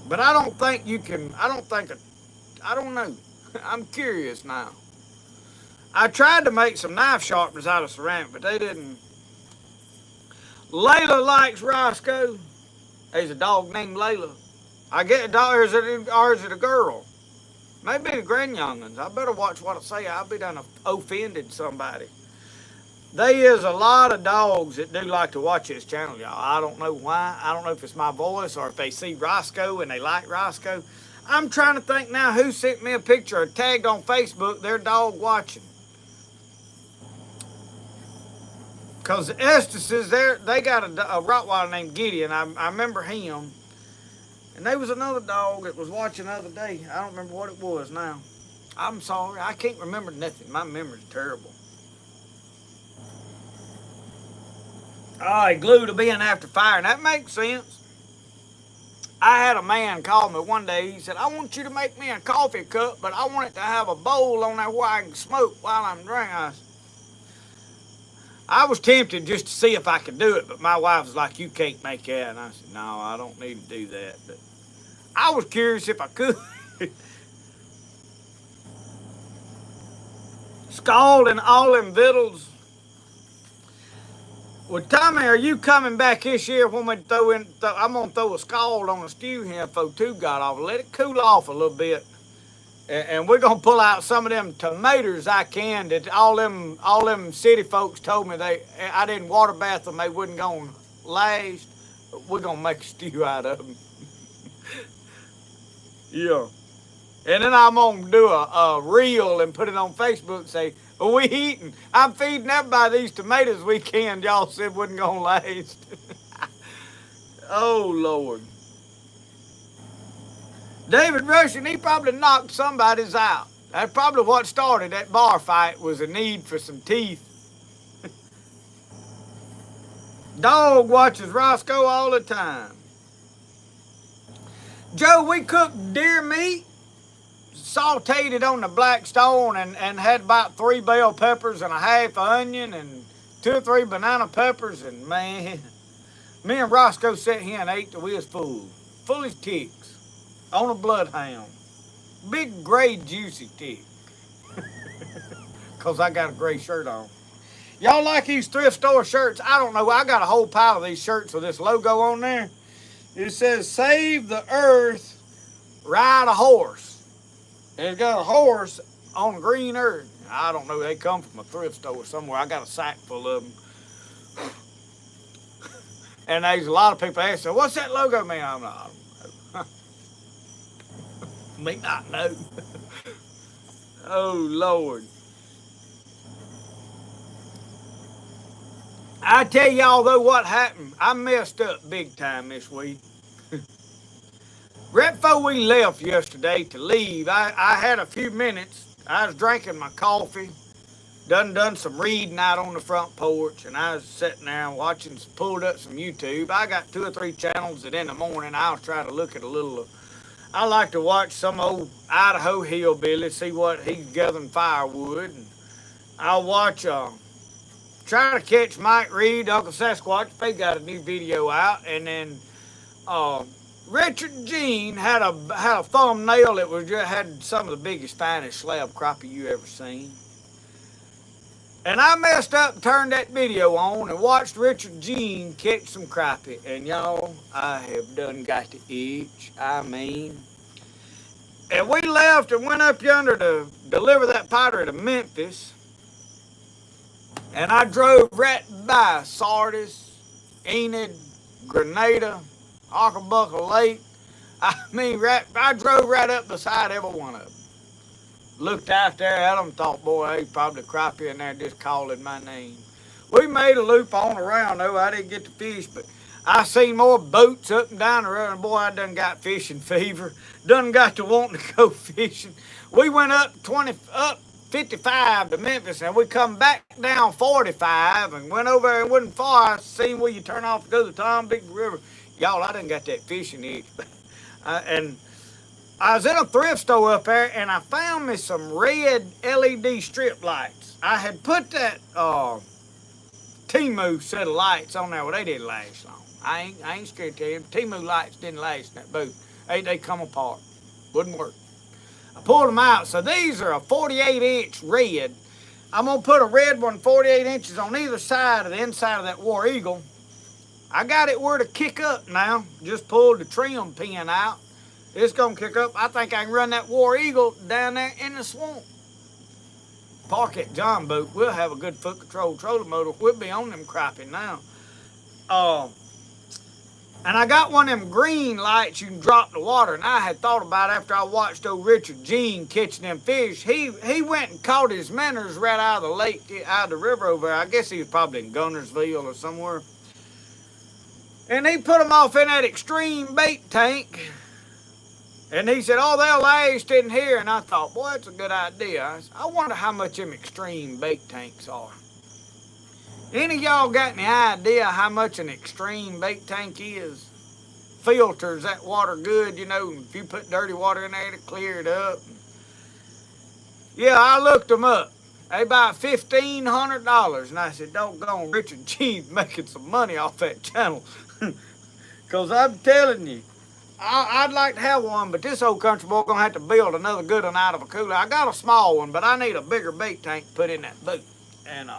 But I don't think you can. I don't know. I'm curious now. I tried to make some knife sharpeners out of ceramic, but they didn't. Layla likes Rosco. There's a dog named Layla. I get a dog, or is it a girl? Maybe the grandyoungins. I better watch what I say. I'll be done offended somebody. There is a lot of dogs that do like to watch this channel, y'all. I don't know why. I don't know if it's my voice or if they see Rosco and they like Rosco. I'm trying to think now who sent me a picture or tagged on Facebook their dog watching. Because the Estes, they got a Rottweiler named Gideon. I remember him. And there was another dog that was watching the other day. I don't remember what it was now. I'm sorry. I can't remember nothing. My memory's terrible. Oh, he glued a bin after fire, and that makes sense. I had a man call me one day. He said, I want you to make me a coffee cup, but I want it to have a bowl on there where I can smoke while I'm drinking. I was tempted just to see if I could do it, but my wife was like, you can't make that. And I said, no, I don't need to do that. But I was curious if I could. Scalding all them victuals. Well, Tommy, are you coming back this year when we I'm going to throw a scald on a stew here before 2 got off. Let it cool off a little bit. And we're going to pull out some of them tomatoes I canned that all them city folks told me I didn't water bath them, they wasn't going to last. But we're going to make a stew out of them. Yeah. And then I'm going to do a reel and put it on Facebook and say, we eating. I'm feeding everybody these tomatoes we canned y'all said wasn't going to last. Oh, Lord. David Russian, he probably knocked somebody's out. That's probably what started that bar fight was a need for some teeth. Dog watches Rosco all the time. Joe, we cooked deer meat. sauteed it on the Blackstone and had about 3 bell peppers and a half onion and 2 or 3 banana peppers. And man, me and Rosco sat here and ate till we was full as ticks on a bloodhound. Big gray juicy tick. Cause I got a gray shirt on. Y'all like these thrift store shirts? I don't know. I got a whole pile of these shirts with this logo on there. It says, "Save the Earth, Ride a Horse." And it's got a horse on green earth. I don't know. They come from a thrift store somewhere. I got a sack full of them. And there's a lot of people asking, "What's that logo mean?" I'm like, "I don't know." Me not know. Oh, Lord. I tell y'all though what happened. I messed up big time this week. Right before we left yesterday to leave, I had a few minutes. I was drinking my coffee, done some reading out on the front porch, and I was sitting there watching, pulled up some YouTube. I got 2 or 3 channels that in the morning I'll try to look at a little. I like to watch some old Idaho hillbilly, see what he's gathering firewood. And I'll watch try to catch Mike Reed, Uncle Sasquatch. They got a new video out, and then Richard Jean had a thumbnail that was just had some of the biggest, finest slab crappie you ever seen. And I messed up and turned that video on and watched Richard Jean catch some crappie. And y'all, I have done got the itch. I mean. And we left and went up yonder to deliver that pottery to Memphis. And I drove right by Sardis, Enid, Grenada, Arcabuckle Lake. I mean, I drove right up beside every one of them. Looked out there at them and thought, boy, they probably crappie in there just calling my name. We made a loop on around, though. I didn't get to fish, but I seen more boats up and down the road, and boy, I done got fishing fever. Done got to wanting to go fishing. We went up 55 to Memphis, and we come back down 45 and went over there and wasn't far. I seen where you turn off to go to the Tom Big River. Y'all, I done got that fishing itch. And I was in a thrift store up there, and I found me some red LED strip lights. I had put that Temu set of lights on there. Well, they didn't last long. I ain't scared to tell you. Temu lights didn't last in that boat. They come apart. Wouldn't work. I pulled them out. So these are a 48-inch red. I'm going to put a red one 48 inches on either side of the inside of that War Eagle. I got it where to kick up now. Just pulled the trim pin out. It's going to kick up. I think I can run that War Eagle down there in the swamp. Park that John boat. We'll have a good foot control trolling motor. We'll be on them crappie now. And I got one of them green lights you can drop in the water. And I had thought about after I watched old Richard Jean catching them fish. He went and caught his minnows right out of the lake, out of the river over there. I guess he was probably in Gunnersville or somewhere. And he put them off in that extreme bait tank. And he said, "Oh, they'll last in here." And I thought, boy, that's a good idea. I wonder how much them extreme bait tanks are. Any of y'all got any idea how much an extreme bait tank is? Filters that water good, you know, if you put dirty water in there to clear it up. Yeah, I looked them up. They about $1,500. And I said, doggone, Richard G's making some money off that channel. Because I'm telling you, I'd like to have one, but this old country boy going to have to build another good one out of a cooler. I got a small one, but I need a bigger bait tank to put in that boat. And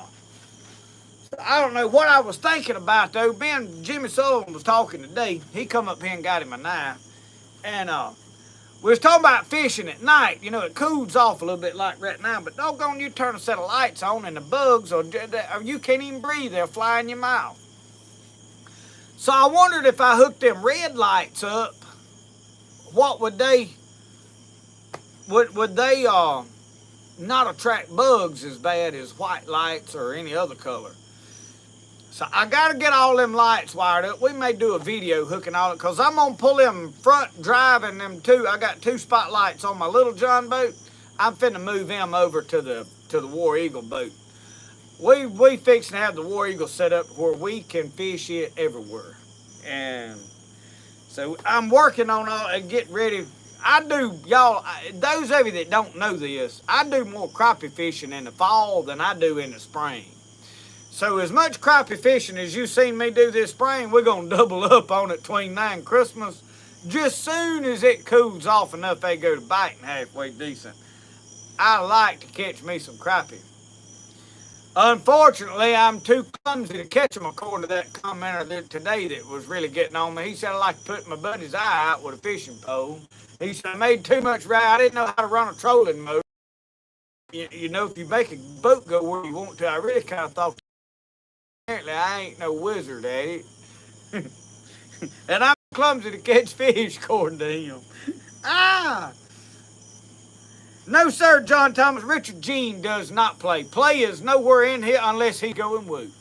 I don't know what I was thinking about, though. Jimmy Sullivan was talking today. He come up here and got him a knife. And we was talking about fishing at night. You know, it cools off a little bit like right now. But doggone, you turn a set of lights on and the bugs, or you can't even breathe. They'll fly in your mouth. So I wondered if I hooked them red lights up, what would they not attract bugs as bad as white lights or any other color? So I got to get all them lights wired up. We may do a video hooking all it, because I'm going to pull them front driving them too. I got 2 spotlights on my Little John boat. I'm finna move them over to the War Eagle boat. We fixing to have the War Eagle set up where we can fish it everywhere. And so I'm working on all and get ready. I do, y'all, those of you that don't know this, I do more crappie fishing in the fall than I do in the spring. So as much crappie fishing as you seen me do this spring, we're going to double up on it between now and Christmas. Just soon as it cools off enough, they go to biting halfway decent. I like to catch me some crappie. Unfortunately, I'm too clumsy to catch them, according to that commenter today that was really getting on me. He said I like to put my buddy's eye out with a fishing pole. He said I made too much right. I didn't know how to run a trolling motor. You know, if you make a boat go where you want to, I really kind of thought, apparently I ain't no wizard at it. And I'm clumsy to catch fish, according to him. Ah! No, sir, John Thomas. Richard Gene does not play. Play is nowhere in here unless he going woo.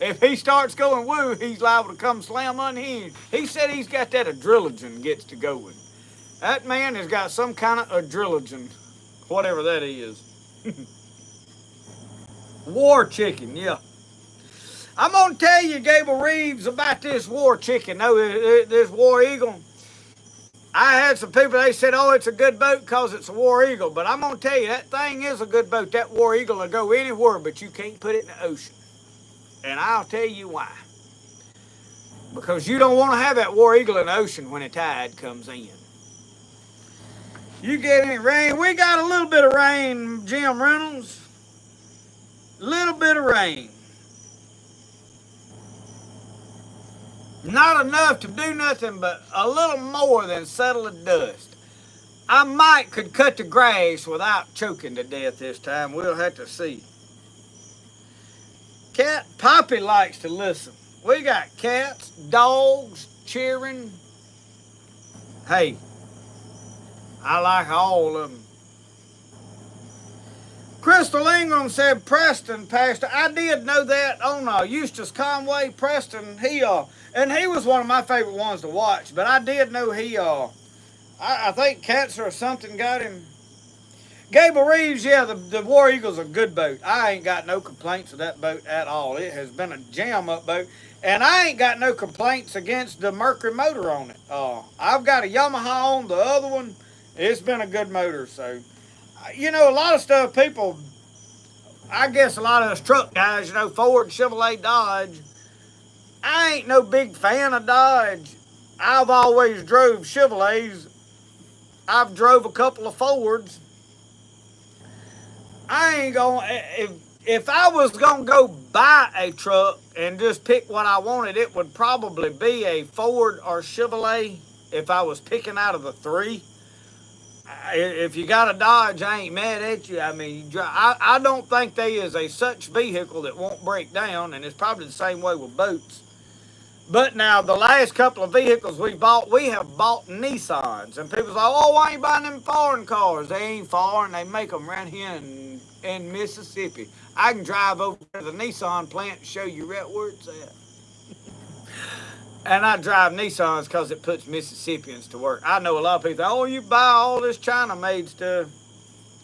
If he starts going woo, he's liable to come slam unhinged. He said he's got that adrenaline gets to going. That man has got some kind of adrenaline, whatever that is. War chicken, yeah. I'm going to tell you, Gable Reeves, about this war chicken. No, this War Eagle. I had some people, they said, oh, it's a good boat because it's a War Eagle. But I'm going to tell you, that thing is a good boat. That War Eagle will go anywhere, but you can't put it in the ocean. And I'll tell you why. Because you don't want to have that War Eagle in the ocean when the tide comes in. You get any rain? We got a little bit of rain, Jim Reynolds. Little bit of rain. Not enough to do nothing but a little more than settle the dust. I might could cut the grass without choking to death this time. We'll have to see. Cat Poppy likes to listen. We got cats, dogs, cheering. Hey, I like all of them. Crystal Ingram said Preston passed. I did know that on Eustace Conway. Preston, and he was one of my favorite ones to watch. But I did know I think cancer or something got him. Gable Reeves, yeah, the War Eagle's a good boat. I ain't got no complaints with that boat at all. It has been a jam-up boat. And I ain't got no complaints against the Mercury motor on it. I've got a Yamaha on the other one. It's been a good motor, so... You know, a lot of stuff people, I guess a lot of us truck guys, you know, Ford, Chevrolet, Dodge. I ain't no big fan of Dodge. I've always drove Chevrolets. I've drove a couple of Fords. I ain't gonna, if I was gonna go buy a truck and just pick what I wanted, it would probably be a Ford or Chevrolet if I was picking out of the three. If you got a Dodge, I ain't mad at you. I mean, I don't think there is a such vehicle that won't break down, and it's probably the same way with boats. But now, the last couple of vehicles we have bought Nissans. And people's like, oh, why ain't you buying them foreign cars? They ain't foreign. They make them right here in Mississippi. I can drive over to the Nissan plant and show you right where it's at. And I drive Nissans because it puts Mississippians to work. I know a lot of people think, oh, you buy all this China-made stuff.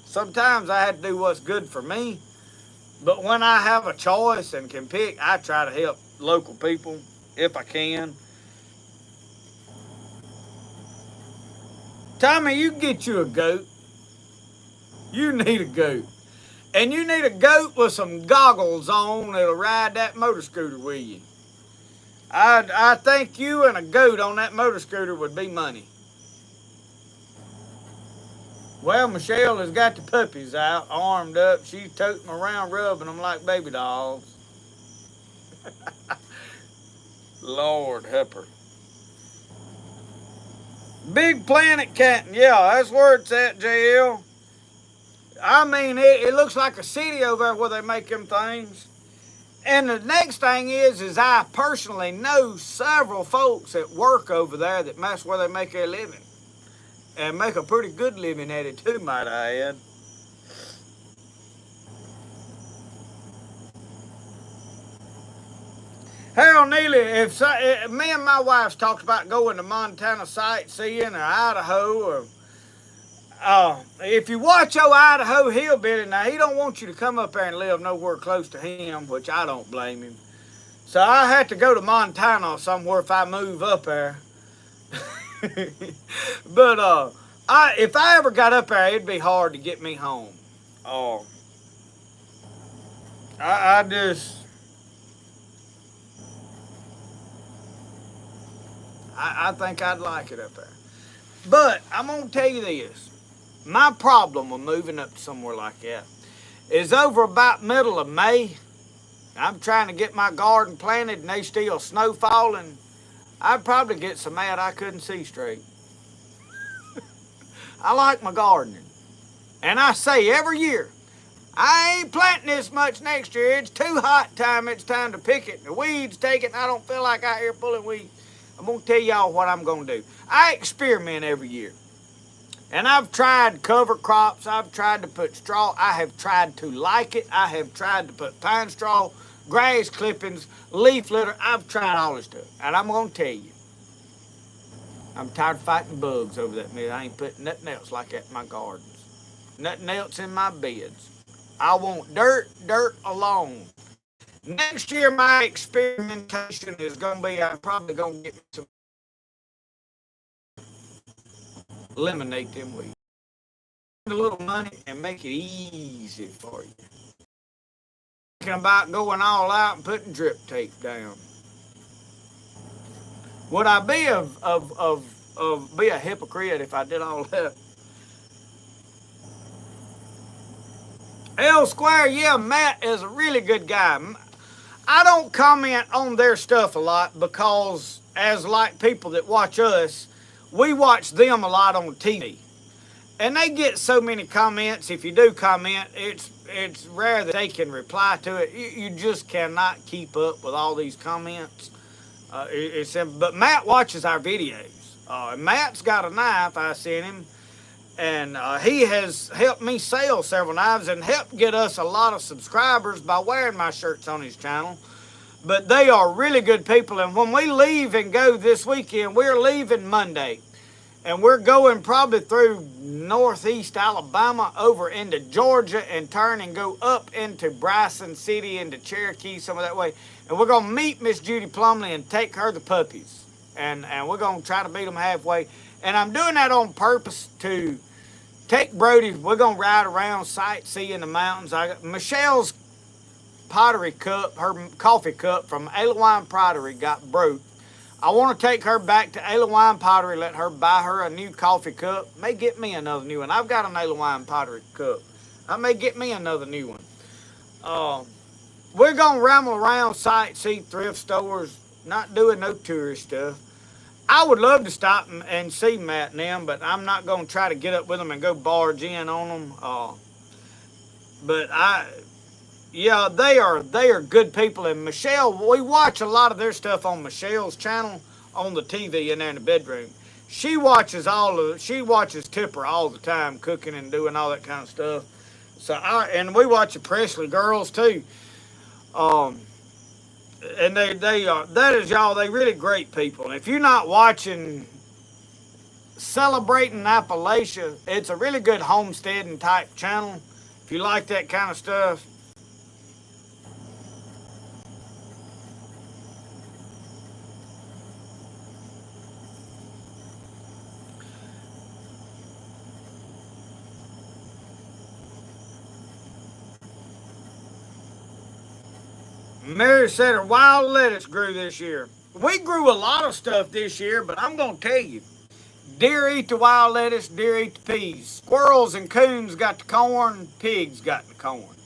Sometimes I have to do what's good for me. But when I have a choice and can pick, I try to help local people if I can. Tommy, you can get you a goat. You need a goat. And you need a goat with some goggles on that'll ride that motor scooter with you. I think you and a goat on that motor scooter would be money. Well, Michelle has got the puppies out, armed up. She's toting them around, rubbing them like baby dolls. Lord help her. Big Planet Canton, yeah, that's where it's at, JL. I mean, it looks like a city over there where they make them things. And the next thing is I personally know several folks that work over there that's where they make their living. And make a pretty good living at it too, might I add. Harold Neely, if me and my wife's talked about going to Montana sightseeing or Idaho or if you watch your Idaho hillbilly, now he don't want you to come up there and live nowhere close to him, which I don't blame him. So I have to go to Montana somewhere if I move up there. But if I ever got up there, it'd be hard to get me home. Oh, I just I think I'd like it up there. But I'm gonna tell you this: my problem with moving up to somewhere like that is over about middle of May. I'm trying to get my garden planted, and they still snow falling. I'd probably get so mad I couldn't see straight. I like my gardening, and I say every year, I ain't planting this much next year. It's too hot time. It's time to pick it. The weeds take it, and I don't feel like out here pulling weeds. I'm going to tell y'all what I'm going to do. I experiment every year. And I've tried cover crops. I've tried to put straw. I have tried to like it. I have tried to put pine straw, grass clippings, leaf litter. I've tried all this stuff. And I'm going to tell you, I'm tired of fighting bugs over that. I ain't putting nothing else like that in my gardens. Nothing else in my beds. I want dirt alone. Next year, my experimentation is going to be, I'm probably going to get some, eliminate them weeds. A little money and make it easy for you. Thinking about going all out and putting drip tape down. Would I be a hypocrite if I did all that? L Square, yeah, Matt is a really good guy. I don't comment on their stuff a lot because, as like people that watch us, we watch them a lot on TV. And they get so many comments. If you do comment, it's rare that they can reply to it. You just cannot keep up with all these comments. But Matt watches our videos. And Matt's got a knife I sent him. And he has helped me sell several knives and helped get us a lot of subscribers by wearing my shirts on his channel. But they are really good people. And when we leave and go this weekend, we're leaving Monday. And we're going probably through northeast Alabama over into Georgia and turn and go up into Bryson City, into Cherokee, some of that way. And we're going to meet Miss Judy Plumley and take her the puppies. And we're going to try to beat them halfway. And I'm doing that on purpose to take Brody. We're going to ride around, sightsee in the mountains. I got Michelle's pottery cup, her coffee cup from Alewife Pottery got broke. I want to take her back to Alewife Pottery, let her buy her a new coffee cup. May get me another new one. I've got an Alewife Pottery cup. I may get me another new one. We're going to ramble around, sightsee thrift stores, not doing no tourist stuff. I would love to stop and see Matt and them, but I'm not going to try to get up with them and go barge in on them. But yeah, they are good people. And Michelle, we watch a lot of their stuff on Michelle's channel on the TV in there in the bedroom. She watches Tipper all the time, cooking and doing all that kind of stuff. And we watch the Presley girls too. And they are, that is y'all, they really great people. And if you're not watching Celebrating Appalachia, it's a really good homesteading type channel. If you like that kind of stuff. Mary said her wild lettuce grew this year. We grew a lot of stuff this year, but I'm going to tell you, deer eat the wild lettuce, deer eat the peas. Squirrels and coons got the corn, pigs got the corn.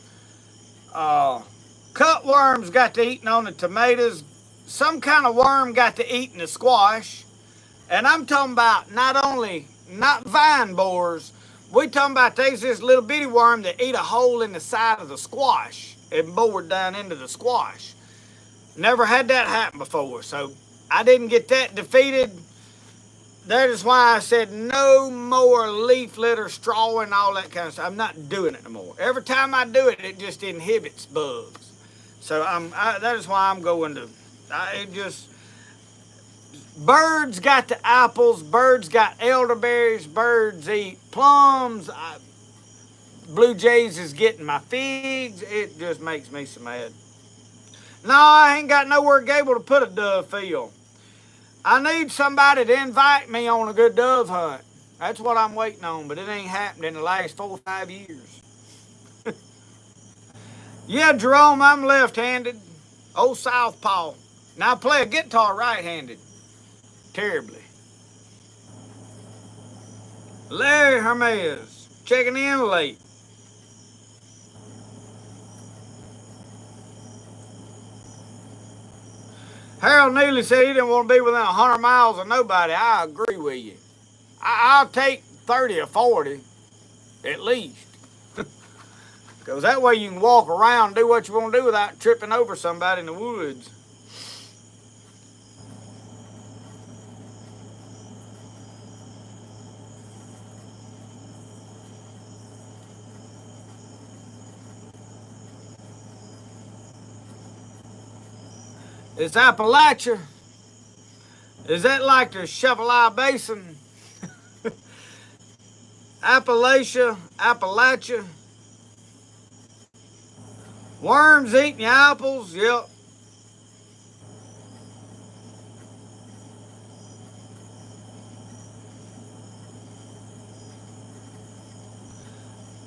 Cutworms got to eating on the tomatoes. Some kind of worm got to eating the squash. And I'm talking about not vine borers. We talking about there's this little bitty worm that eat a hole in the side of the squash and bored down into the squash. Never had that happen before, so I didn't get that defeated. That is why I said no more leaf litter, straw, and all that kind of stuff. I'm not doing it no more. Every time I do it, it just inhibits bugs. So that is why I'm going to. Birds got the apples. Birds got elderberries. Birds eat plums. Blue Jays is getting my figs. It just makes me so mad. No, I ain't got nowhere able to put a dove field. I need somebody to invite me on a good dove hunt. That's what I'm waiting on, but it ain't happened in the last 4 or 5 years. Yeah, Jerome, I'm left-handed. Old southpaw. Now I play a guitar right-handed. Terribly. Larry Hermes, checking in late. Harold Neely said he didn't want to be within 100 miles of nobody. I agree with you. I'll take 30 or 40 at least. Because that way you can walk around and do what you want to do without tripping over somebody in the woods. It's Appalachia. Is that like the Chevrolet Basin? Appalachia. Worms eating your apples, yep.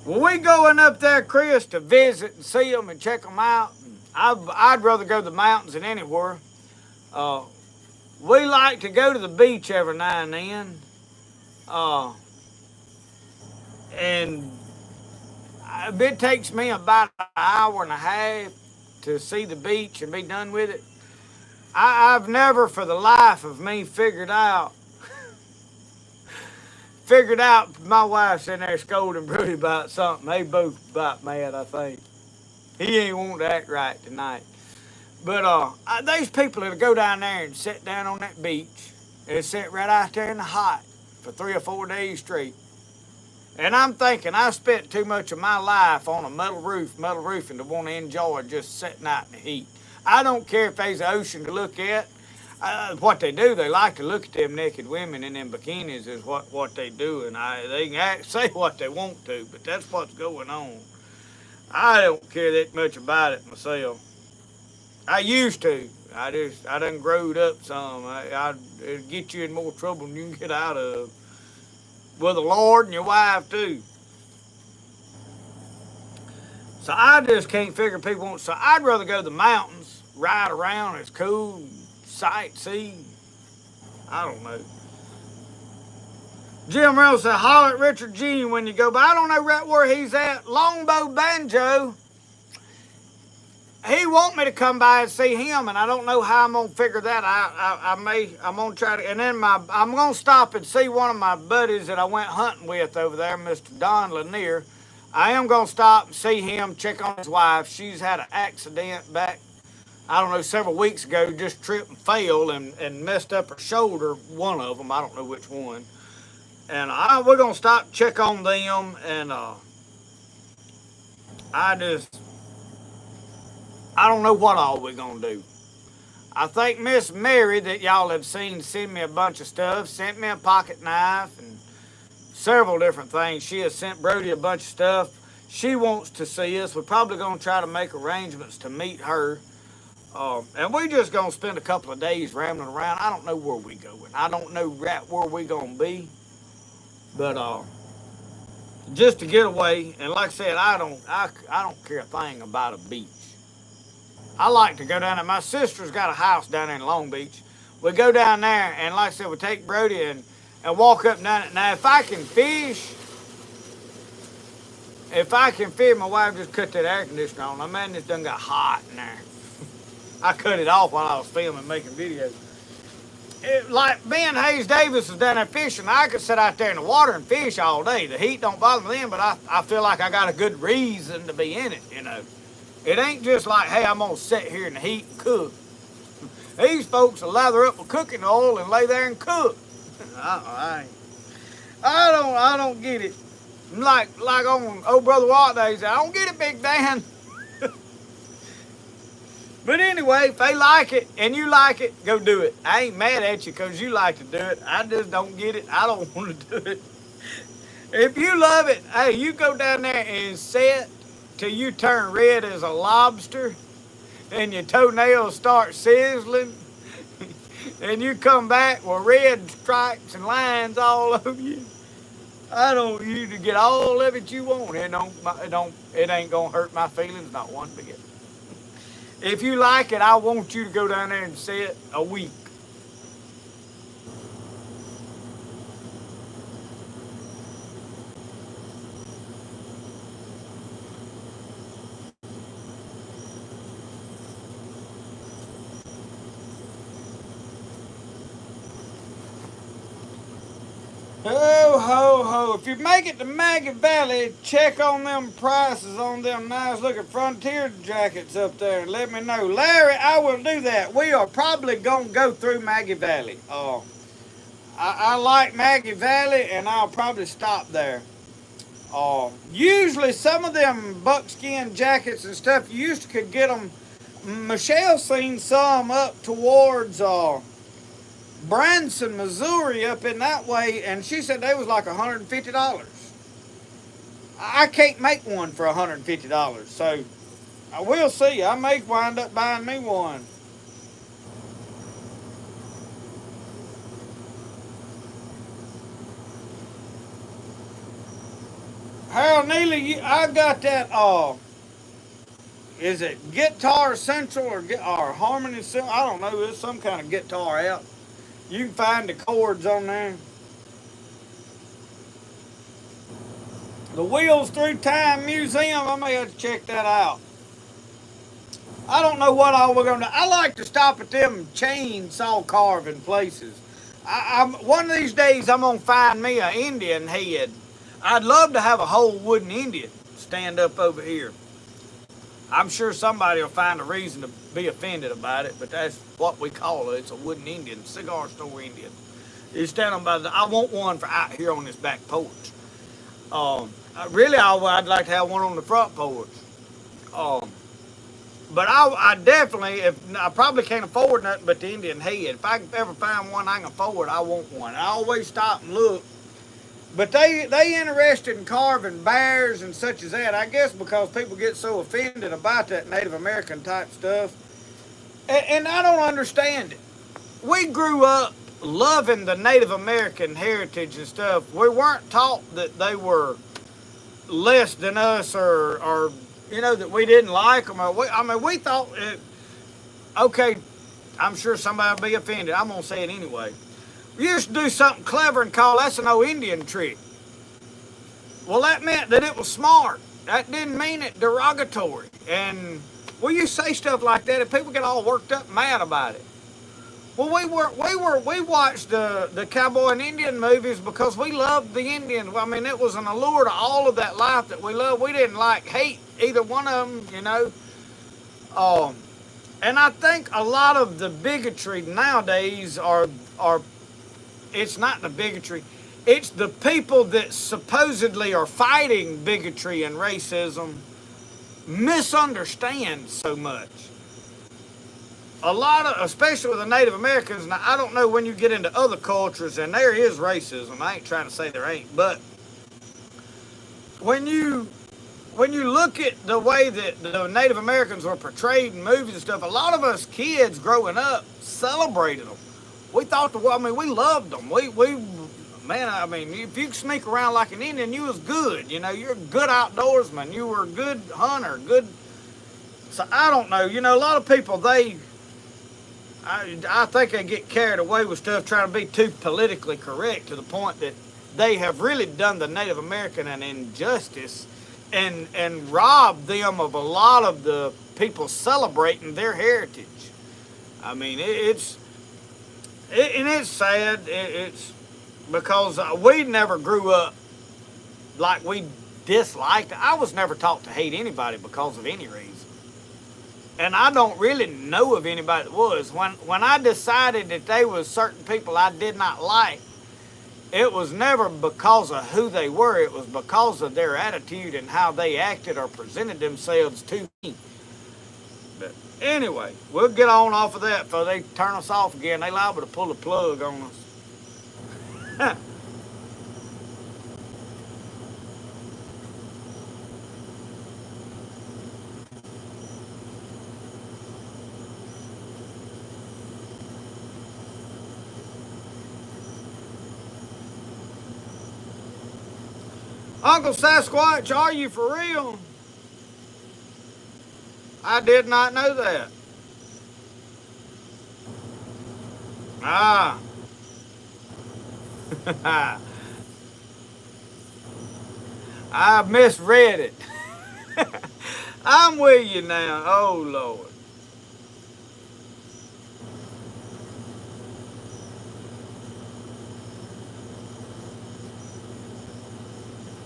Well, we going up there, Chris, to visit and see them and check them out. I'd rather go to the mountains than anywhere. We like to go to the beach every now and then. And it takes me about an hour and a half to see the beach and be done with it. I've never for the life of me figured out my wife's in there scolding Brody about something. They both about mad, I think. He ain't want to act right tonight. But there's people that go down there and sit down on that beach and sit right out there in the hot for 3 or 4 days straight. And I'm thinking I spent too much of my life on a metal roofing to want to enjoy just sitting out in the heat. I don't care if there's an ocean to look at. What they do, they like to look at them naked women in them bikinis is what they do. And they can say what they want to, but that's what's going on. I don't care that much about it myself. I used to. I done growed up some. It'll get you in more trouble than you can get out of. With the Lord and your wife too. So I just can't figure people want. So I'd rather go to the mountains, ride around. It's cool, sightsee. I don't know. Jim Reynolds said, holler at Richard G when you go by. I don't know right where he's at. Longbow Banjo. He want me to come by and see him, and I don't know how I'm gonna figure that out. I'm gonna try to, and then I'm gonna stop and see one of my buddies that I went hunting with over there, Mr. Don Lanier. I am gonna stop and see him, check on his wife. She's had an accident back, I don't know, several weeks ago, just tripped and fell and messed up her shoulder, one of them, I don't know which one. And we're gonna stop, check on them, and I don't know what all we're gonna do. I think Miss Mary that y'all have seen send me a bunch of stuff, sent me a pocket knife and several different things. She has sent Brody a bunch of stuff. She wants to see us. We're probably gonna try to make arrangements to meet her. And we're just gonna spend a couple of days rambling around. I don't know where we going. I don't know right where we gonna be. But just to get away, and like I said, I don't care a thing about a beach. I like to go down there. My sister's got a house down there in Long Beach. We go down there, and like I said, we take Brody and walk up and down it. Now, if I can fish, my wife just cut that air conditioner on. I mean, it done got hot in there. I cut it off while I was filming, making videos. Like me and Hayes Davis was down there fishing. I could sit out there in the water and fish all day. The heat don't bother me then, but I feel like I got a good reason to be in it, you know. It ain't just like, hey, I'm gonna sit here in the heat and cook. These folks will lather up with cooking oil and lay there and cook. I don't get it. Like on old brother Walt days, I don't get it, Big Dan. But anyway, if they like it and you like it, go do it. I ain't mad at you because you like to do it. I just don't get it. I don't want to do it. If you love it, hey, you go down there and sit till you turn red as a lobster and your toenails start sizzling and you come back with red stripes and lines all over you. I don't you to get all of it you want. It ain't gonna hurt my feelings not one bit. If you like it, I want you to go down there and sit a week. Ho, ho, ho. If you make it to Maggie Valley, check on them prices on them nice looking Frontier jackets up there and let me know. Larry, I will do that. We are probably going to go through Maggie Valley. I like Maggie Valley and I'll probably stop there. Usually some of them buckskin jackets and stuff, you used to could get them. Michelle seen some up towards Branson, Missouri, up in that way, and she said they was like $150. I can't make one for $150, so I will see. I may wind up buying me one. Harold Neely, I got that. Is it Guitar Central or Harmony Central? I don't know. It's some kind of guitar out. You can find the chords on there. The Wheels Through Time Museum, I may have to check that out. I don't know what all we're gonna do. I like to stop at them chainsaw carving places. One of these days I'm gonna find me an Indian head. I'd love to have a whole wooden Indian stand up over here. I'm sure somebody will find a reason to be offended about it, but that's what we call it. It's a wooden Indian, cigar store Indian. You stand on by I want one for out here on this back porch. I'd like to have one on the front porch. Um, but I definitely, if I probably can't afford nothing but the Indian head. If I ever find one I can afford, I want one. I always stop and look. But they interested in carving bears and such as that. I guess because people get so offended about that Native American type stuff. And I don't understand it. We grew up loving the Native American heritage and stuff. We weren't taught that they were less than us or that we didn't like them. We thought, okay, I'm sure somebody will be offended. I'm going to say it anyway. We used to do something clever and call that's an old Indian trick. Well, that meant that it was smart. That didn't mean it derogatory. And you say stuff like that and people get all worked up and mad about it. Well, we watched the cowboy and Indian movies because we loved the Indians. I mean, it was an allure to all of that life that we loved. We didn't hate either one of them, And I think a lot of the bigotry nowadays are it's not the bigotry. It's the people that supposedly are fighting bigotry and racism misunderstand so much. A lot of, especially with the Native Americans, now I don't know when you get into other cultures, and there is racism. I ain't trying to say there ain't, but when you look at the way that the Native Americans were portrayed in movies and stuff, a lot of us kids growing up celebrated them. We thought we loved them. If you could sneak around like an Indian, you was good. You're a good outdoorsman. You were a good hunter, good. So I don't know. A lot of people, I think they get carried away with stuff trying to be too politically correct to the point that they have really done the Native American an injustice and robbed them of a lot of the people celebrating their heritage. I mean, it's sad. It's because we never grew up like we disliked. I was never taught to hate anybody because of any reason. And I don't really know of anybody that was. When I decided that there was certain people I did not like, it was never because of who they were. It was because of their attitude and how they acted or presented themselves to me. But anyway, we'll get on off of that before they turn us off again. They liable to pull the plug on us. Uncle Sasquatch, are you for real? I did not know that. Ah. I misread it. I'm with you now. Oh, Lord.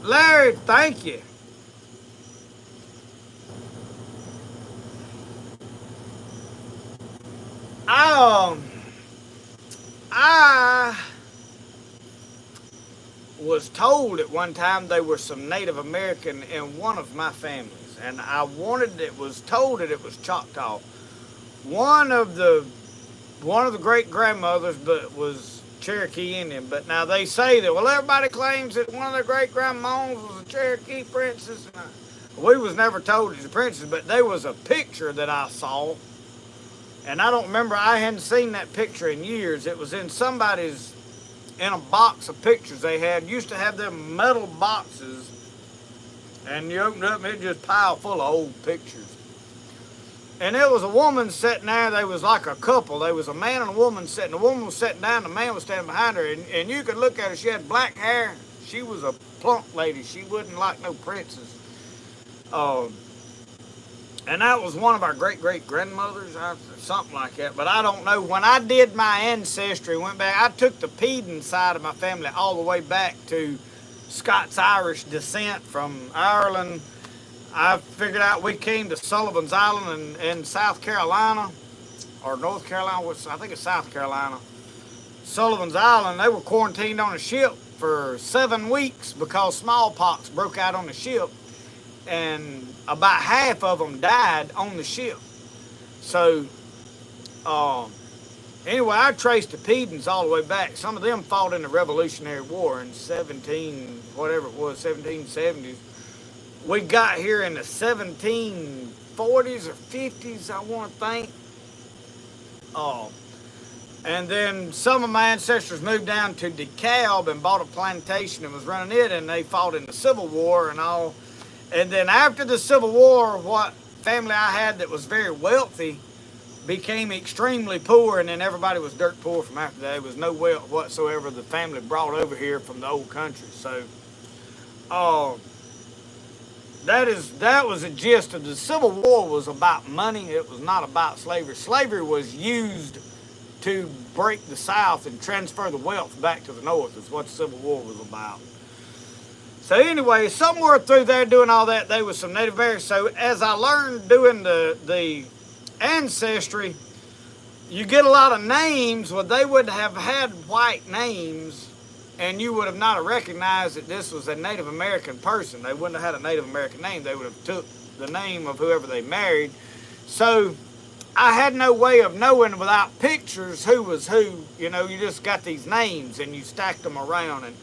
Larry, thank you. I, um, I was told at one time there were some Native American in one of my families, and I wanted it was told that it was Choctaw. One of the one of the great grandmothers, but was Cherokee Indian. But now they say that well, everybody claims that one of their great grandmoms was a Cherokee princess. And we was never told it's a princess, but there was a picture that I saw, and I don't remember. I hadn't seen that picture in years. It was in somebody's in a box of pictures they had. Used to have them metal boxes, and you opened up and it just piled full of old pictures. And there was a woman sitting there. They was like a couple. There was a man and a woman sitting. The woman was sitting down. The man was standing behind her. And you could look at her. She had black hair. She was a plump lady. She wasn't like no princess. Um, and that was one of our great-great-grandmothers, something like that. But I don't know. When I did my ancestry, went back, I took the Peden side of my family all the way back to Scots-Irish descent from Ireland. I figured out we came to Sullivan's Island in South Carolina, or North Carolina, I think it's South Carolina. Sullivan's Island, they were quarantined on a ship for 7 weeks because smallpox broke out on the ship, and about half of them died on the ship. So, anyway, I traced the Pedans all the way back. Some of them fought in the Revolutionary War in 1770s. We got here in the 1740s or 50s, I want to think. And then some of my ancestors moved down to DeKalb and bought a plantation and was running it, and they fought in the Civil War and all. And then after the Civil War, what family I had that was very wealthy became extremely poor, and then everybody was dirt poor from after that. There was no wealth whatsoever the family brought over here from the old country. So, that was the gist of the Civil War. Was about money. It was not about slavery. Slavery was used to break the South and transfer the wealth back to the North. Is what the Civil War was about. So anyway, somewhere through there doing all that, there was some Native Americans. So as I learned doing the Ancestry, you get a lot of names. Well, they would have had white names, and you would have not recognized that this was a Native American person. They wouldn't have had a Native American name. They would have took the name of whoever they married. So I had no way of knowing without pictures who was who. You know, you just got these names and you stacked them around. And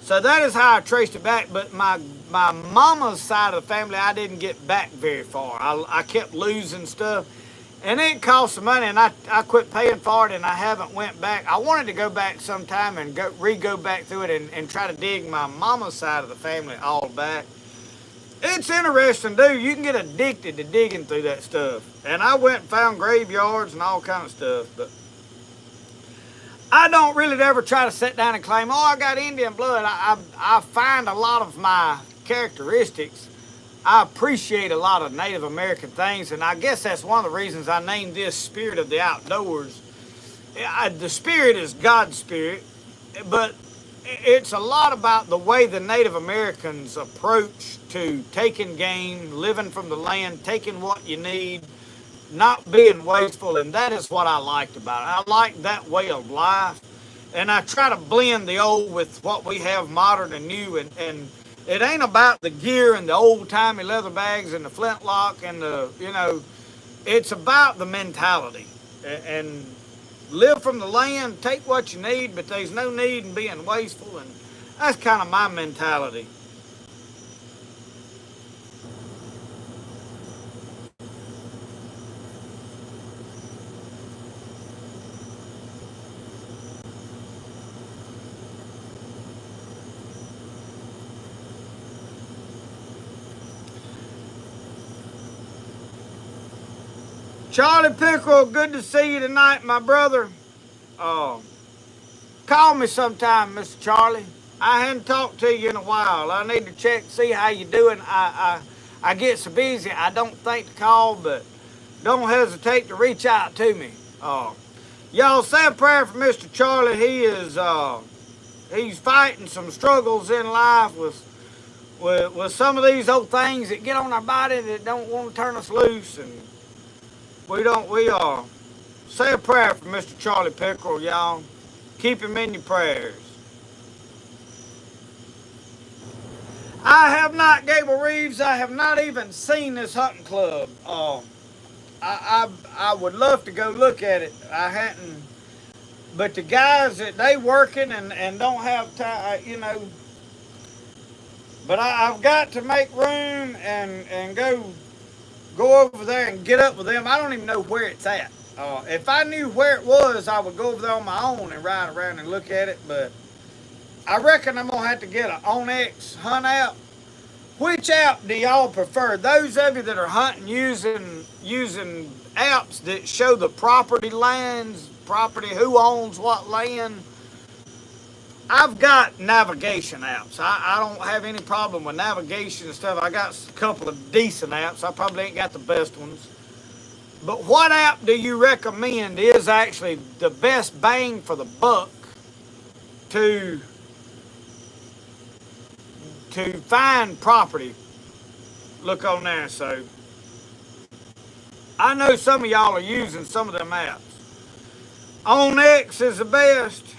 so that is how I traced it back. But my mama's side of the family, I didn't get back very far. I kept losing stuff. And it cost some money, and I quit paying for it, and I haven't went back. I wanted to go back sometime and go back through it and try to dig my mama's side of the family all back. It's interesting, dude. You can get addicted to digging through that stuff. And I went and found graveyards and all kind of stuff, but I don't really ever try to sit down and claim, oh, I got Indian blood. I find a lot of my characteristics. I appreciate a lot of Native American things, and I guess that's one of the reasons I named this Spirit of the Outdoors. The spirit is God's spirit, but it's a lot about the way the Native Americans approach to taking game, living from the land, taking what you need, not being wasteful, and that is what I liked about it. I like that way of life, and I try to blend the old with what we have modern and new, and it ain't about the gear and the old-timey leather bags and the flintlock and it's about the mentality. And live from the land, take what you need, but there's no need in being wasteful, and that's kind of my mentality. Charlie Pickerel, good to see you tonight, my brother. Call me sometime, Mr. Charlie. I hadn't talked to you in a while. I need to check, see how you doing. I get so busy, I don't think to call, but don't hesitate to reach out to me. Y'all say a prayer for Mr. Charlie. He's fighting some struggles in life with some of these old things that get on our body that don't want to turn us loose, and we say a prayer for Mr. Charlie Pickerel, y'all. Keep him in your prayers. I have not, Gable Reeves, I have not even seen this hunting club. I would love to go look at it. I hadn't, but the guys that they working and don't have time, but I've got to make room and go over there and get up with them. I don't even know where it's at. If I knew where it was, I would go over there on my own and ride around and look at it, but I reckon I'm going to have to get an Onyx hunt app. Which app do y'all prefer? Those of you that are hunting using apps that show the property lines, who owns what land. I've got navigation apps. I don't have any problem with navigation and stuff. I got a couple of decent apps. I probably ain't got the best ones. But what app do you recommend is actually the best bang for the buck to find property? Look on there. So I know some of y'all are using some of them apps. Onyx is the best.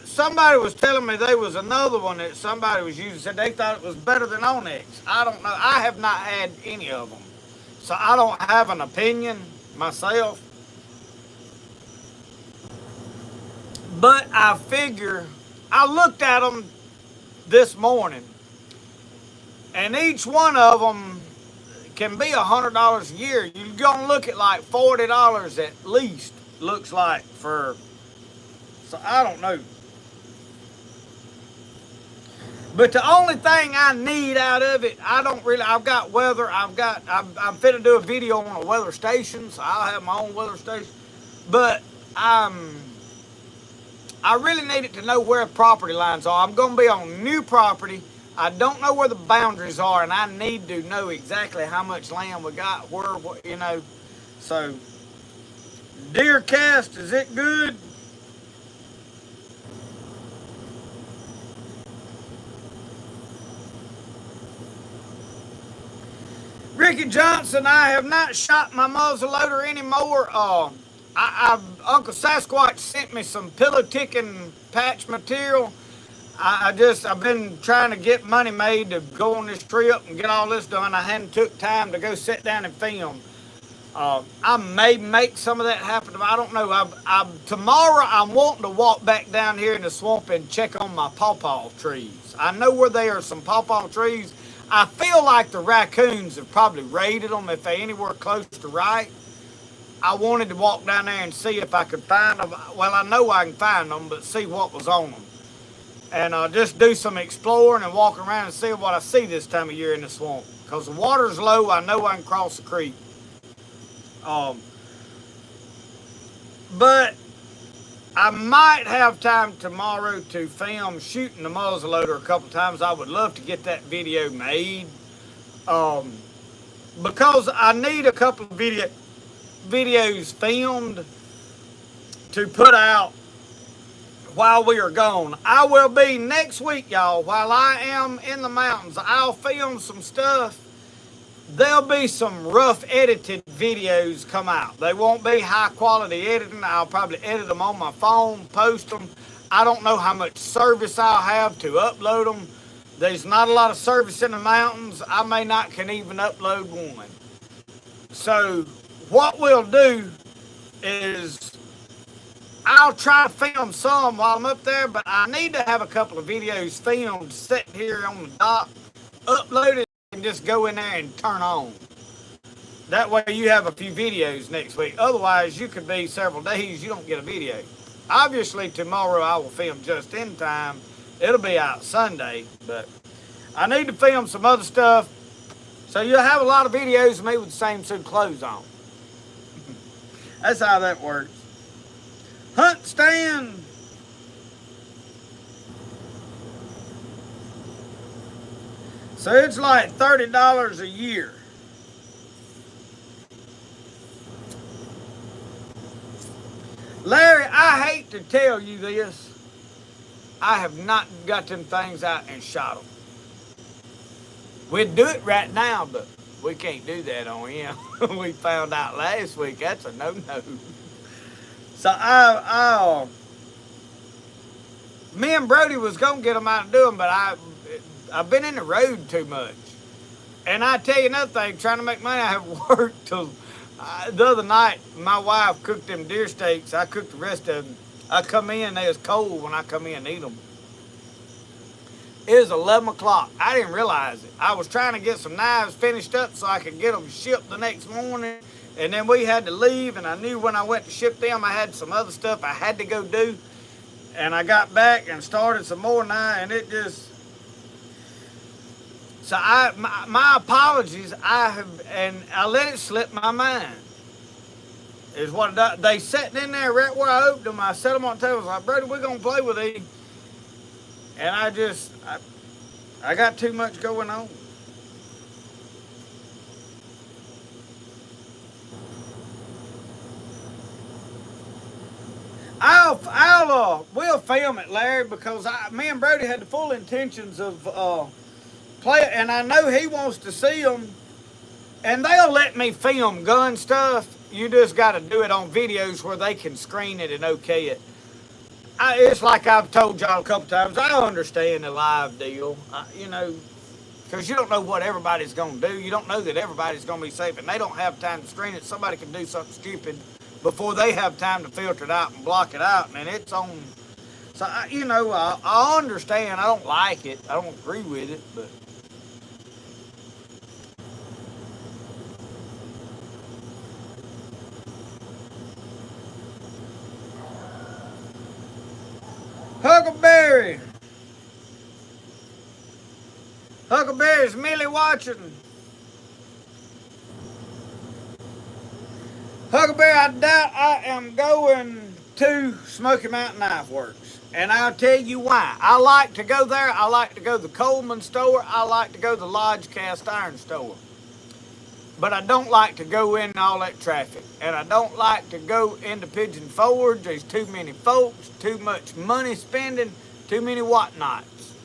Somebody was telling me there was another one that somebody was using, said they thought it was better than Onyx. I don't know. I have not had any of them, so I don't have an opinion myself. But I figure, I looked at them this morning, and each one of them can be $100 a year. You're gonna look at like $40 at least, looks like, for, so I don't know. But the only thing I need out of it, I've got weather, I'm finna do a video on a weather station, so I'll have my own weather station. But I really need it to know where property lines are. I'm gonna be on new property. I don't know where the boundaries are, and I need to know exactly how much land we got, where, So, deer cast, is it good? Ricky Johnson, I have not shot my muzzleloader anymore. Uncle Sasquatch sent me some pillow ticking patch material. I've been trying to get money made to go on this trip and get all this done. I hadn't took time to go sit down and film. I may make some of that happen. I don't know. Tomorrow I'm wanting to walk back down here in the swamp and check on my pawpaw trees. I know where there are some pawpaw trees. I feel like the raccoons have probably raided them if they anywhere close to right. I wanted to walk down there and see if I could find them. Well, I know I can find them, but see what was on them. And just do some exploring and walk around and see what I see this time of year in the swamp. Because the water's low, I know I can cross the creek. But I might have time tomorrow to film shooting the muzzleloader a couple times. I would love to get that video made. Because I need a couple of videos filmed to put out while we are gone. I will be next week, y'all, while I am in the mountains. I'll film some stuff. There'll be some rough edited videos come out. They won't be high quality editing. I'll probably edit them on my phone, post them. I don't know how much service I'll have to upload them. There's not a lot of service in the mountains. I may not can even upload one. So what we'll do is I'll try to film some while I'm up there, but I need to have a couple of videos filmed sitting here on the dock, uploaded, and just go in there and turn on. That way you have a few videos next week. Otherwise, you could be several days you don't get a video. Obviously, tomorrow I will film just in time. It'll be out Sunday, but I need to film some other stuff. So you'll have a lot of videos of me with the same suit of clothes on. That's how that works. Hunt stand. So it's like $30 a year. Larry, I hate to tell you this. I have not got them things out and shot them. We'd do it right now, but we can't do that on him. We found out last week that's a no-no. So me and Brody was gonna get them out and do them, but I've been in the road too much. And I tell you another thing, trying to make money, I have worked till the other night. My wife cooked them deer steaks. I cooked the rest of them. I come in, they was cold when I come in and eat them. It was 11 o'clock. I didn't realize it. I was trying to get some knives finished up so I could get them shipped the next morning. And then we had to leave, and I knew when I went to ship them, I had some other stuff I had to go do. And I got back and started some more now, and it just... So my apologies, I let it slip my mind. Is what they sitting in there right where I opened them. I set them on the table. I was like, Brody, we're gonna play with these. And I got too much going on. We'll film it, Larry, because me and Brody had the full intentions of play, and I know he wants to see them, and they'll let me film gun stuff. You just got to do it on videos where they can screen it and okay it. It's like I've told y'all a couple times, I understand the live deal, because you don't know what everybody's going to do. You don't know that everybody's going to be safe, and they don't have time to screen it. Somebody can do something stupid before they have time to filter it out and block it out, and it's on. So, I understand. I don't like it. I don't agree with it, but... Huckleberry. Huckleberry's merely watching. Huckleberry, I doubt I am going to Smoky Mountain Knife Works. And I'll tell you why. I like to go there. I like to go to the Coleman store. I like to go to the Lodge Cast Iron store. But I don't like to go in all that traffic. And I don't like to go into Pigeon Forge. There's too many folks, too much money spending, too many whatnots.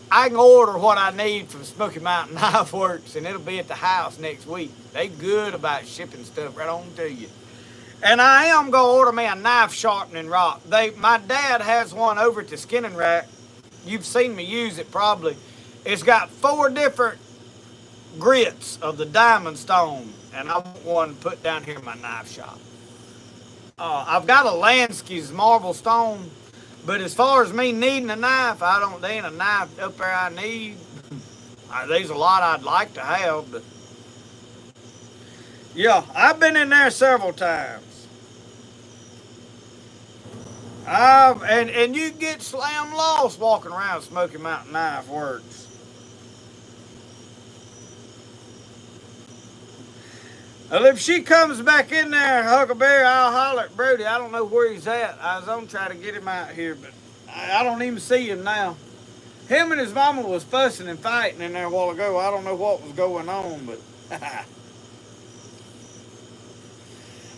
I can order what I need from Smoky Mountain Knife Works, and it'll be at the house next week. They good about shipping stuff right on to you. And I am going to order me a knife sharpening rock. My dad has one over at the Skinning Rack. You've seen me use it probably. It's got 4 different grits of the diamond stone, and I want one put down here in my knife shop. I've got a Lansky's marble stone, but as far as me needing a knife, there ain't a knife up there I need. There's a lot I'd like to have, but yeah, I've been in there several times. And you get slam lost walking around Smoky Mountain Knife Works. Well, if she comes back in there, Huckleberry, I'll holler at Brody. I don't know where he's at. I was going to try to get him out here, but I don't even see him now. Him and his mama was fussing and fighting in there a while ago. I don't know what was going on, but...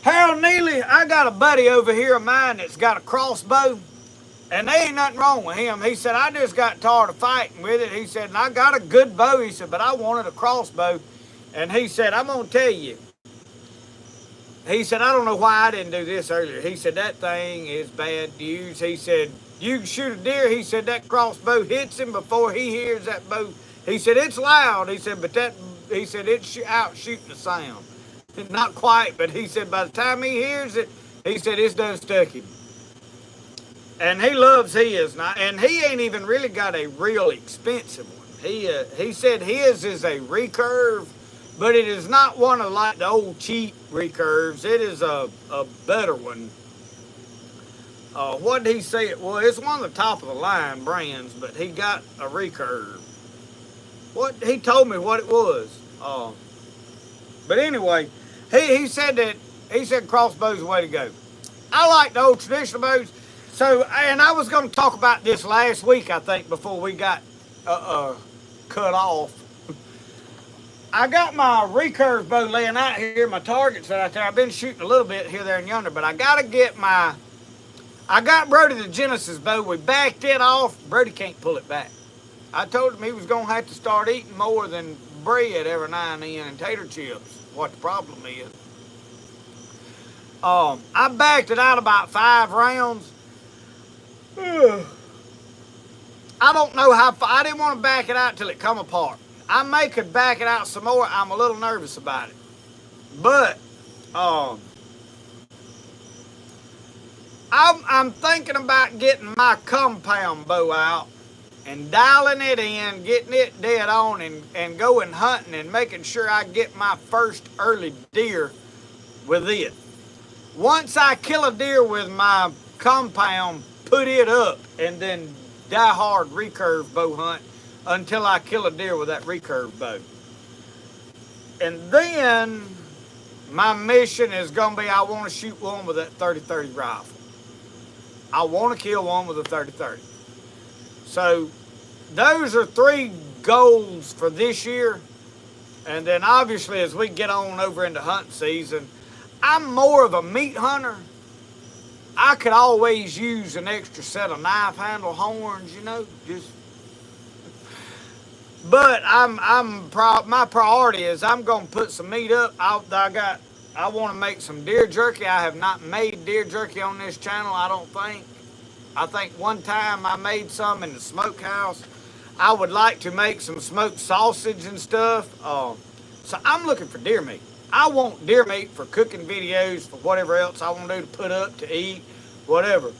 Harold Neely, I got a buddy over here of mine that's got a crossbow, and there ain't nothing wrong with him. He said, I just got tired of fighting with it. He said, and I got a good bow. He said, but I wanted a crossbow. And he said, I'm going to tell you. He said, I don't know why I didn't do this earlier. He said, that thing is bad news. He said, you can shoot a deer. He said, that crossbow hits him before he hears that bow. He said, it's loud. He said, but it's out shooting the sound. Not quite, but he said, by the time he hears it, he said, it's done stuck him. And he loves his. And he ain't even really got a real expensive one. He said his is a recurve. But it is not one of like the old cheap recurves. It is a better one. What did he say it was? It's one of the top of the line brands, but he got a recurve. He told me what it was. But anyway, he said that He said crossbow's the way to go. I like the old traditional bows. So, and I was going to talk about this last week, I think, before we got cut off. I got my recurve bow laying out here, my targets out there. I've been shooting a little bit here, there, and yonder, but I got to get I got Brody the Genesis bow. We backed it off. Brody can't pull it back. I told him he was going to have to start eating more than bread every now and then and tater chips. What the problem is. I backed it out about 5 rounds. I don't know how far. I didn't want to back it out till it come apart. I may could back it out some more. I'm a little nervous about it. But I'm thinking about getting my compound bow out and dialing it in, getting it dead on, and going hunting and making sure I get my first early deer with it. Once I kill a deer with my compound, put it up, and then die hard recurve bow hunt until I kill a deer with that recurve bow. And then my mission is going to be I want to shoot one with that 30-30 rifle. I want to kill one with a 30-30. So those are 3 goals for this year. And then obviously as we get on over into hunting season, I'm more of a meat hunter. I could always use an extra set of knife handle horns, you know, just. But my priority is I'm gonna put some meat up. I want to make some deer jerky. I have not made deer jerky on this channel, I don't think. I think one time I made some in the smokehouse. I would like to make some smoked sausage and stuff. So I'm looking for deer meat. I want deer meat for cooking videos, for whatever else I want to do to put up, to eat, whatever.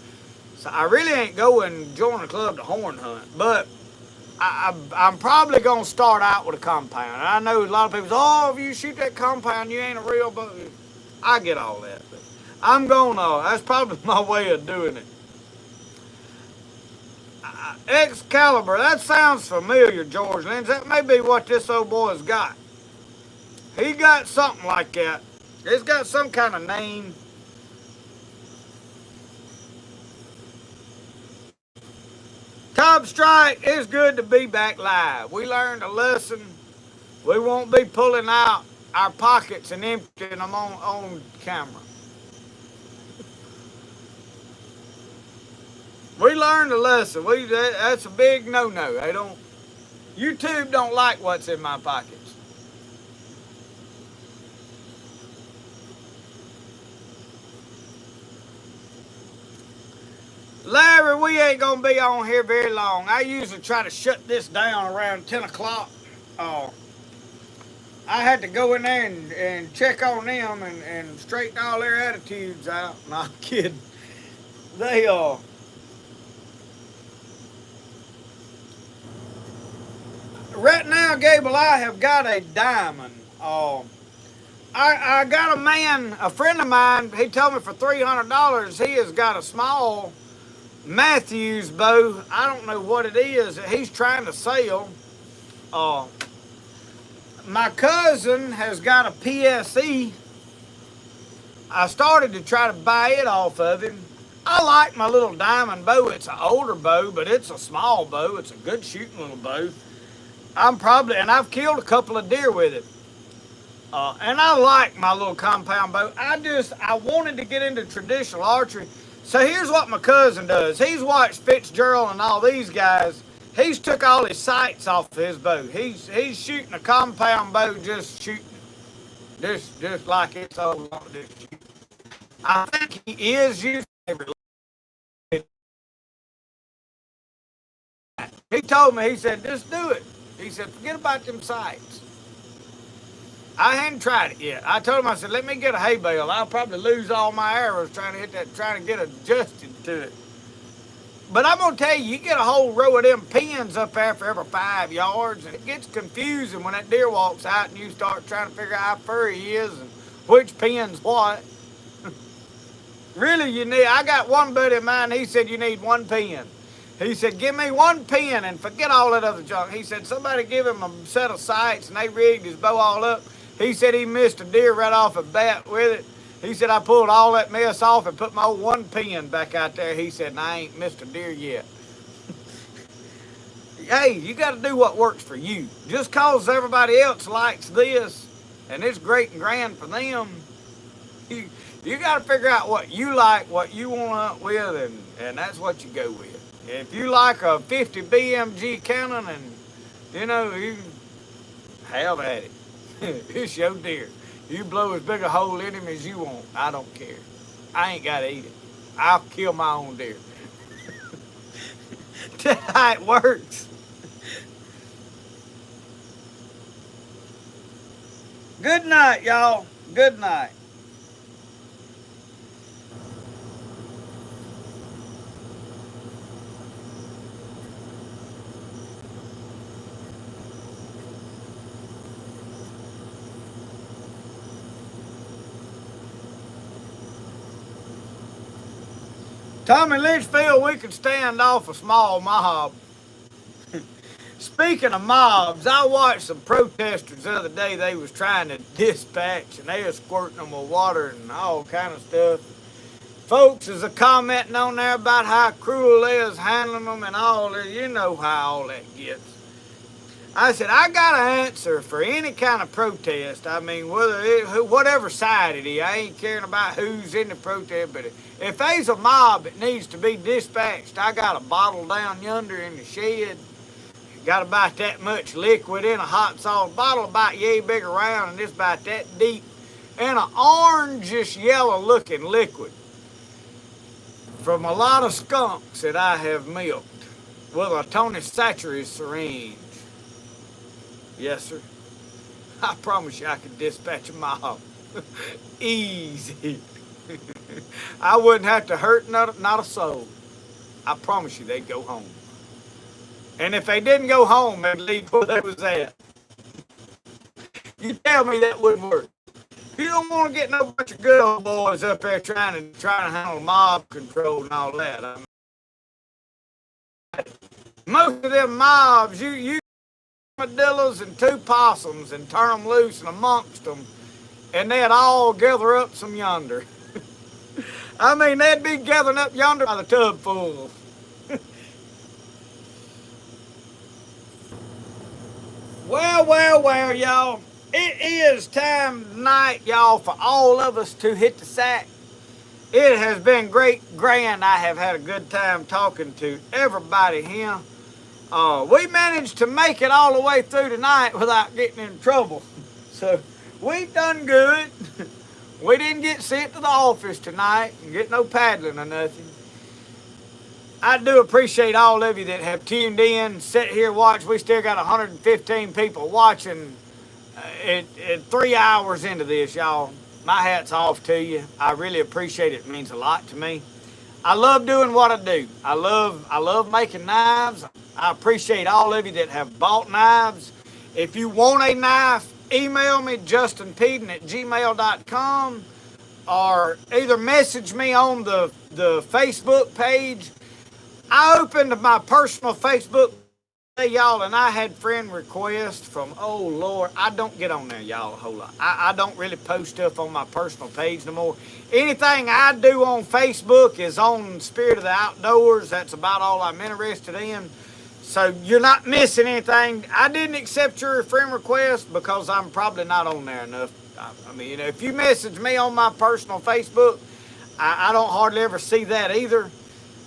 So I really ain't going join the club to horn hunt, but I'm probably going to start out with a compound. I know a lot of people say, oh, if you shoot that compound, you ain't a real bow. I get all that, but I'm going to, that's probably my way of doing it. Excalibur, that sounds familiar, George Lynch. That may be what this old boy's got. He got something like that. It's got some kind of name. Top Strike, it's good to be back live. We learned a lesson. We won't be pulling out our pockets and emptying them on camera. We learned a lesson. That's a big no-no. YouTube don't like what's in my pockets. Larry, we ain't gonna be on here very long. I usually try to shut this down around 10 o'clock. I had to go in there and check on them and straighten all their attitudes out. No, I'm kidding. They are. Right now, Gable, I have got a diamond. I got a friend of mine, he told me for $300 he has got a small Matthews bow. I don't know what it is that he's trying to sell. My cousin has got a PSE. I started to try to buy it off of him. I like my little diamond bow. It's an older bow, but it's a small bow. It's a good shooting little bow. I've killed a couple of deer with it. And I like my little compound bow. I wanted to get into traditional archery. So here's what my cousin does. He's watched Fitzgerald and all these guys. He's took all his sights off of his bow. He's shooting a compound bow, just shooting it. Just like it's all on this shoot. I think he is using every. He told me, he said, just do it. He said, forget about them sights. I hadn't tried it yet. I told him, I said, let me get a hay bale. I'll probably lose all my arrows trying to get adjusted to it. But I'm going to tell you, you get a whole row of them pins up there for every 5 yards, and it gets confusing when that deer walks out and you start trying to figure out how far he is and which pin's what. Really, I got one buddy of mine, he said you need 1 pin. He said, give me 1 pin and forget all that other junk. He said, somebody give him a set of sights and they rigged his bow all up. He said he missed a deer right off a bat with it. He said, I pulled all that mess off and put my one pin back out there. He said, and I ain't missed a deer yet. Hey, you got to do what works for you. Just cause everybody else likes this and it's great and grand for them, you got to figure out what you like, what you want to hunt with, and that's what you go with. If you like a 50 BMG cannon and, you have at it. It's your deer. You blow as big a hole in him as you want. I don't care. I ain't got to eat it. I'll kill my own deer. That's how it works. Good night, y'all. Good night. Tommy Litchfield, we could stand off a small mob. Speaking of mobs, I watched some protesters the other day. They was trying to dispatch and they was squirting them with water and all kind of stuff. Folks is commenting on there about how cruel they is handling them and all that. You know how all that gets. I said, I got an answer for any kind of protest. I mean, whatever side it is, I ain't caring about who's in the protest, but if there's a mob that needs to be dispatched, I got a bottle down yonder in the shed. Got about that much liquid in a hot sauce bottle, about yay big around, and it's about that deep, and an orangish yellow looking liquid from a lot of skunks that I have milked with a Tony Satchery syringe. Yes, sir. I promise you I could dispatch a mob. Easy. I wouldn't have to hurt not a soul. I promise you they'd go home. And if they didn't go home, they'd leave where they was at. You tell me that wouldn't work. You don't want to get no bunch of good old boys up there trying to handle mob control and all that. I mean, most of them mobs, you armadillos and two possums and turn them loose and amongst them, and they'd all gather up some yonder. I mean, they'd be gathering up yonder by the tub full. Well, y'all. It is time tonight, y'all, for all of us to hit the sack. It has been great, grand. I have had a good time talking to everybody here. We managed to make it all the way through tonight without getting in trouble. So we've done good. We didn't get sent to the office tonight and get no paddling or nothing. I do appreciate all of you that have tuned in, sit here, watch. We still got 115 people watching at 3 hours into this, y'all. My hat's off to you. I really appreciate it. It means a lot to me. I love doing what I do. I love making knives. I appreciate all of you that have bought knives. If you want a knife, email me, justinpeden@gmail.com, or either message me on the Facebook page. I opened my personal Facebook, y'all, and I had friend requests from, oh, Lord, I don't get on there, y'all, a whole lot. I don't really post stuff on my personal page no more. Anything I do on Facebook is on Spirit of the Outdoors. That's about all I'm interested in. So you're not missing anything. I didn't accept your friend request because I'm probably not on there enough. I mean, if you message me on my personal Facebook, I don't hardly ever see that either.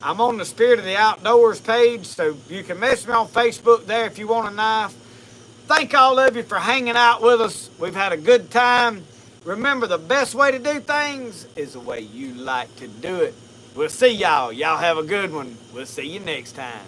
I'm on the Spirit of the Outdoors page, so you can message me on Facebook there if you want a knife. Thank all of you for hanging out with us. We've had a good time. Remember, the best way to do things is the way you like to do it. We'll see y'all. Y'all have a good one. We'll see you next time.